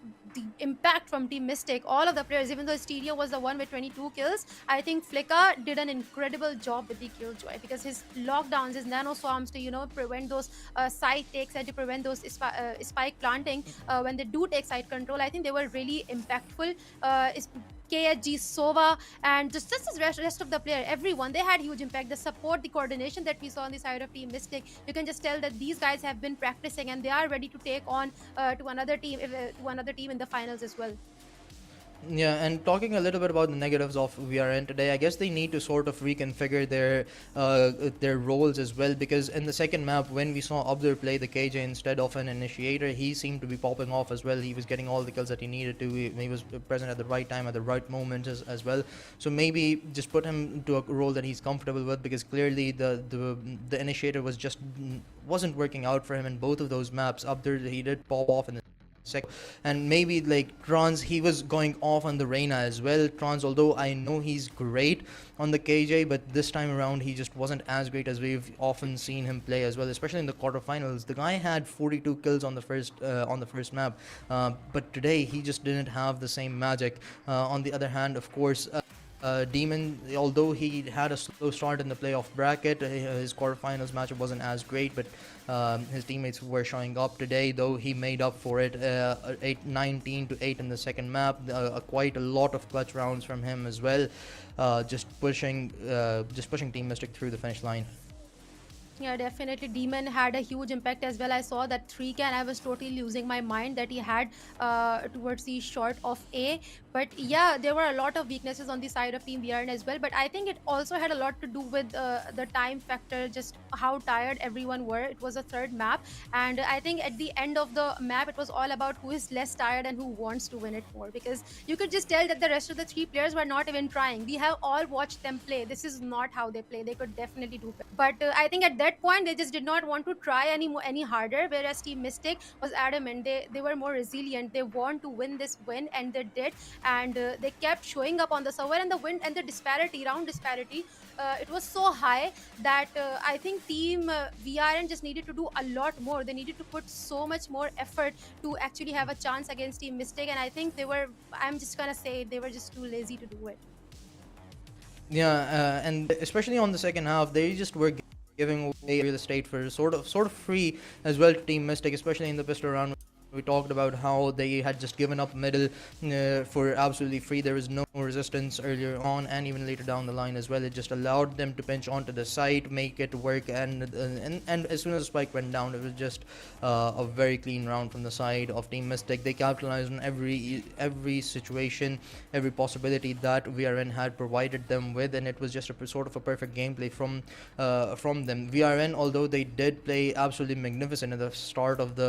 impact from Team Mystic, all of the players, even though Stereo was the one with 22 kills, I think Flicker did an incredible job with the Killjoy, because his lockdowns, his nano swarms to prevent those side takes and to prevent those spike planting when they do take side control. I think they were really impactful. KHG, Sova, and just the rest of the player, everyone, they had huge impact. The support, the coordination that we saw on the side of Team Mystic, you can just tell that these guys have been practicing and they are ready to take on to another team in the finals as well. Yeah, and talking a little bit about the negatives of VRN today, I guess they need to sort of reconfigure their roles as well, because in the second map, when we saw Abdur play the KJ instead of an initiator, he seemed to be popping off as well. He was getting all the kills that he needed to. He was present at the right time, at the right moment as well. So maybe just put him into a role that he's comfortable with, because clearly the initiator wasn't working out for him in both of those maps. Abdur, he did pop off in the second, and maybe like Trans, he was going off on the Reina as well. Trans, although I know he's great on the KJ, but this time around he just wasn't as great as we've often seen him play as well, especially in the quarterfinals. The guy had 42 kills on the first map, but today he just didn't have the same magic. On the other hand, of course, Demon, although he had a slow start in the playoff bracket, his quarterfinals matchup wasn't as great, but his teammates were showing up today, though he made up for it. 19 to 8 in the second map, quite a lot of clutch rounds from him as well, just pushing Team Mystic through the finish line. Yeah, definitely. Demon had a huge impact as well. I saw that 3 can. I was totally losing my mind that he had towards the short of A. But yeah, there were a lot of weaknesses on the side of Team VRN as well. But I think it also had a lot to do with the time factor, just how tired everyone were. It was a third map. And I think at the end of the map, it was all about who is less tired and who wants to win it more. Because you could just tell that the rest of the 3 players were not even trying. We have all watched them play. This is not how they play. They could definitely do better. But I think at that point they just did not want to try any harder, whereas Team Mystic was adamant. They were more resilient. They want to win this win, and they did. And they kept showing up on the server, and the win and the round disparity, it was so high that I think Team VRN just needed to do a lot more. They needed to put so much more effort to actually have a chance against Team Mystic, and I think I'm just gonna say they were just too lazy to do it. Yeah, and especially on the second half, they just were giving away real estate for sort of free as well to Team Mystic, especially in the pistol round. We talked about how they had just given up middle for absolutely free. There was no resistance earlier on, and even later down the line as well. It just allowed them to pinch onto the site, make it work, and as soon as the spike went down, it was just a very clean round from the side of Team Mystic. They capitalized on every situation, every possibility that VRN had provided them with, and it was just a sort of a perfect gameplay from them. VRN, although they did play absolutely magnificent in the start of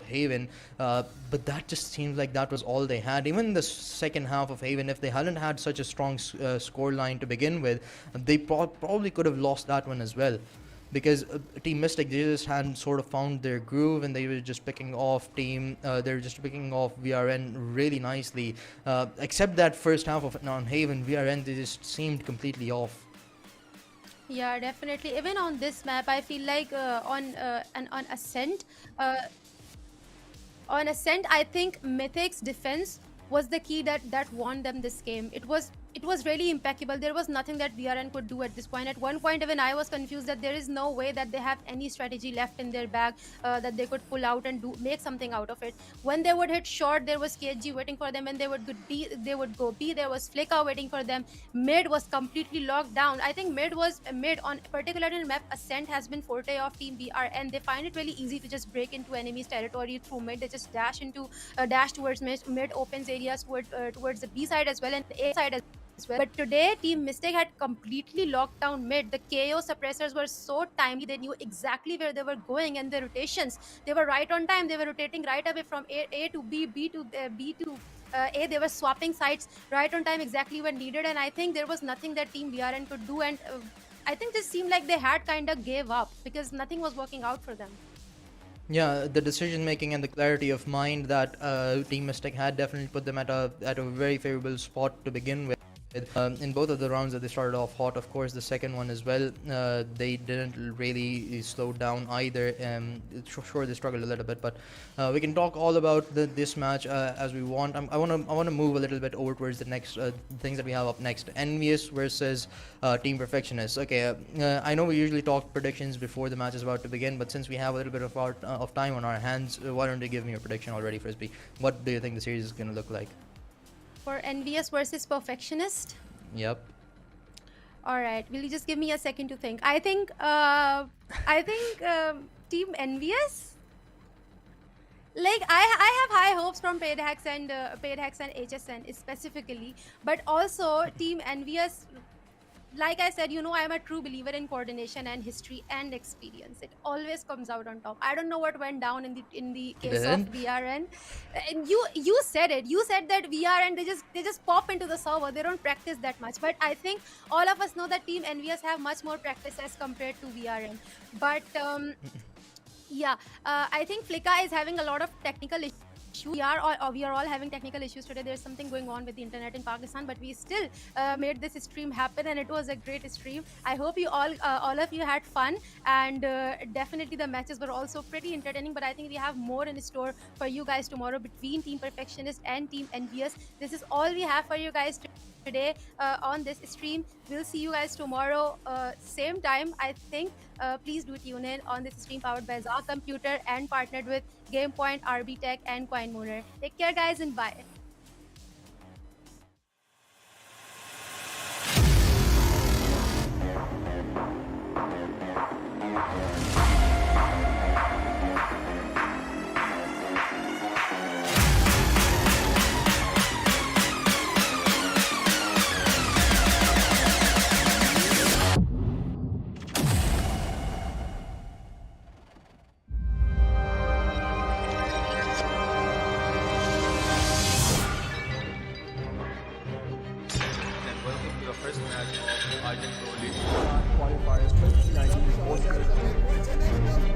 Haven, but that just seems like that was all they had. Even in the second half of Haven, if they hadn't had such a strong score line to begin with, they probably could have lost that one as well, because Team Mystic, they just hadn't sort of found their groove, and they were just picking off VRN really nicely, except that first half of non-Haven. VRN, they just seemed completely off. Yeah, definitely. Even on this map, I feel like on Ascent, I think Mythic's defense was the key that won them this game. It was really impeccable. There was nothing that VRN could do at this point. At one point, even I was confused that there is no way that they have any strategy left in their bag that they could pull out and make something out of it. When they would hit short, there was KG waiting for them, and they would go B. There was Flicka waiting for them. Mid was completely locked down. I think mid on particularly in map Ascent has been forte of Team VRN. They find it really easy to just break into enemies' territory through mid. They just dash towards mid opens areas towards the B side as well and the A side as well. But today, Team Mystic had completely locked down mid. The KO suppressors were so timely. They knew exactly where they were going, and the rotations, they were right on time. They were rotating right away from A to B, B to A. They were swapping sides right on time, exactly when needed. And I think there was nothing that Team VRN could do. And I think this seemed like they had kind of gave up because nothing was working out for them. Yeah, the decision making and the clarity of mind that Team Mystic had definitely put them at a very favorable spot to begin with. In both of the rounds that they started off hot, of course, the second one as well, they didn't really slow down either. Sure, they struggled a little bit, but we can talk all about this match as we want. I want to move a little bit over towards the next things that we have up next. Envious versus Team Perfectionist. Okay, I know we usually talk predictions before the match is about to begin, but since we have a little bit of time on our hands, why don't you give me your prediction already, Frisbee? What do you think the series is going to look like? For Envious versus Perfectionist? Yep. All right. Will you just give me a second to think? I think Team Envious. Like I have high hopes from Paid Hacks and HSN specifically, but also Team Envious. Like I said, I'm a true believer in coordination and history and experience. It always comes out on top. I don't know what went down in the case of Didn't? VRN. And you said it. You said that VRN they just pop into the server. They don't practice that much. But I think all of us know that Team Envious have much more practice as compared to VRN. But yeah, I think Flicka is having a lot of technical issues. We are all having technical issues today. There's something going on with the internet in Pakistan, but we still made this stream happen, and it was a great stream. I hope all of you had fun, and definitely the matches were also pretty entertaining. But I think we have more in store for you guys tomorrow between Team Perfectionist and Team Envious. This is all we have for you guys today on this stream. We'll see you guys tomorrow, same time, I think. Please do tune in on this stream powered by Zah Computer and partnered with GamePoint, RB Tech, and CoinMooner. Take care, guys, and bye. And welcome to the first match of IGEN Pro League. qualifiers 2019 World Cup.